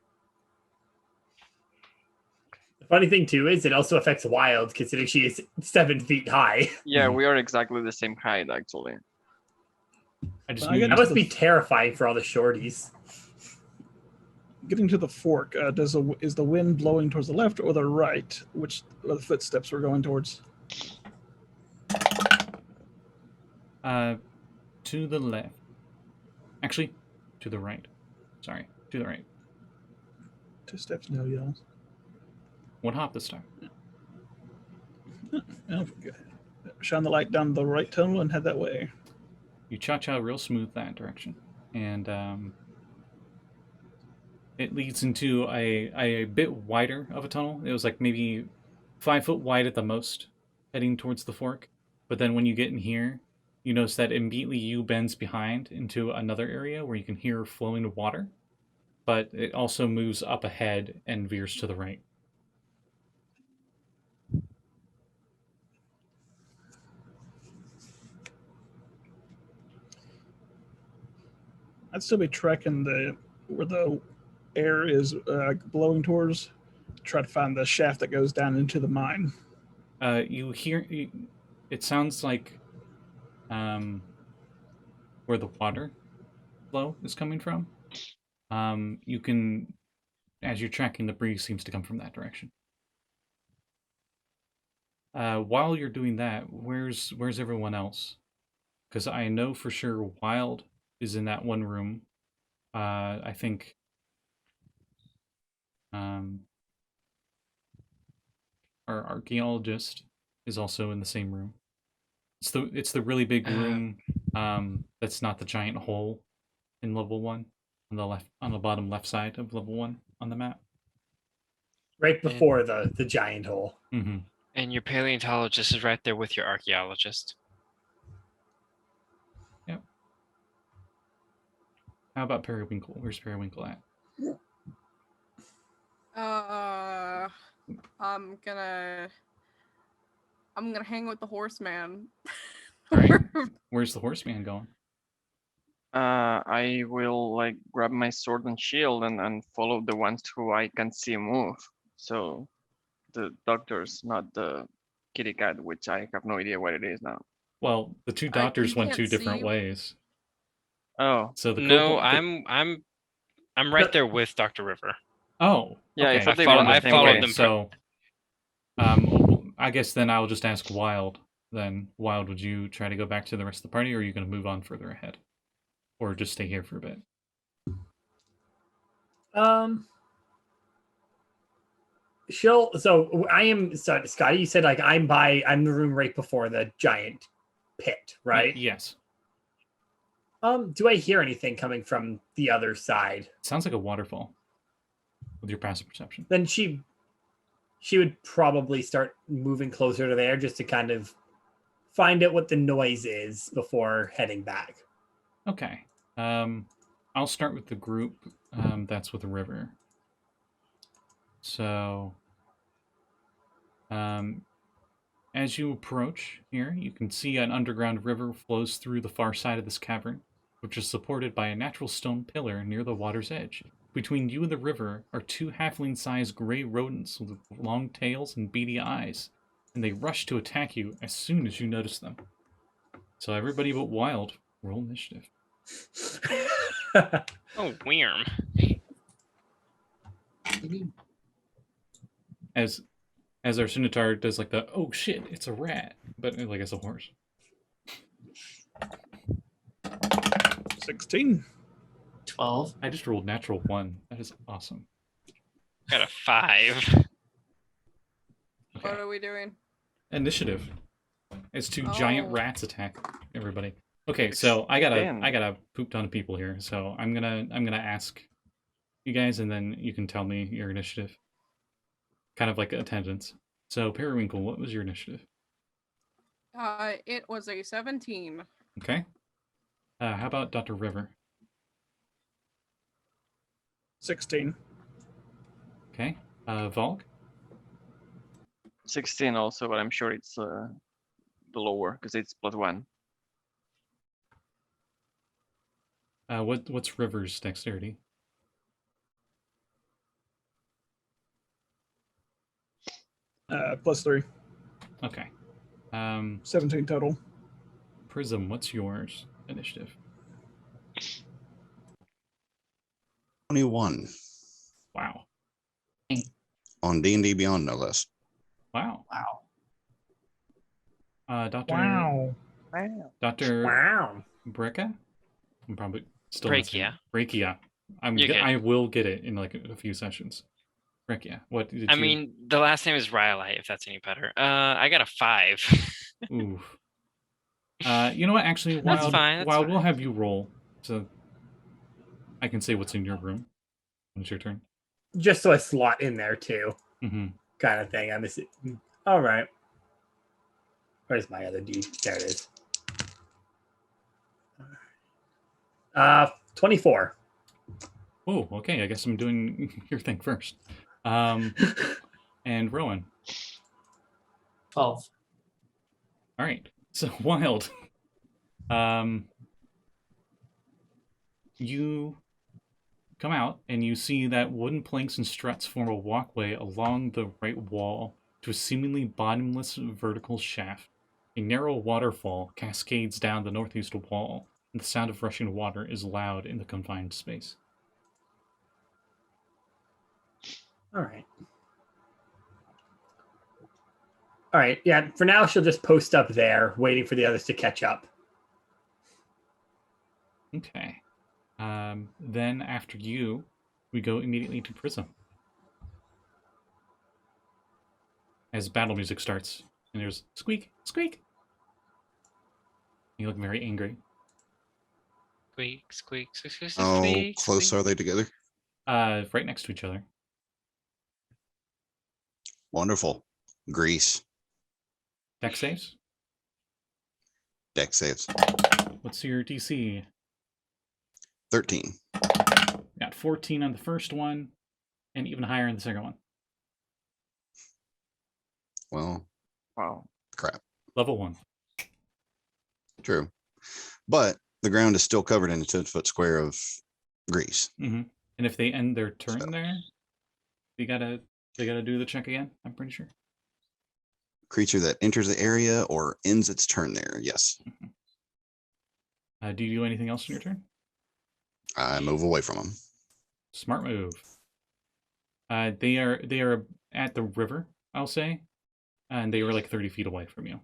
The funny thing too is it also affects Wild, considering she is 7 feet high. Yeah, we are exactly the same height, actually. I just I knew get That must be terrifying for all the shorties. Getting to the fork, is the wind blowing towards the left or the right? Which are the footsteps we're going towards? To the left. Actually, to the right. Sorry, to the right. 2 steps, no yells. 1 hop this time. Oh, good. Shine the light down the right tunnel and head that way. You cha-cha real smooth that direction. And it leads into a bit wider of a tunnel. It was like maybe 5 foot wide at the most, heading towards the fork. But then when you get in here, you notice that immediately you bends behind into another area where you can hear flowing water. But it also moves up ahead and veers to the right. I'd still be tracking where the air is blowing towards. Try to find the shaft that goes down into the mine. You hear it sounds like where the water flow is coming from. You can, as you're tracking, the breeze seems to come from that direction. While you're doing that, where's everyone else? Because I know for sure Wild is in that one room. I think our archaeologist is also in the same room. It's the really big room that's not the giant hole in level 1 on the bottom left side of level 1 on the map. Right before the giant hole. Mm-hmm. And your paleontologist is right there with your archaeologist. Yep. How about Periwinkle? Where's Periwinkle at? I'm gonna hang with the horseman. All right. Where's the horseman going? I will like grab my sword and shield and follow the ones who I can see move. So the doctors, not the kitty cat, which I have no idea what it is now. Well, the two doctors went can't 2 see different you. ways. Oh, So the No, kobold- I'm right there with Dr. River. Oh, yeah, I okay. thought they follow- went the I same followed way. them. So, I guess then I'll just ask Wild. Then Wild, would you try to go back to the rest of the party, or are you going to move on further ahead, or just stay here for a bit? So I am. So Scotty, you said like I'm the room right before the giant pit, right? Yes. Do I hear anything coming from the other side? It sounds like a waterfall. With your passive perception. Then she would probably start moving closer to there just to kind of find out what the noise is before heading back. Okay. I'll start with the group that's with the river. So, as you approach here, you can see an underground river flows through the far side of this cavern, which is supported by a natural stone pillar near the water's edge. Between you and the river are 2 halfling-sized gray rodents with long tails and beady eyes, and they rush to attack you as soon as you notice them. So everybody but Wild, roll initiative. Oh, weird. As our Centaur does like the, oh shit, it's a rat, but like it's a horse. 16. 12. I just rolled natural 1. That is awesome. Got a 5. Okay. What are we doing? Initiative. As 2 giant Oh. rats attack everybody. Okay, so I got a poop ton of people here, so I'm gonna ask you guys, and then you can tell me your initiative. Kind of like attendance. So Periwinkle, what was your initiative? It was a 17. Okay. How about Dr. River? 16. Okay. Valgg? 16 also, but I'm sure it's the lower because it's +1. What's River's dexterity? +3. Okay. 17 total. Prism, what's yours initiative? 21 Wow. on D&D Beyond, no less. Wow. Wow. Dr. Wow. Dr. Wow. Breccia? I'm probably still Breccia. Breccia. You're good. I will get it in like a few sessions. Breccia. What did I you... mean, the last name is Rhyolite, if that's any better. I got a 5. Oof. You know what? Actually, That's Wild, fine, that's Wild, we'll fine. have you roll, so I can say what's in your room when it's your turn. Just so I slot in there too, Mm-hmm. kind of thing. I'm just all right. Where's my other D? There it is. 24. Oh, okay. I guess I'm doing your thing first. And Rowan. 12. All right. So Wild. You come out and you see that wooden planks and struts form a walkway along the right wall to a seemingly bottomless vertical shaft. A narrow waterfall cascades down the northeast wall, and the sound of rushing water is loud in the confined space. All right. All right. Yeah. For now, she'll just post up there, waiting for the others to catch up. Okay. Then after you, we go immediately to Prism. As battle music starts, and there's squeak, squeak. You look very angry. Squeak, squeak, squeak, squeak, How squeak, close squeak. are they together? Right next to each other. Wonderful. Grease. Dex saves. Deck saves. What's your DC? 13. Got 14 on the first one, and even higher on the second one. Well, Wow. crap. Level 1. True. But the ground is still covered in a 10-foot square of grease. Mm-hmm. And if they end their turn So- there, they gotta do the check again, I'm pretty sure. Creature that enters the area or ends its turn there. Yes. Do you do anything else in your turn? I move away from them. Smart move. They are at the river, I'll say, and they were like 30 feet away from you.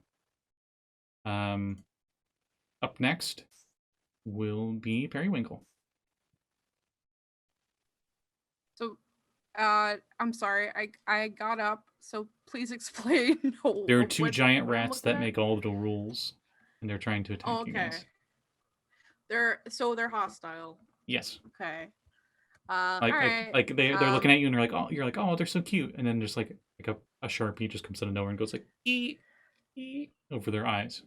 Up next will be Periwinkle. So, I'm sorry, I got up. So please explain. There are two what giant I'm rats looking that at. make all of the rules, and they're trying to attack you Okay. guys. They're hostile. Yes. Okay. Like all right. like they're looking at you and they're like, oh, you're like, oh, they're so cute, and then just like a Sharpie just comes out of nowhere and goes like ee, ee, over their eyes.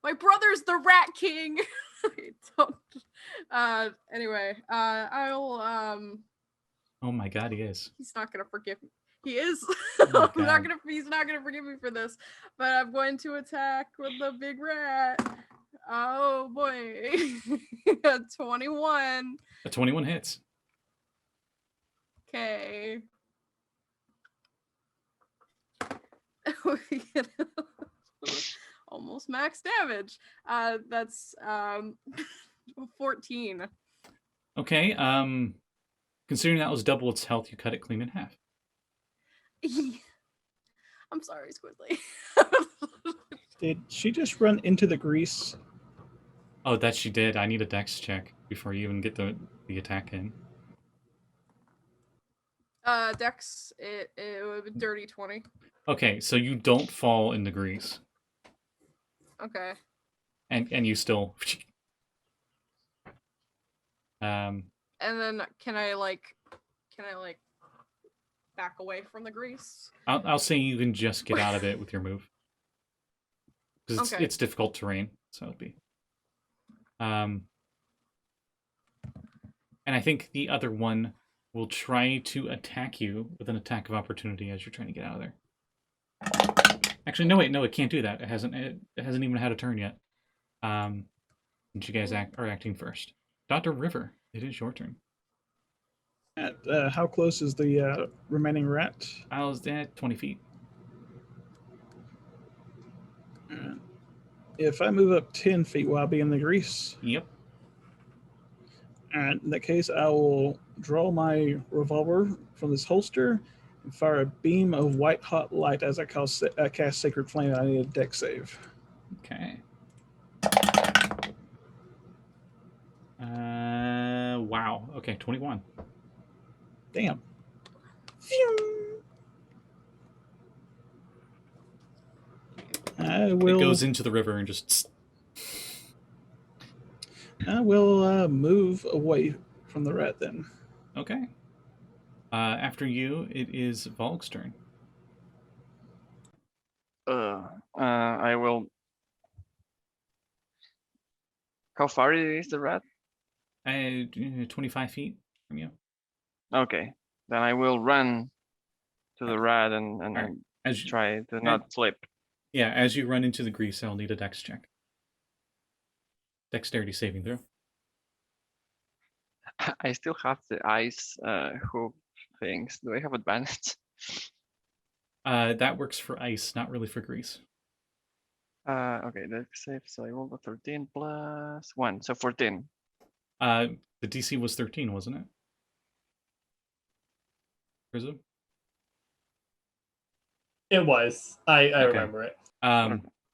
My brother's the Rat King. Anyway, I'll Oh my god, he is. he's not gonna forgive me. He is. Oh my He's not gonna forgive me for this. But I'm going to attack with the big rat. Oh boy. 21. A 21 hits. Okay. Almost max damage. That's 14. Okay. Considering that was double its health, you cut it clean in half. I'm sorry, Squidly. Did she just run into the grease? Oh, that she did. I need a dex check before you even get the attack in. Dex, it would be dirty 20. Okay, so you don't fall in the grease, Okay. and you still. And then can I back away from the grease? I'll say you can just get out of it with your move. Because Okay. it's difficult terrain, so it'd be. And I think the other one will try to attack you with an attack of opportunity as you're trying to get out of there. Actually, no, wait, no, it can't do that. It hasn't even had a turn yet. And you guys are acting first. Dr. River, it is your turn. How close is the remaining rat? I was at 20 feet. If I move up 10 feet, will I be in the grease? Yep. And in that case, I will draw my revolver from this holster and fire a beam of white hot light as I cast Sacred Flame. I need a dex save. Okay. Wow. Okay, 21. Damn. Phew. I It will. goes into the river and just. I will move away from the rat then. Okay. After you, it is Valgg's turn. I will. How far is the rat? 25 feet from you. Okay, then I will run to the rat and Alright. As you, try to not slip. yeah, as you run into the grease, I'll need a dex check. Dexterity saving throw. I still have the ice hook things. Do I have advantage? That works for ice, not really for grease. Okay, dex save. So I rolled a 13 plus 1, so 14. The DC was 13, wasn't it? Prism? It was. I Okay. remember it.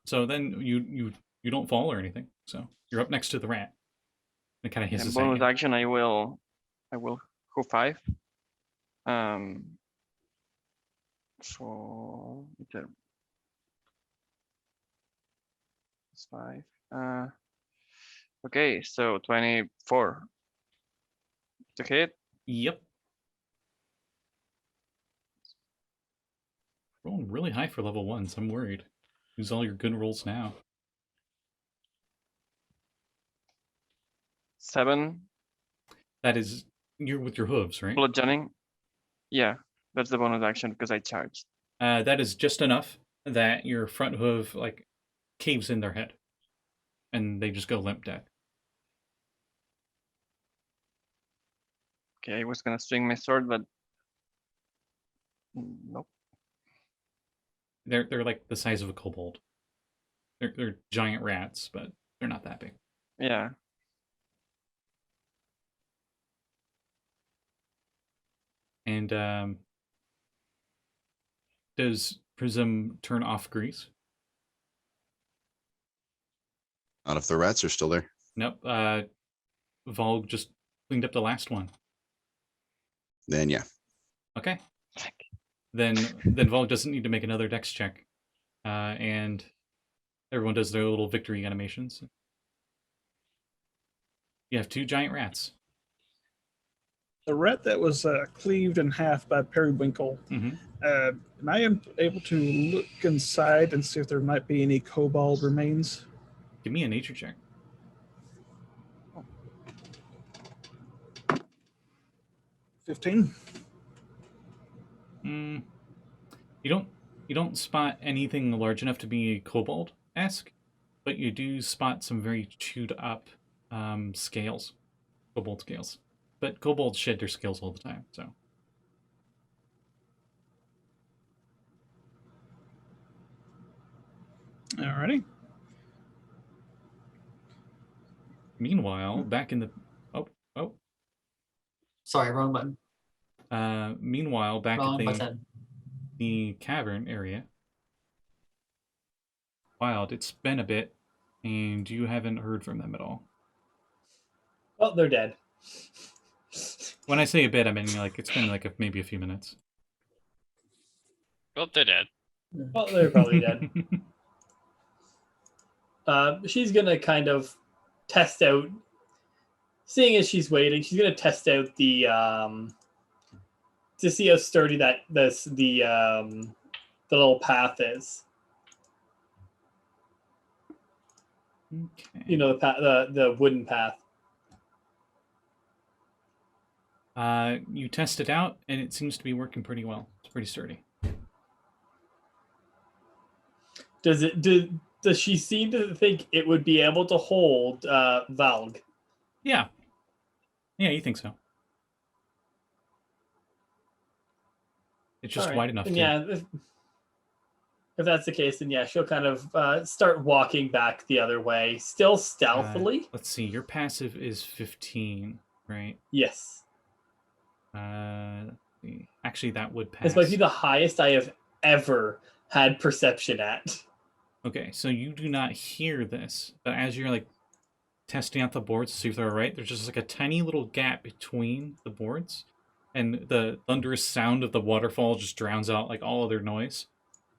So then you don't fall or anything. So you're up next to the rat. It kind of And hisses at bonus you. action, I will hook 5. For it's 5. Okay, so 24 to hit. Yep. Rolling really high for level 1, so I'm worried. Use all your good rolls now. 7 That is, you're with your hooves, right? bludgeoning. Yeah, that's the bonus action because I charged. That is just enough that your front hoof like caves in their head, and they just go limp dead. Okay, I was gonna swing my sword, but nope. They're like the size of a kobold. They're giant rats, but they're not that big. Yeah. And does Prism turn off grease? Not if the rats are still there. Nope. Valgg just cleaned up the last one. Then yeah. Okay. Then Valgg doesn't need to make another dex check. And everyone does their little victory animations. You have 2 giant rats. The rat that was cleaved in half by Periwinkle. Mm-hmm. Am I able to look inside and see if there might be any kobold remains? Give me a nature check. 15. You don't spot anything large enough to be kobold-esque, but you do spot some very chewed up scales, kobold scales. But kobolds shed their scales all the time, so. Alrighty. Meanwhile, back in the Sorry, wrong button. meanwhile, back Wrong at button. the cavern area. Wild, it's been a bit, and you haven't heard from them at all. Well, they're dead. When I say a bit, I mean like it's been like maybe a few minutes. Well, they're dead. Well, they're probably dead. She's gonna kind of test out, seeing as she's waiting, she's gonna test out the to see how sturdy the little path is. Okay. You know, the wooden path. You test it out, and it seems to be working pretty well. It's pretty sturdy. Does she seem to think it would be able to hold Valgg? Yeah. Yeah, you think so. It's just All right. wide enough And to... yeah, if that's the case, then yeah, she'll kind of start walking back the other way, still stealthily. Let's see, your passive is 15, right? Yes. Let's see. Actually, that would pass. This might be the highest I have ever had perception at. Okay, so you do not hear this, but as you're like testing out the boards to see if they're all right, there's just like a tiny little gap between the boards, and the thunderous sound of the waterfall just drowns out like all other noise.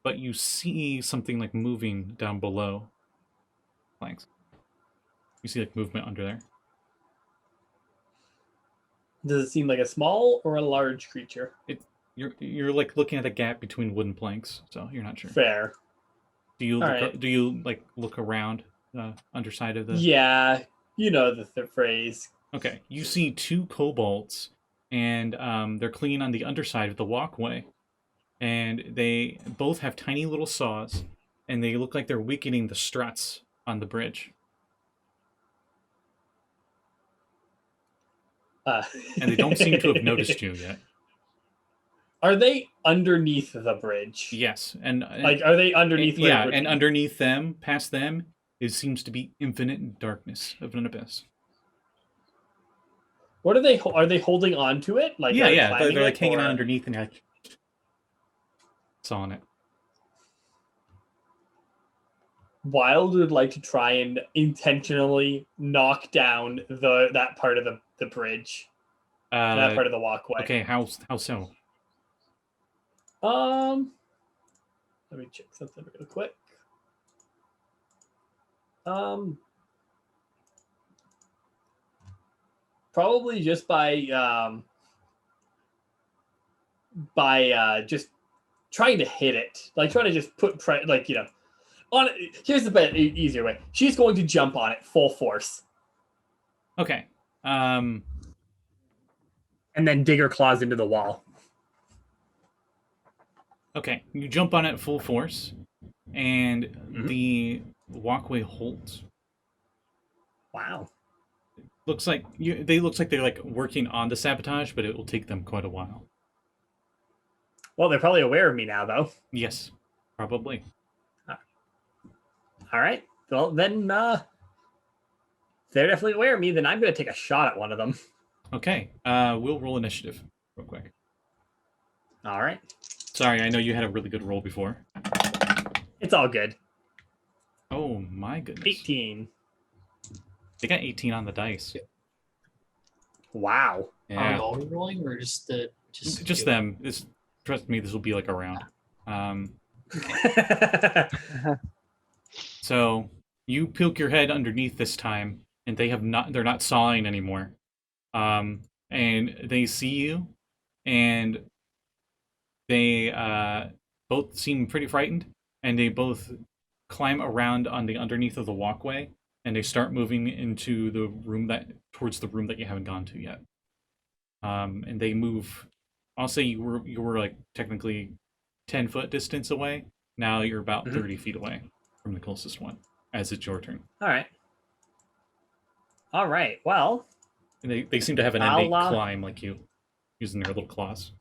but you see something like moving down below planks. You see like movement under there. Does it seem like a small or a large creature? You're like looking at a gap between wooden planks, so you're not sure. Fair. Do you All look, right. do you like look around the underside of the? Yeah, you know the phrase. Okay, you see two kobolds, and they're cleaning on the underside of the walkway, and they both have tiny little saws, and they look like they're weakening the struts on the bridge. And they don't seem to have noticed you yet. Are they underneath the bridge? Yes, and Like, are they underneath? where it yeah, would and be? underneath them, past them, it seems to be infinite darkness of an abyss. What are they? Are they holding on to it? Like, Yeah, are they yeah, climbing they're like it, hanging on or- underneath and like sawing it. Wild would like to try and intentionally knock down that part of the bridge, that part of the walkway. Okay, how so? Let me check something real quick. Probably just by just trying to hit it, like trying to just put on it. Here's the easier way. She's going to jump on it full force. Okay. And then dig her claws into the wall. Okay, you jump on it full force, and the walkway holds. Wow. Looks like they're like working on the sabotage, but it will take them quite a while. Well, they're probably aware of me now, though. Yes, probably. All right. Well, then they're definitely aware of me. Then I'm going to take a shot at one of them. Okay, we'll roll initiative real quick. All right. Sorry, I know you had a really good roll before. It's all good. Oh my goodness. 18. They got 18 on the dice. Wow. Are we Yeah, all rolling or just the just them. Trust me, this will be like a round. So you poke your head underneath this time, and they're not sawing anymore. And they see you, and they both seem pretty frightened, and they both climb around on the underneath of the walkway, and they start moving into the room towards the room that you haven't gone to yet. And they move. I'll say you were like technically 10-foot distance away. Now you're about 30 feet away from the closest one, as it's your turn. All right. All right. Well, And they seem to have an innate climb like you, using their little claws.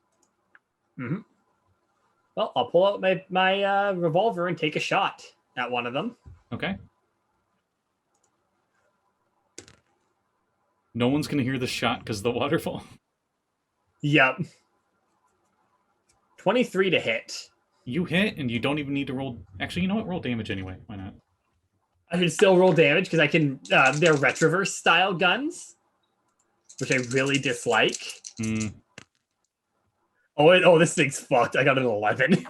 well, I'll pull out my revolver and take a shot at one of them. Okay. No one's gonna hear the shot because of the waterfall. Yep. 23 to hit. You hit, and you don't even need to roll. Actually, you know what? Roll damage anyway. Why not? I can still roll damage because I can. They're retroverse style guns, which I really dislike. Oh, this thing's fucked. I got an 11.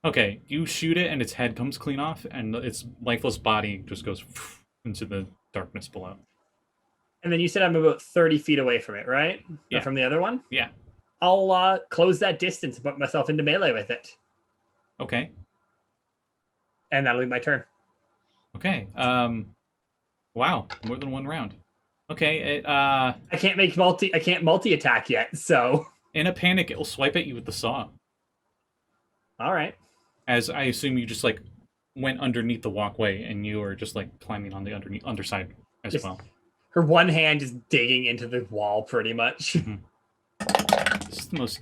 Okay, you shoot it, and its head comes clean off, and its lifeless body just goes into the darkness below. And then you said I'm about 30 feet away from it, right? Yeah. Or from the other one? Yeah. I'll close that distance and put myself into melee with it. Okay. And that'll be my turn. Okay. Wow, more than one round. Okay. I can't multi attack yet, so. In a panic, it will swipe at you with the saw. All right. As I assume you just like went underneath the walkway, and you are just like climbing on the underside as well. Her one hand just digging into the wall, pretty much. This is the most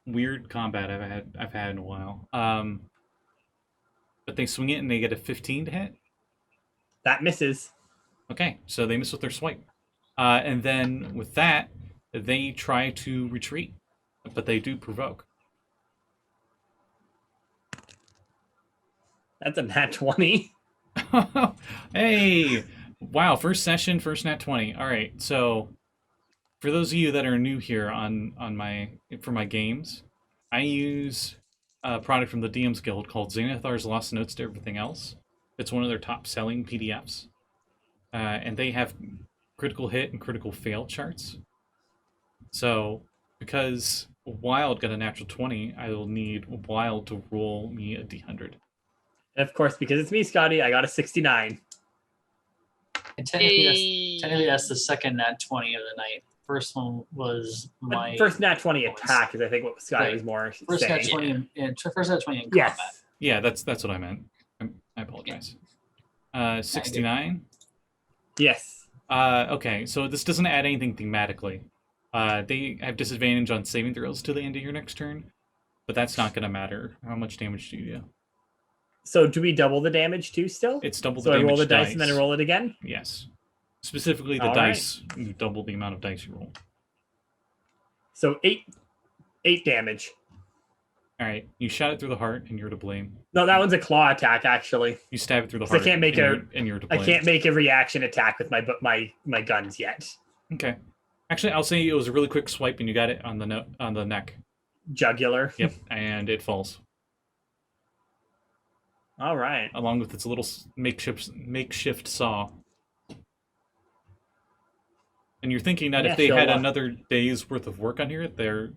weird combat I've had in a while. But they swing it and they get a 15 to hit. That misses. Okay, so they miss with their swipe. And then with that, they try to retreat, but they do provoke. That's a nat 20. Hey! Wow, first session, first nat 20. All right, so for those of you that are new here for my games, I use product from the DM's Guild called Xanathar's Lost Notes to Everything Else. It's one of their top selling PDFs. And they have critical hit and critical fail charts. So, because Wild got a natural 20, I will need Wild to roll me a D100. And of course, because it's me, Scotty, I got a 69. And technically that's the second nat 20 of the night. First one was my First nat 20 attack is, I think, what Scotty was more first saying. nat 20 first nat 20 in Yes. combat. Yeah, that's what I meant. I apologize. 69. Yes. Okay, so this doesn't add anything thematically. They have disadvantage on saving throws to the end of your next turn, but that's not going to matter. How much damage do you do? So do we double the damage too still? It's double the So I damage roll the dice and then I roll it again? Yes. Specifically, the All dice, you double the amount of dice you roll. So eight damage. All right, you shot it through the heart, and you're to blame. No, that one's a claw attack, actually. You stab it through the 'Cause I heart, can't make and you're to I blame. can't make a reaction attack with my guns yet. Okay. Actually, I'll say it was a really quick swipe, and you got it on the neck. Jugular. Yep, and it falls. All right. Along with its little makeshift saw. And you're thinking that if they had another day's worth of work on here, their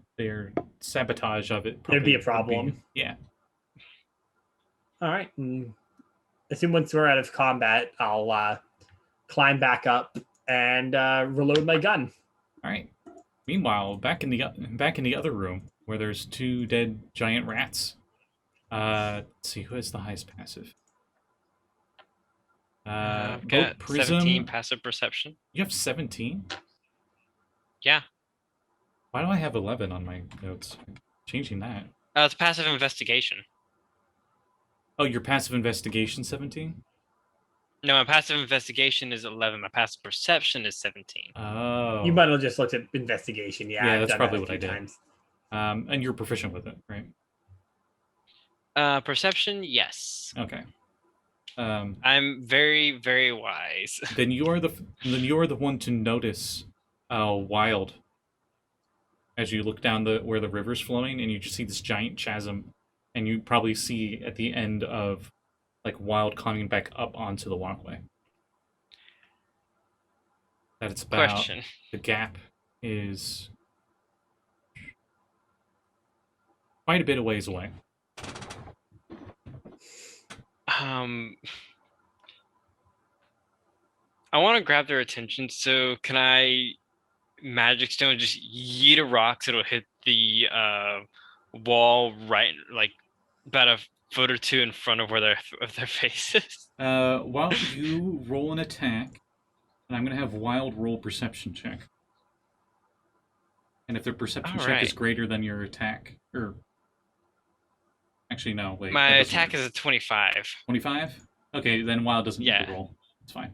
sabotage of it There'd be a probably would problem. Yeah. All right. Assume once we're out of combat, I'll climb back up and reload my gun. All right. Meanwhile, back in the other room where there's two dead giant rats. Let's see, who has the highest passive? I've both got Prism. 17 passive perception. You have 17? Yeah. Why do I have 11 on my notes? Changing that. It's passive investigation. Oh, your passive investigation 17? No, my passive investigation is 11. My passive perception is 17. Oh. You might have just looked at investigation. Yeah, Yeah, I've that's done probably that a what I few did. times. And you're proficient with it, right? Perception, yes. Okay. I'm very, very wise. Then you are the one to notice Wild as you look down where the river's flowing, and you just see this giant chasm, and you probably see at the end of like Wild climbing back up onto the walkway. That it's about Question. the gap is quite a bit of ways away. I want to grab their attention, so can I magic stone just yeet a rock so it'll hit the wall right, like about a foot or two in front of where their faces? While you roll an attack, and I'm going to have Wild roll perception check. And if their perception check is greater than your attack, or actually no, wait. My attack is a 25. 25? Okay, then Wild doesn't need to roll. It's fine.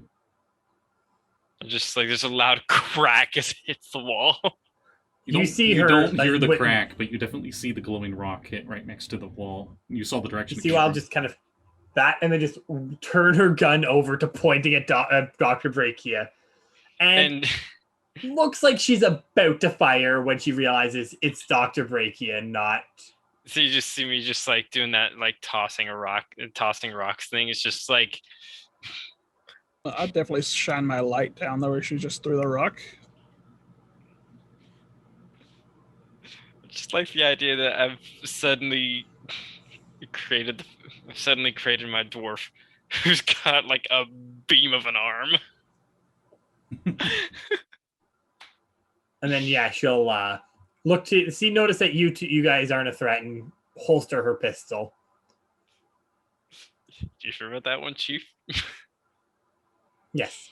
Just like there's a loud crack as it hits the wall. You see you her. don't hear like, the with- crack, but you definitely see the glowing rock hit right next to the wall. You saw the direction. You it see came Wild from. just kind of that, and then just turn her gun over to pointing at Dr. Breccia, and looks like she's about to fire when she realizes it's Dr. Breccia and not. So you just see me just like doing that, like tossing rocks thing. It's just like I'd definitely shine my light down there where she just threw the rock. just like the idea that I've suddenly created my dwarf who's got like a beam of an arm. And then she'll look to notice that you guys aren't a threat and holster her pistol. You sure about that one, Chief? Yes.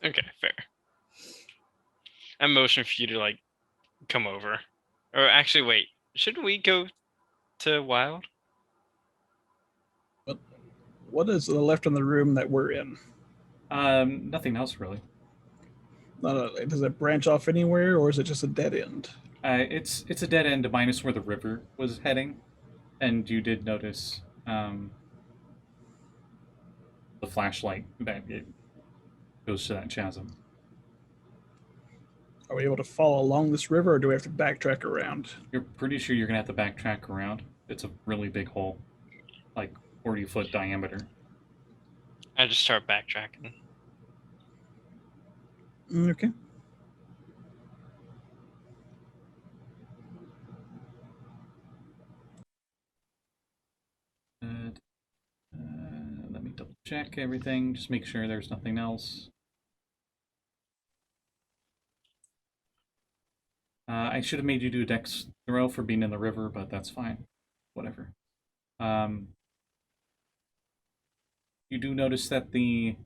Okay, fair. I motion for you to like come over. Or actually, wait. Shouldn't we go to Wild? What is left in the room that we're in? Nothing else really. Does it branch off anywhere, or is it just a dead end? It's a dead end minus where the river was heading, and you did notice the flashlight that it goes to that chasm. Are we able to follow along this river, or do we have to backtrack around? You're pretty sure you're gonna have to backtrack around. It's a really big hole, like 40-foot diameter. I just start backtracking. Okay. Let me double check everything. Just make sure there's nothing else. I should have made you do a dex throw for being in the river, but that's fine. Whatever. You do notice that the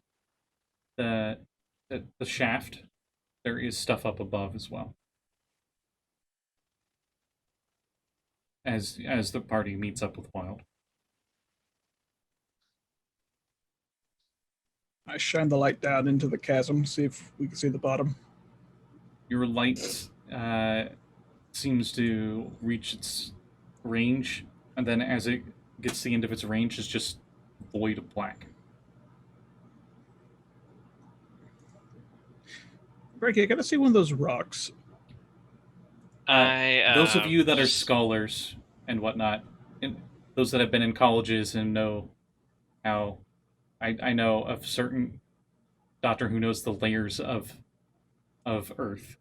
shaft, there is stuff up above as well. As the party meets up with Wild. I shine the light down into the chasm, see if we can see the bottom. Your light seems to reach its range, and then as it gets to the end of its range, it's just void of black. Breccia, I gotta see one of those rocks. Those of you that are scholars and whatnot, and those that have been in colleges and know how, I know of certain doctor who knows the layers of Earth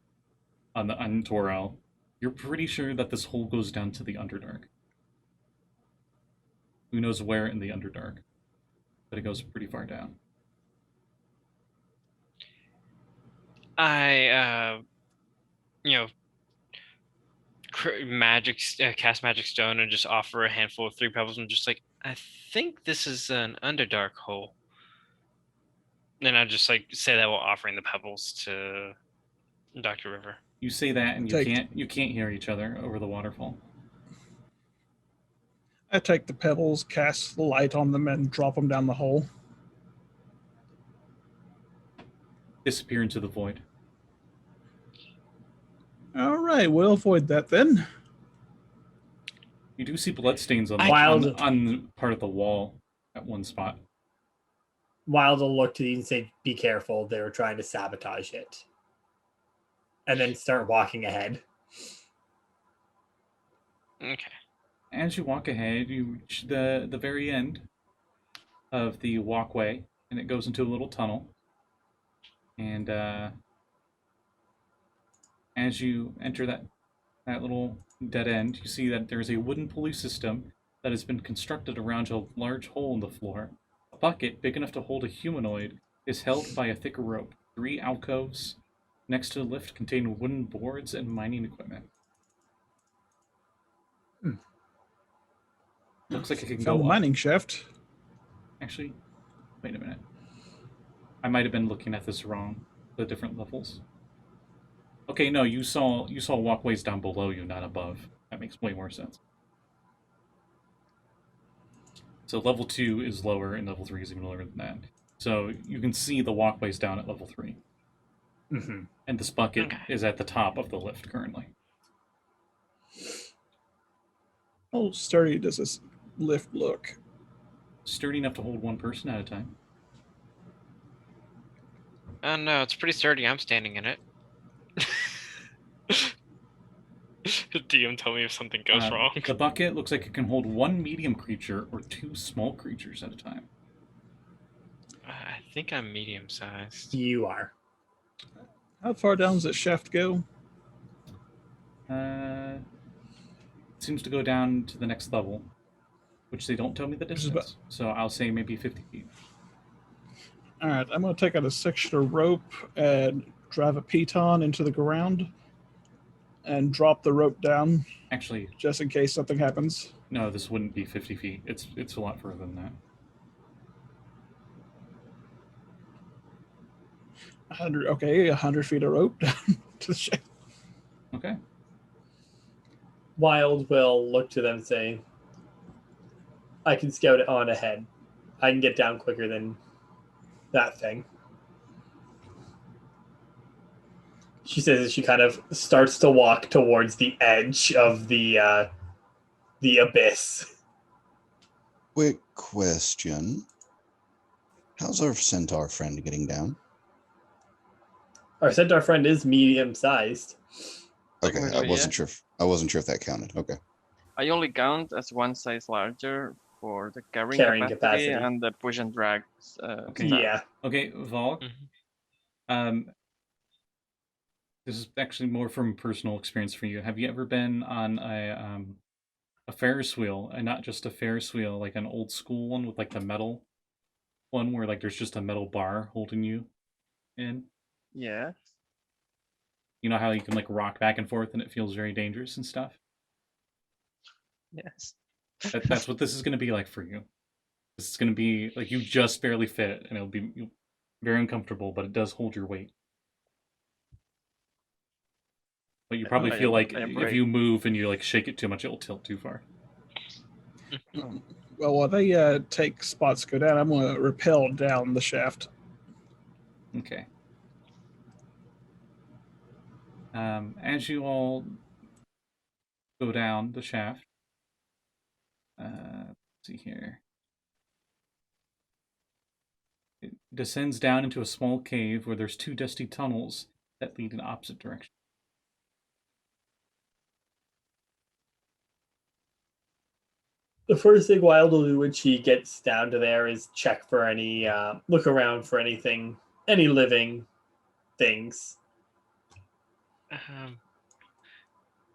on Torel. You're pretty sure that this hole goes down to the Underdark. Who knows where in the Underdark? But it goes pretty far down. I cast magic stone and just offer a handful of 3 pebbles and just like, I think this is an Underdark hole. And I just like say that while offering the pebbles to Dr. River. You say that and you can't hear each other over the waterfall. I take the pebbles, cast the light on them, and drop them down the hole. Disappear into the void. All right, we'll avoid that then. You do see bloodstains on part of the wall at one spot. Wild will look to you and say, be careful, they were trying to sabotage it. And then start walking ahead. Okay. As you walk ahead, you reach the very end of the walkway, and it goes into a little tunnel. And as you enter that little dead end, you see that there's a wooden pulley system that has been constructed around a large hole in the floor. A bucket big enough to hold a humanoid is held by a thick rope. 3 alcoves next to the lift contain wooden boards and mining equipment. Looks like it can go Found the up. mining shaft. Actually, wait a minute. I might have been looking at this wrong. The different levels. Okay, no, you saw walkways down below you, not above. That makes way more sense. So level 2 is lower, and level 3 is even lower than that. So you can see the walkways down at level 3. Mm-hmm. And this bucket is at the top of the lift currently. How sturdy does this lift look? Sturdy enough to hold 1 person at a time. Oh no, it's pretty sturdy. I'm standing in it. DM, tell me if something goes wrong. The bucket looks like it can hold 1 medium creature or 2 small creatures at a time. I think I'm medium sized. You are. How far down does the shaft go? It seems to go down to the next level, which they don't tell me the distance. So I'll say maybe 50 feet. All right, I'm going to take out a section of rope and drive a piton into the ground and drop the rope down. Actually, just in case something happens. No, this wouldn't be 50 feet. It's a lot further than that. 100. Okay, 100 feet of rope down to the shaft. Okay. Wild will look to them and say, I can scout it on ahead. I can get down quicker than that thing. She says as she kind of starts to walk towards the edge of the abyss. Quick question. How's our centaur friend getting down? Our centaur friend is medium-sized. Okay, I wasn't sure if that counted. Okay. I only count as one size larger for the carrying, Carrying capacity, capacity. and the push and drag. Okay. Stuff. Yeah. Okay, Valgg. Mhm. This is actually more from personal experience for you. Have you ever been on a Ferris wheel, and not just a Ferris wheel, like an old school one with like the metal one where like there's just a metal bar holding you in? Yeah. You know how you can like rock back and forth and it feels very dangerous and stuff? Yes. That's what this is going to be like for you. This is going to be like you just barely fit, and it'll be very uncomfortable, but it does hold your weight. But you probably feel like I am if brave. you move and you like shake it too much, it'll tilt too far. Well, while they take spots go down, I'm going to rappel down the shaft. Okay. As you all go down the shaft, let's see here. It descends down into a small cave where there's 2 dusty tunnels that lead in opposite directions. The first thing Wild will do when she gets down to there is check for any, look around for anything, any living things.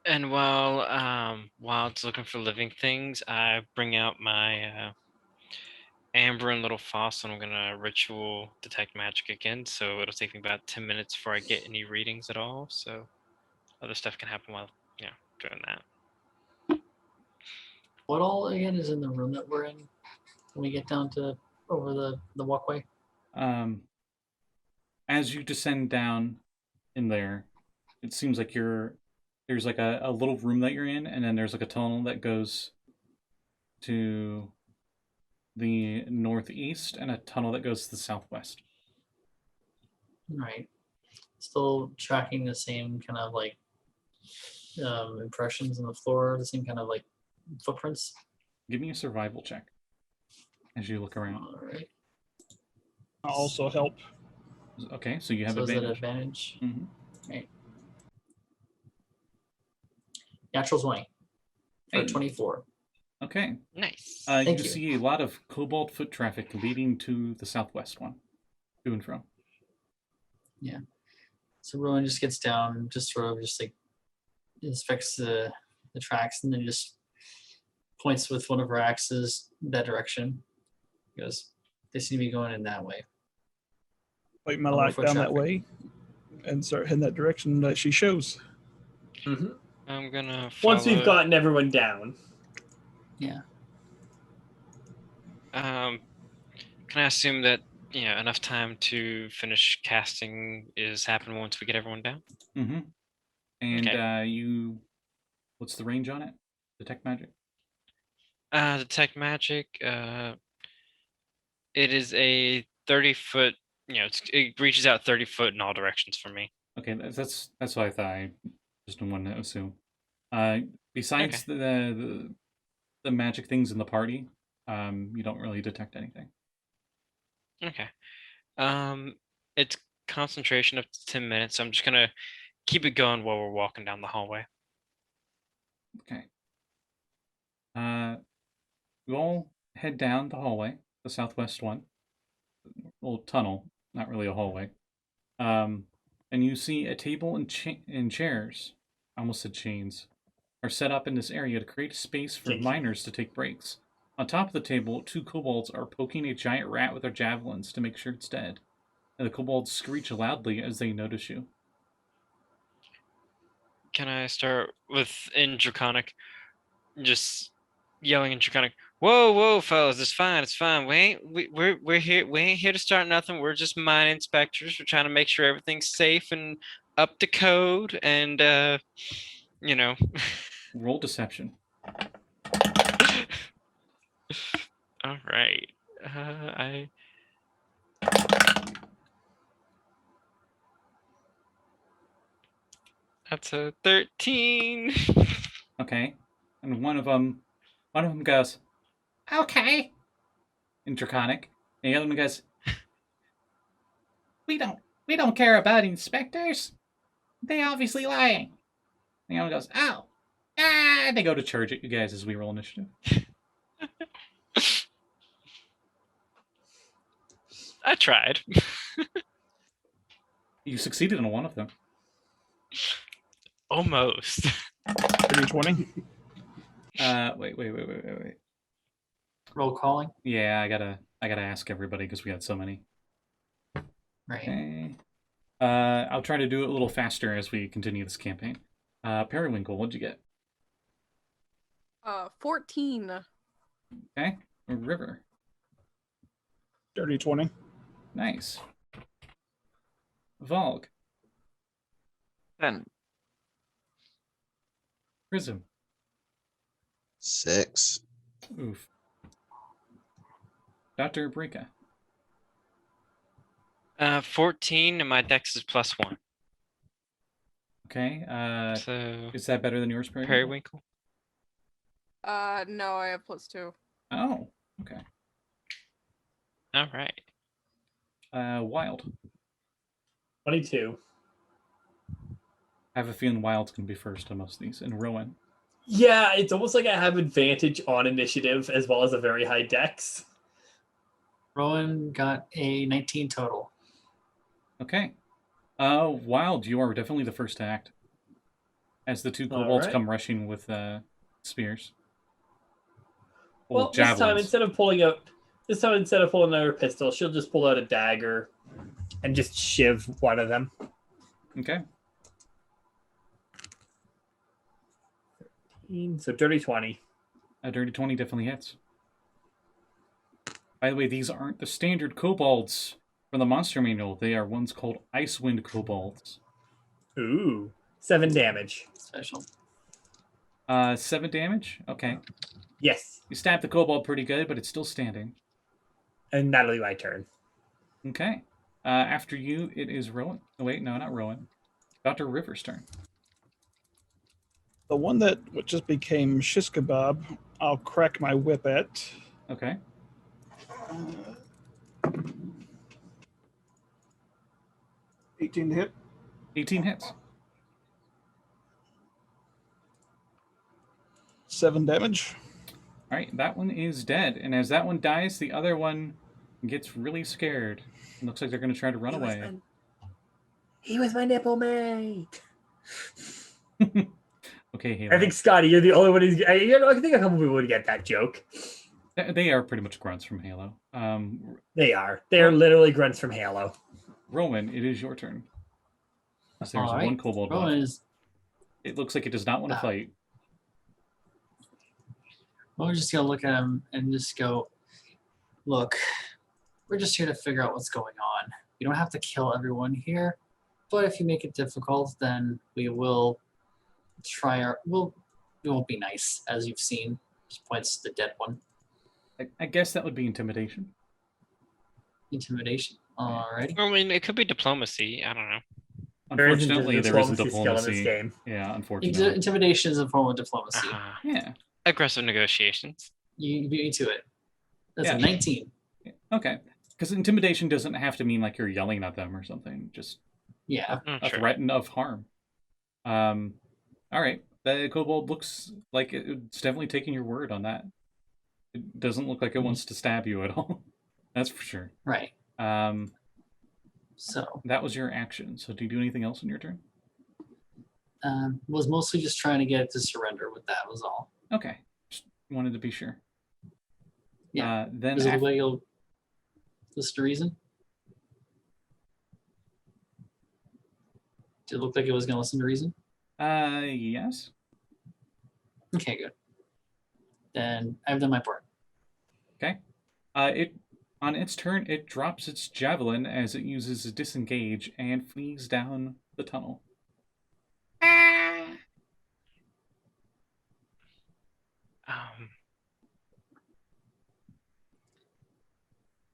And while it's looking for living things, I bring out my amber and little fossil. I'm gonna ritual detect magic again, so it'll take me about 10 minutes before I get any readings at all. So other stuff can happen while doing that. What all again is in the room that we're in when we get down to over the walkway? As you descend down in there, it seems like there's like a little room that you're in, and then there's like a tunnel that goes to the northeast and a tunnel that goes to the southwest. Right. Still tracking the same kind of like impressions on the floor, the same kind of like footprints. Give me a survival check as you look around. All right. I'll also help. Okay, so you have So is that advantage. advantage? Mhm. Right. Natural 20 for Hey. 24. Okay. Nice. You Thank you. see a lot of kobold foot traffic leading to the southwest one, to and from. Yeah. So Rowan just gets down, just sort of just like inspects the tracks, and then just points with one of her axes that direction. He goes, they seem to be going in that way. Point my I'll light look for down that traffic. way and start heading that direction that she shows. Mm-hmm. I'm gonna Once we've follow- gotten everyone down. Yeah. Can I assume that enough time to finish casting is happening once we get everyone down? Mm-hmm. And Okay. What's the range on it? Detect magic? Detect magic. It is a 30-foot. It reaches out 30 foot in all directions for me. Okay, that's what I thought. I just didn't want to assume. Besides the magic things in the party, you don't really detect anything. Okay. It's concentration up to 10 minutes. So I'm just gonna keep it going while we're walking down the hallway. Okay. You all head down the hallway, the southwest one. Little tunnel, not really a hallway. And you see a table and chairs, I almost said chains, are set up in this area to create a space for Jinky. miners to take breaks. On top of the table, 2 kobolds are poking a giant rat with their javelins to make sure it's dead. And the kobolds screech loudly as they notice you. Can I start with in Draconic, just yelling in Draconic? Whoa, fellas! It's fine. We're here. We ain't here to start nothing. We're just mine inspectors. We're trying to make sure everything's safe and up to code. And Roll deception. All right. That's a 13. Okay. And one of them goes, okay, in Draconic. And the other one goes, we don't care about inspectors. They obviously lying. And the other one goes, oh, They go to charge at you guys as we roll initiative. I tried. You succeeded on one of them. Almost. Dirty 20. Wait. Roll calling. Yeah, I gotta ask everybody because we had so many. Right. Okay. I'll try to do it a little faster as we continue this campaign. Periwinkle, what'd you get? 14. Okay. River. Dirty 20. Nice. Valgg. 10. Prism. 6. Oof. Dr. Breccia. 14, and my dex is +1. Okay. So Is that better than yours, Periwinkle. No, I have +2. Oh, okay. All right. Wild. 22. I have a feeling Wild's gonna be first on most of these. And Rowan. Yeah, it's almost like I have advantage on initiative as well as a very high dex. Rowan got a 19 total. Okay. Wild, you are definitely the first to act. As the two kobolds Alright. come rushing with spears. Well, this time javelins. instead of pulling out her pistol, she'll just pull out a dagger and just shiv one of them. Okay. So dirty 20. A dirty 20 definitely hits. By the way, these aren't the standard kobolds from the monster manual. They are ones called Icewind kobolds. Ooh. 7 damage. Special. 7 damage? Okay. Yes. You stabbed the kobold pretty good, but it's still standing. And that'll be my turn. Okay. After you, it is Rowan. Oh, wait, no, not Rowan. Dr. River's turn. The one that just became shish kebab, I'll crack my whip at. Okay. 18 to hit. 18 hits. 7 damage. All right, that one is dead. And as that one dies, the other one gets really scared. It looks like they're going to try to run away. He was my nipple mate. Okay, Halo. I think, Scotty, you're the only one who's... I think a couple people would get that joke. They are pretty much grunts from Halo. They are. They are literally grunts from Halo. Rowan, it is your turn. There's All right. one kobold Rowan left. is. It looks like it does not want to fight. Well, we're just gonna look at him and just go, look, we're just here to figure out what's going on. You don't have to kill everyone here, but if you make it difficult, then we will try our. We won't be nice, as you've seen. Just points to the dead one. I guess that would be intimidation. Intimidation. Alrighty. I mean, it could be diplomacy. I don't know. Unfortunately, there isn't skill in this diplomacy. game. Yeah, unfortunately. Intimidation is a form of diplomacy. Yeah. Aggressive negotiations. You beat me to it. That's Yeah. a 19. Okay. Because intimidation doesn't have to mean like you're yelling at them or something. Just Yeah. a threat of harm. All right. The kobold looks like it's definitely taking your word on that. It doesn't look like it wants to stab you at all. That's for sure. Right. So That was your action. So do you do anything else in your turn? was mostly just trying to get it to surrender with that was all. Okay. Just wanted to be sure. Yeah. Then Does it look after, like you'll listen to reason? Did it look like it was going to listen to reason? yes. Okay, good. Then I've done my part. Okay. It on its turn, it drops its javelin as it uses a disengage and flees down the tunnel.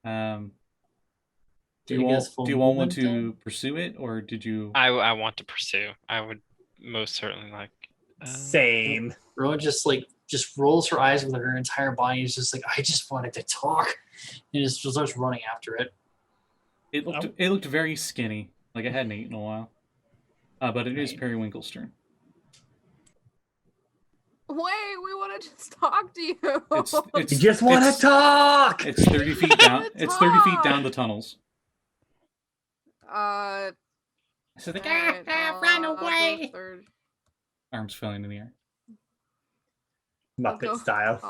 Do Did you it get all its full do you all want movement to then? pursue it, or did you? I want to pursue. I would most certainly like. Same. Rowan just rolls her eyes with her entire body. Is just like, I just wanted to talk, and just starts running after it. It looked very skinny, like it hadn't eaten in a while. But it is Right. Periwinkle's turn. Wait, we want to just talk to you. You just want to talk. It's 30 feet down. It's 30 feet down Talk. the tunnels. So the Alright, run I'll go away. third. Arms flailing in the air. Muppet go- style.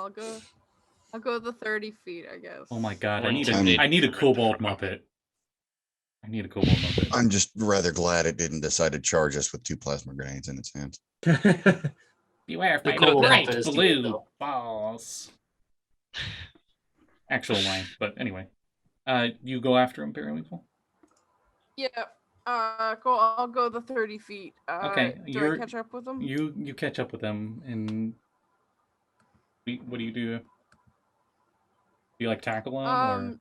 I'll go the 30 feet, I guess. Oh my god! I One need tempted a to kobold run muppet. I need a kobold muppet. I'm just rather glad it didn't decide to charge us with 2 plasma grenades in its hands. Beware of The my kobold bright muppet is good, blue though. balls. Actual line, but anyway. You go after him, Periwinkle. Yeah. I'll go the 30 feet. Okay, do I catch up with them? You catch up with them, and what do you do? Do you like tackle them, or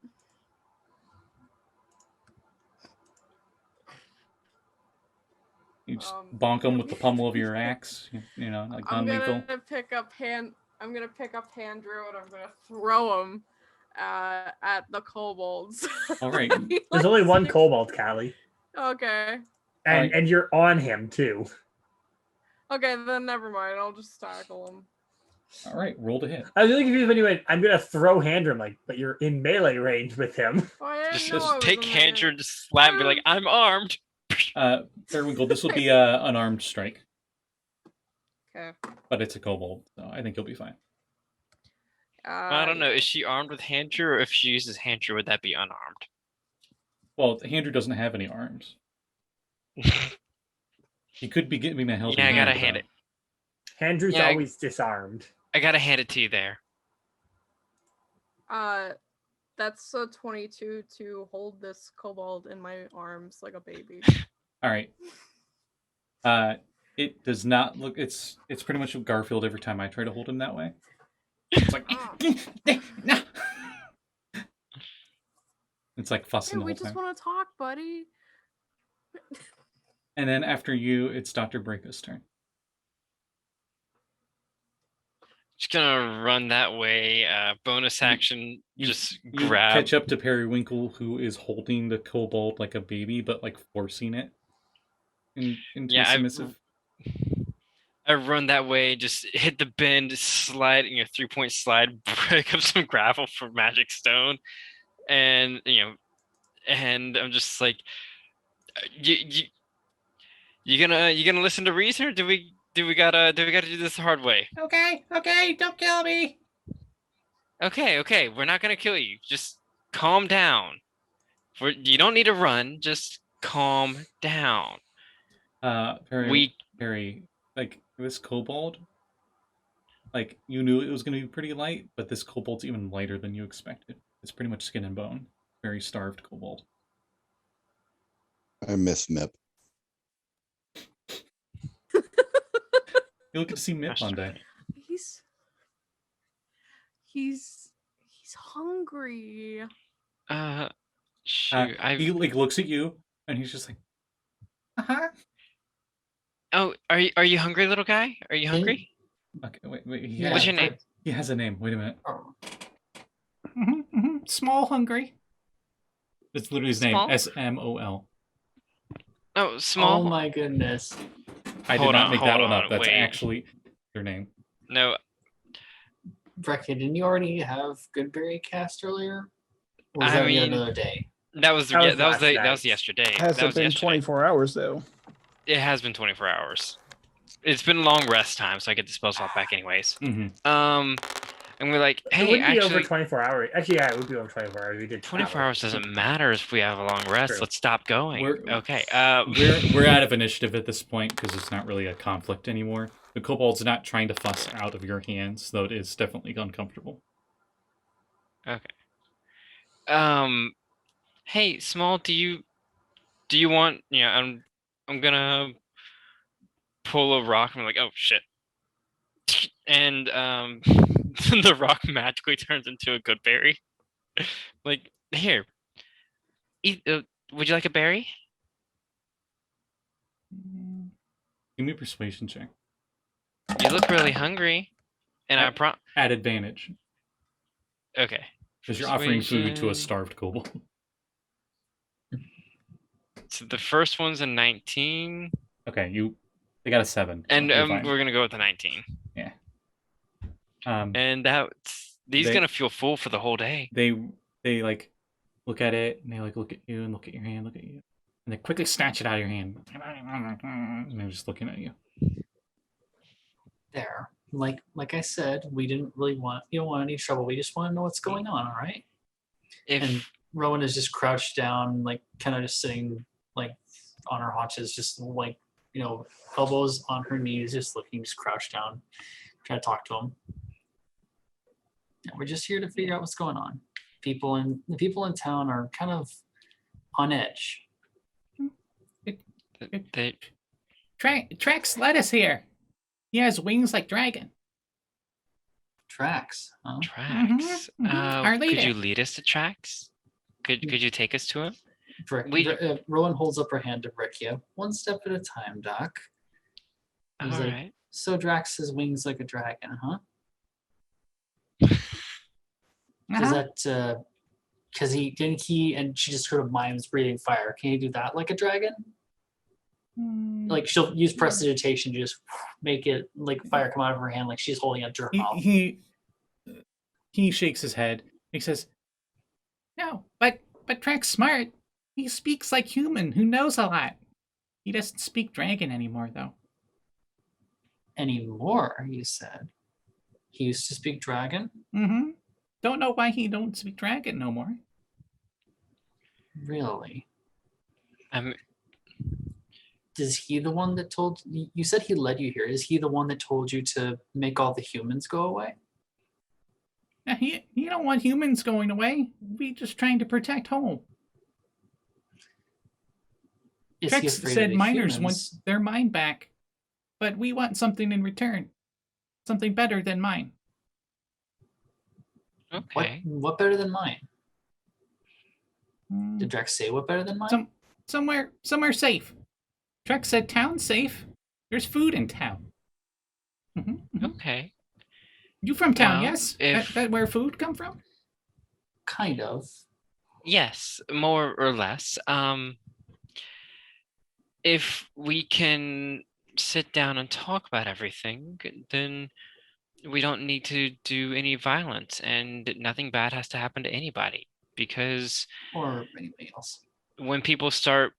you just bonk them with the pummel of your axe? You know, like I'm Gunwinkle. gonna pick up hand Druid. I'm gonna throw him at the kobolds. All right. There's only one kobold, Callie. Okay. And you're on him too. Okay, then never mind. I'll just tackle him. All right, roll to hit. I was really confused when you went, I'm gonna throw Handrum, like, but you're in melee range with him. Oh, I didn't Just, know I was take in Handrum there. and just slap and be like, I'm armed. Periwinkle, this will be a unarmed strike, Okay. but it's a kobold, so I think you'll be fine. I don't know. Is she armed with Handrum, or if she uses Handrum, would that be unarmed? Well, Andrew doesn't have any arms. He could be giving a helping Yeah, I gotta hand. hand it. Handrew's Yeah, always disarmed. I gotta hand it to you there. That's a 22 to hold this kobold in my arms like a baby. All right. It does not look. It's pretty much Garfield every time I try to hold him that way. It's like no. It's like fussing Hey, the we whole just time. want to talk, buddy. And then after you, it's Dr. Breako's turn. Just gonna run that way. Bonus action, just You grab. catch up to Periwinkle, who is holding the kobold like a baby, but like forcing it into Yeah, a submissive. I run that way, just hit the bend, slide, 3-point slide, break up some gravel for Magic Stone, and and I'm just like, you gonna listen to reason, or do we gotta do this the hard way? Okay, don't kill me. Okay, we're not gonna kill you. Just calm down. You don't need to run. Just calm down. Perry, like this kobold, like you knew it was going to be pretty light, but this kobold's even lighter than you expected. It's pretty much skin and bone. Very starved kobold. I miss Mip. You'll get to see Mip one day. He's hungry. Shoot, He like looks at you and he's just like, Oh, are you hungry, little guy? Are you hungry? Okay, wait. What's your name? He has a name. Wait a minute. Oh. Small hungry. It's literally his name. Small? SMOL. Oh, small. Oh my goodness. I did Hold not on, make that hold one up. on, That's wait. actually their name. No, Breccia, didn't you already have Goodberry cast earlier? Or was I that mean, another day? that was That was that was last night. yesterday. Has that it was been yesterday. 24 hours though? It has been 24 hours. It's been a long rest time, so I get the spell slot back anyways. Mm-hmm. And we're like, It hey, wouldn't be over actually, 24 hours. Actually, yeah, it would be over 24 hours. We did 24 hours doesn't matter if we have a long rest. True. Let's stop going. Okay. We're out of initiative at this point because it's not really a conflict anymore. The kobold's not trying to fuss out of your hands, though it is definitely uncomfortable. Okay. Hey, Small, do you want? I'm gonna pull a rock. And I'm like, oh shit. And the rock magically turns into a good berry. Like, here, eat. Would you like a berry? Give me a persuasion check. You look really hungry, and At advantage, Okay. because you're offering food to a Persuasion. starved kobold. So the first one's a 19, Okay, they got a 7. so and you're fine. we're gonna go with the 19. Yeah. And he's They- gonna feel full for the whole day. They like look at it and they like look at you and look at your hand, look at you, and they quickly snatch it out of your hand. And they're just looking at you. There. Like I said, we didn't really want you don't want any trouble. We just want to know what's going on, all right? If And Rowan is just crouched down, like kind of just sitting like on her haunches, just like, you know, elbows on her knees, just looking, just crouched down, trying to talk to him. Yeah, we're just here to figure out what's going on. The people in town are kind of on edge. they Trex led us here. He has wings like dragon. Tracks, huh? tracks. Our Could leader. you lead us to tracks? Could you take us to him? Rowan holds up her hand to Breccia. One step at a time, Doc. All He's like, right. so Drax has wings like a dragon, huh? Does that because he and she just sort of mimes breathing fire. Can you do that like a dragon? Like she'll use prestidigitation to just make it like fire come out of her hand, like she's holding it to her mouth. He shakes his head. He says, "No, but Trek's smart. He speaks like human who knows a lot. He doesn't speak dragon anymore, though." Anymore, you said. He used to speak dragon? Mm-hmm. Don't know why he don't speak dragon no more. Really? I'm Is he the one that told you said he led you here? Is he the one that told you to make all the humans go away? He don't want humans going away. We just trying to protect home. Is he Trex afraid said of the miners humans? want their mine back, but we want something in return. Something better than mine. okay. What better than mine? Mm, Did Drax say what better than mine? somewhere safe. Trex said town's safe. There's food in town. Okay. You from town, Well, yes? if- That where food come from? Kind of. Yes, more or less. If we can sit down and talk about everything, then we don't need to do any violence, and nothing bad has to happen to anybody. Because Or anybody else. when people start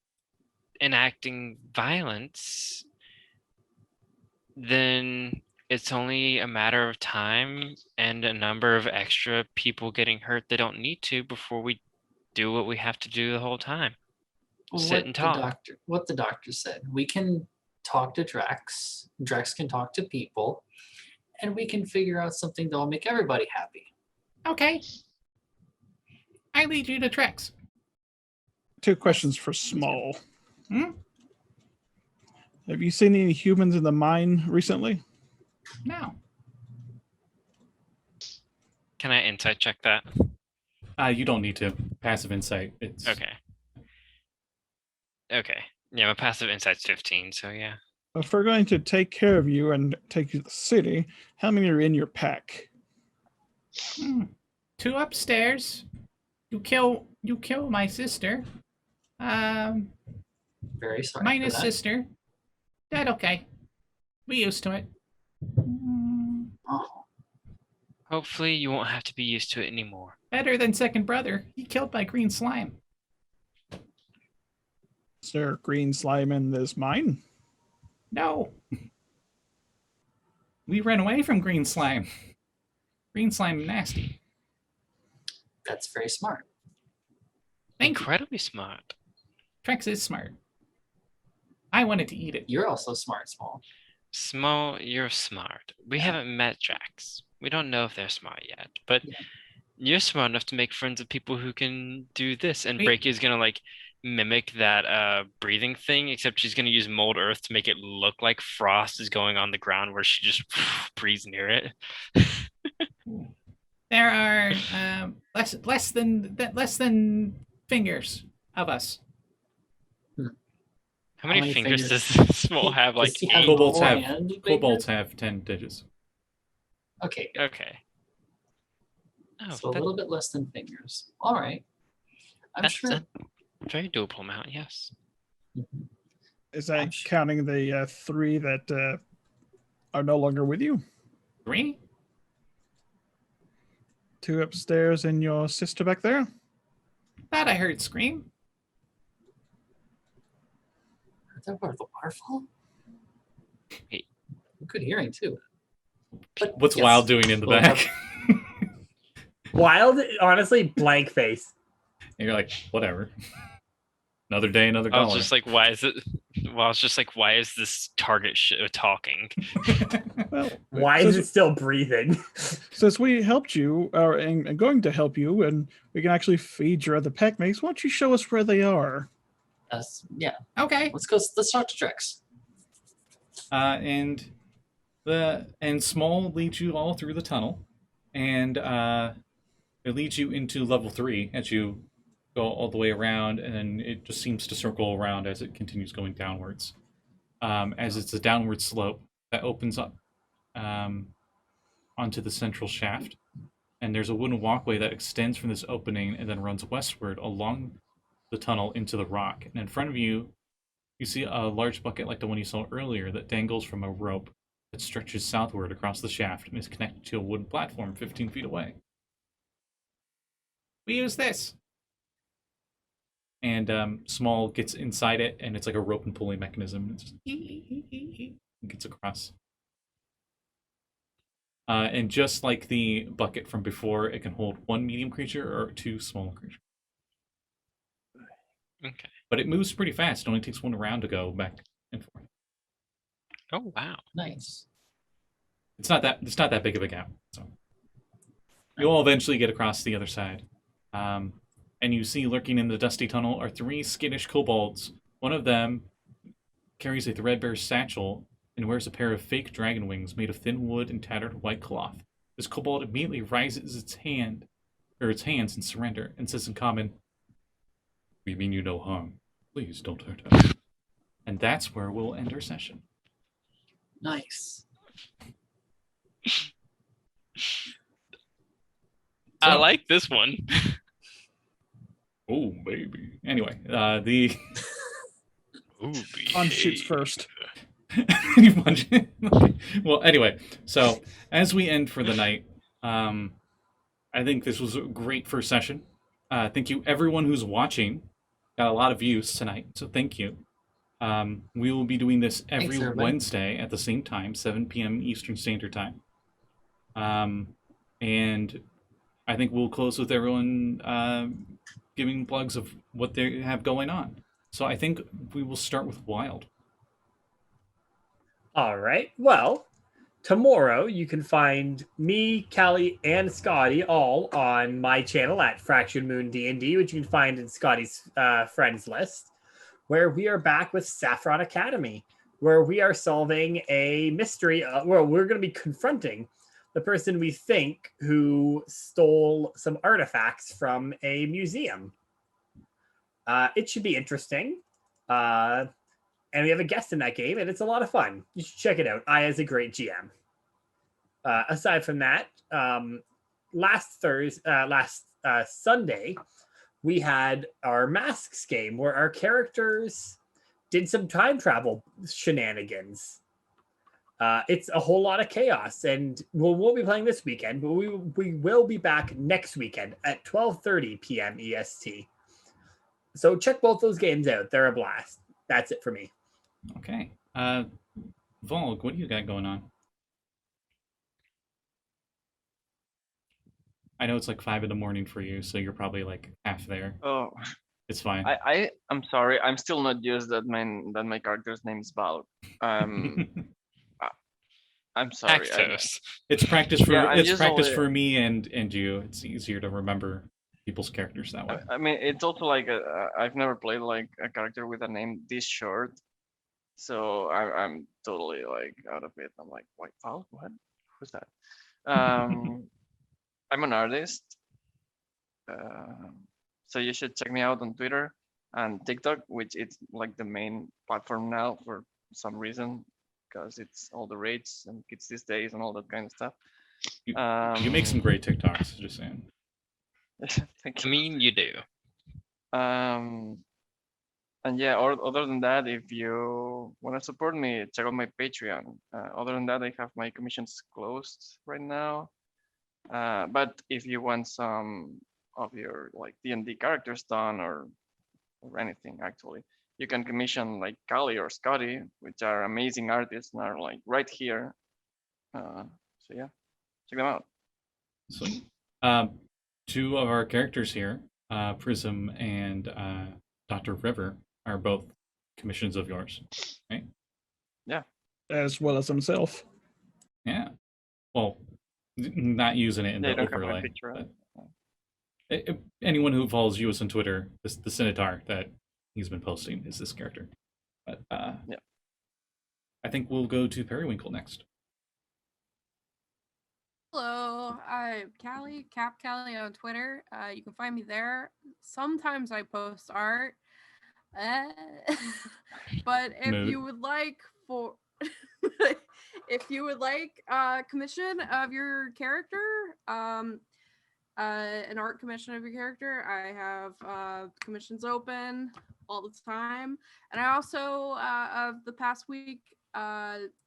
enacting violence, then it's only a matter of time and a number of extra people getting hurt that don't need to before we do what we have to do the whole time. Sit and talk. What the doctor said. We can talk to Drax. Drax can talk to people. And we can figure out something that'll make everybody happy. Okay. I lead you to Trex. 2 questions for Small. Hmm? Have you seen any humans in the mine recently? No. Can I insight check that? You don't need to. Passive insight. It's Okay. Okay. Yeah, my passive insight's 15, so yeah. If we're going to take care of you and take you to the city, how many are in your pack? 2 upstairs. You kill my sister. Very sorry. Minus for that. sister. That okay. We used to it. Oh, Hopefully you won't have to be used to it anymore. Better than second brother. He killed my green slime. Is there green slime in this mine? No. We ran away from green slime. Green slime nasty. that's very smart. Thank you. Incredibly smart. Trex is smart. I wanted to eat it. You're also smart, Small. Small, you're smart. We haven't met Drax. We don't know if they're smart yet, but Yeah. you're smart enough to make friends with people who can do this. And Wait. Breccia's gonna like mimic that breathing thing, except she's gonna use mold earth to make it look like frost is going on the ground where she just breathes near it. There are less than fingers of us. How many many fingers fingers? does Small have? Like Does he have 8? Kobolds more have hand kobolds fingers? have 10 digits. Okay, Okay. Oh, so a little bit less than fingers. All right. I'm that's sure. a very doable amount, yes. Mhm. Is that I'm sure. counting the 3 that are no longer with you? 3? Two upstairs and your sister back there? Thought I heard scream. Heard that part of the waterfall? Hey. Good hearing too. But What's yes. Wild doing in the Well, back? Wild, honestly, blank face. And you're like, whatever. Another day, another I dollar. was just like, why is it? Well, I was just like, why is this target talking? Well, Why is it still breathing? since we helped you, and going to help you, and we can actually feed your other packmates, why don't you show us where they are? Yeah. Okay. Let's go. Let's talk to Drex. And Small leads you all through the tunnel, and it leads you into level 3 as you go all the way around, and then it just seems to circle around as it continues going downwards. As it's a downward slope that opens up onto the central shaft, and there's a wooden walkway that extends from this opening and then runs westward along the tunnel into the rock. And in front of you, you see a large bucket like the one you saw earlier that dangles from a rope that stretches southward across the shaft and is connected to a wooden platform 15 feet away. We use this. And Small gets inside it, and it's like a rope and pulley mechanism. It's just gets across. And just like the bucket from before, it can hold 1 medium creature or 2 small creatures. Okay. But it moves pretty fast. It only takes 1 round to go back and forth. Oh wow. Nice. It's not that big of a gap. So you'll eventually get across the other side. And you see lurking in the dusty tunnel are 3 skittish kobolds. One of them carries a threadbare satchel and wears a pair of fake dragon wings made of thin wood and tattered white cloth. This kobold immediately raises its hands in surrender and says in common, "We mean you no harm. Please don't hurt us." And that's where we'll end our session. Nice. I like this one. Oh, baby. Anyway, Ooh, On shoots first. You punch it. Okay. Well, anyway, so as we end for the night, I think this was a great first session. Thank you, everyone who's watching. Got a lot of views tonight, so thank you. We will be doing this every Thanks, everybody. Wednesday at the same time, 7 p.m. Eastern Standard Time. And I think we'll close with everyone giving plugs of what they have going on. So I think we will start with Wild. All right. Well, tomorrow you can find me, Callie, and Scotty all on my channel at Fractured Moon D&D, which you can find in Scotty's friends list, where we are back with Saffron Academy, where we are solving a mystery. Well, we're going to be confronting the person we think who stole some artifacts from a museum. It should be interesting. And we have a guest in that game, and it's a lot of fun. You should check it out. Aya's a great GM. Aside from that, last Sunday, we had our Masks game where our characters did some time travel shenanigans. It's a whole lot of chaos, and we won't be playing this weekend, but we will be back next weekend at 12:30 p.m. EST. So check both those games out. They're a blast. That's it for me. Okay. Valgg, what do you got going on? I know it's like 5 a.m. for you, so you're probably like half there. Oh, It's fine. I'm sorry. I'm still not used that my character's name is Valgg. I'm sorry. Lactose. It's practice for Yeah, it's practice for me and you. It's easier to remember people's characters that way. I mean, it's also like I've never played like a character with a name this short, so I'm totally like out of it. I'm like, wait, Valgg? What? Who's that? I'm an artist, so you should check me out on Twitter and TikTok, which it's like the main platform now for some reason, because it's all the rates and kids these days and all that kind of stuff. You make some great TikToks, just saying. Thank I you. mean, you do. And yeah, or other than that, if you want to support me, check out my Patreon. Other than that, I have my commissions closed right now. But if you want some of your like D&D characters done or anything actually, you can commission like Callie or Scotty, which are amazing artists and are like right here. So yeah, check them out. Sweet. Two of our characters here, Prism and Dr. River, are both commissions of yours, right? as well as himself. Yeah. Well, not using it in They the don't have my overlay. picture. But anyone who follows Lluis on Twitter, the Centaur that he's been posting is this character. But Yeah. I think we'll go to Periwinkle next. Hello, I'm Callie, Cap Callie on Twitter. You can find me there. Sometimes I post art. But if Mood. you would like for if you would like commission of your character, an art commission of your character, I have commissions open all the time. And I also of the past week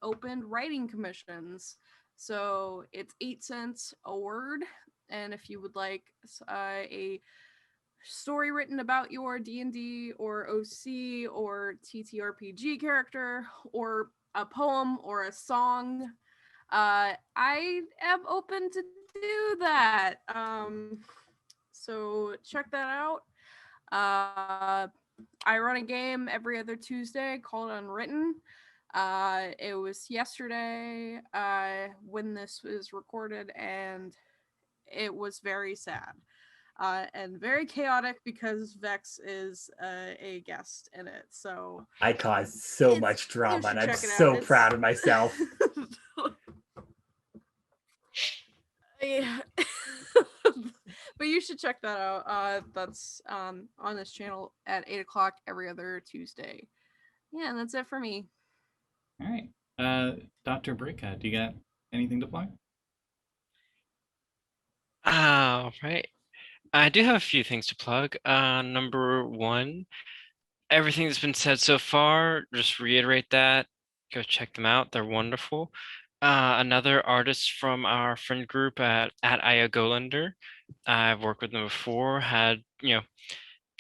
opened writing commissions. So it's 8 cents a word. And if you would like a story written about your D&D or OC or TTRPG character, or a poem or a song, I am open to do that. So check that out. I run a game every other Tuesday called Unwritten. It was yesterday when this was recorded, and it was very sad. And very chaotic because Vex is a guest in it. So I caused so much drama, and I'm so proud of myself. Yeah. But you should check that out. That's on this channel at 8 o'clock every other Tuesday. Yeah, and that's it for me. All right. Dr. Breccia, do you got anything to plug? All right. I do have a few things to plug. Number one, everything that's been said so far, just reiterate that. Go check them out. They're wonderful. Another artist from our friend group at Iogolander. I've worked with them before, had,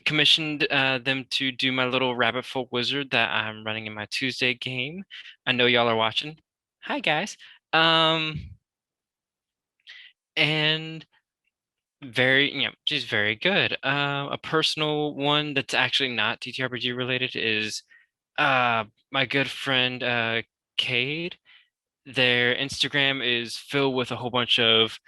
commissioned them to do my little rabbit folk wizard that I'm running in my Tuesday game. I know y'all are watching. Hi guys. And she's very good. A personal one that's actually not TTRPG related is my good friend Cade. Their Instagram is filled with a whole bunch of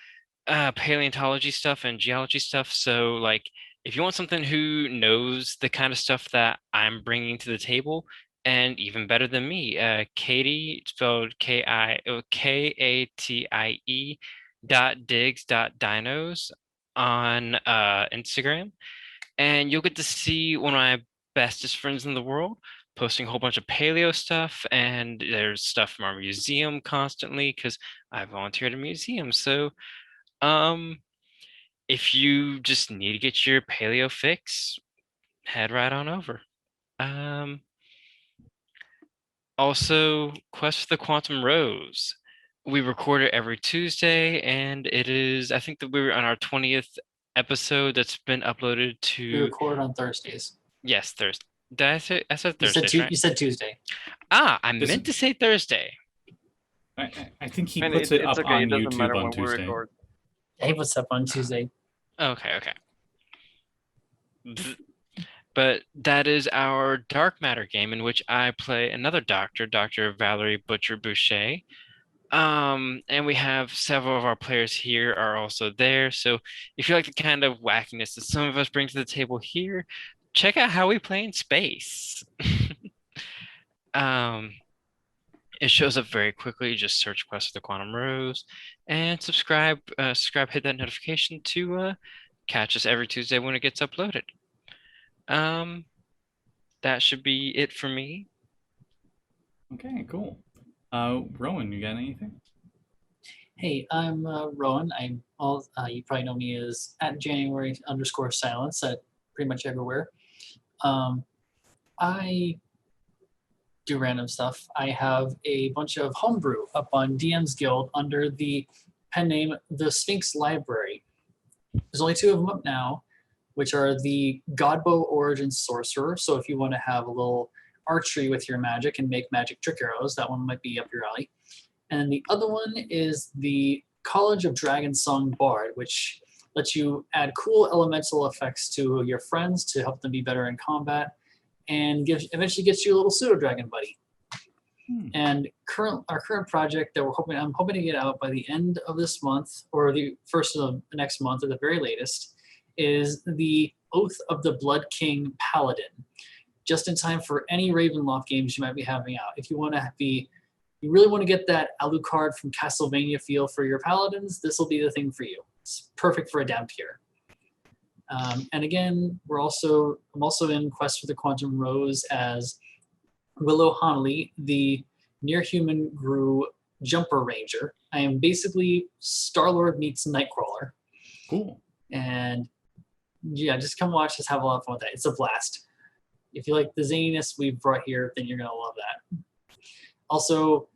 paleontology stuff and geology stuff. So like, if you want something who knows the kind of stuff that I'm bringing to the table, and even better than me, Katie, spelled Katie .digs.dinos on Instagram, and you'll get to see one of my bestest friends in the world posting a whole bunch of paleo stuff, and there's stuff from our museum constantly because I volunteer at a museum. So if you just need to get your paleo fix, head right on over. Also, Quest for the Quantum Rose. We record it every Tuesday, and it is, I think that we were on our 20th episode that's been uploaded to. We record on Thursdays. Yes, Thursday. Did I say? I said You Thursday. said, Right? you said Tuesday. I This meant to say Thursday. I think he And puts it it's up okay. on It doesn't matter YouTube when on we Tuesday. record. Hey, what's up on Tuesday? Okay. But that is our dark matter game in which I play another doctor, Dr. Valerie Butcher Boucher. And we have several of our players here are also there. So if you like the kind of wackiness that some of us bring to the table here, check out how we play in space. It shows up very quickly. Just search Quest for the Quantum Rose and subscribe. Hit that notification to catch us every Tuesday when it gets uploaded. That should be it for me. Okay, cool. Rowan, you got anything? Hey, I'm Rowan. I'm all you probably know me as at January_silence at pretty much everywhere. I do random stuff. I have a bunch of homebrew up on DM's Guild under the pen name the Sphinx Library. There's only 2 of them up now, which are the Godbow Origin Sorcerer. So if you want to have a little archery with your magic and make magic trick arrows, that one might be up your alley. And the other one is the College of Dragonsong Bard, which lets you add cool elemental effects to your friends to help them be better in combat, and eventually gets you a little pseudo dragon buddy. And our current project that I'm hoping to get out by the end of this month or the first of the next month at the very latest, is the Oath of the Blood King Paladin, just in time for any Ravenloft games you might be having out. If you want to you really want to get that Alucard from Castlevania feel for your paladins, this will be the thing for you. It's perfect for a down tier. And again, I'm also in Quest for the Quantum Rose as Willow Honley, the near human Gru Jumper Ranger. I am basically Star-Lord meets Nightcrawler. Cool. And yeah, just come watch us have a lot of fun with that. It's a blast. If you like the zaniness we've brought here, then you're going to love that. Also,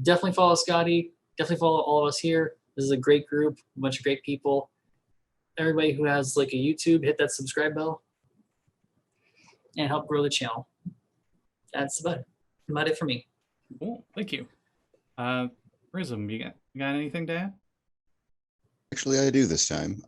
definitely follow Scotty. Definitely follow all of us here. This is a great group, a bunch of great people. Everybody who has like a YouTube, hit that subscribe bell and help grow the channel. That's about it for me. Cool. Thank you. Prism, you got anything to add? Actually, I do this time.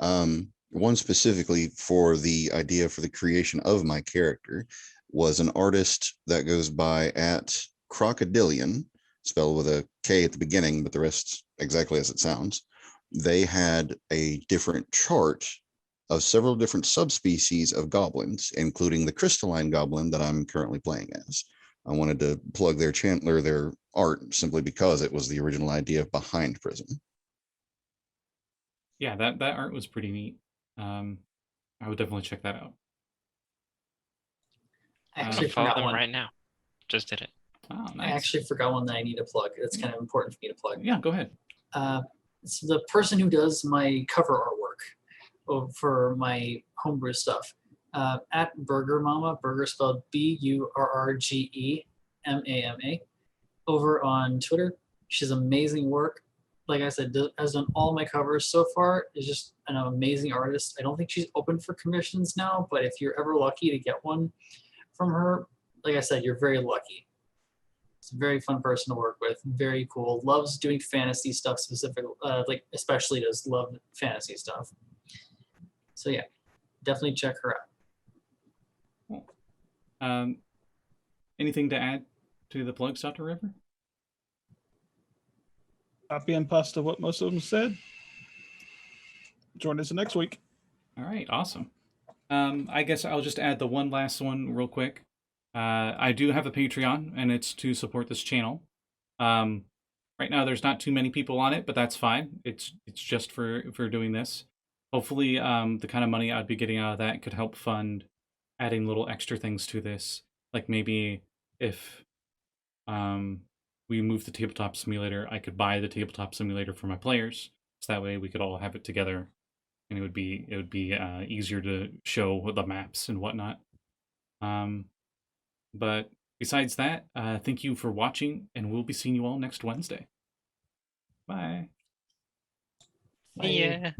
One specifically for the idea for the creation of my character was an artist that goes by at Crocodilian, spelled with a K at the beginning, but the rest exactly as it sounds. They had a different chart of several different subspecies of goblins, including the crystalline goblin that I'm currently playing as. I wanted to plug their their art simply because it was the original idea behind Prism. Yeah, that art was pretty neat. I would definitely check that out. I I'm actually gonna follow forgot them one. right now. Just did it. Oh, I nice. actually forgot one that I need to plug. It's kind of important for me to plug. Yeah, go ahead. It's the person who does my cover artwork for my homebrew stuff. At Burger Mama, Burger spelled BURRGEMAMA, over on Twitter. She's amazing work. Like I said, has done all my covers so far. Is just an amazing artist. I don't think she's open for commissions now, but if you're ever lucky to get one from her, like I said, you're very lucky. It's a very fun person to work with. Very cool. Loves doing fantasy stuff specifically. Especially does love fantasy stuff. So yeah, definitely check her out. Cool. Anything to add to the plugs, Dr. River? Copy and pasta what most of them said. Join us next week. All right, awesome. I guess I'll just add the one last one real quick. I do have a Patreon, and it's to support this channel. Right now, there's not too many people on it, but that's fine. It's just for doing this. Hopefully, the kind of money I'd be getting out of that could help fund adding little extra things to this. Like maybe if we move the tabletop simulator, I could buy the tabletop simulator for my players, so that way we could all have it together, and it would be easier to show the maps and whatnot. But besides that, thank you for watching, and we'll be seeing you all next Wednesday. Bye. Yeah.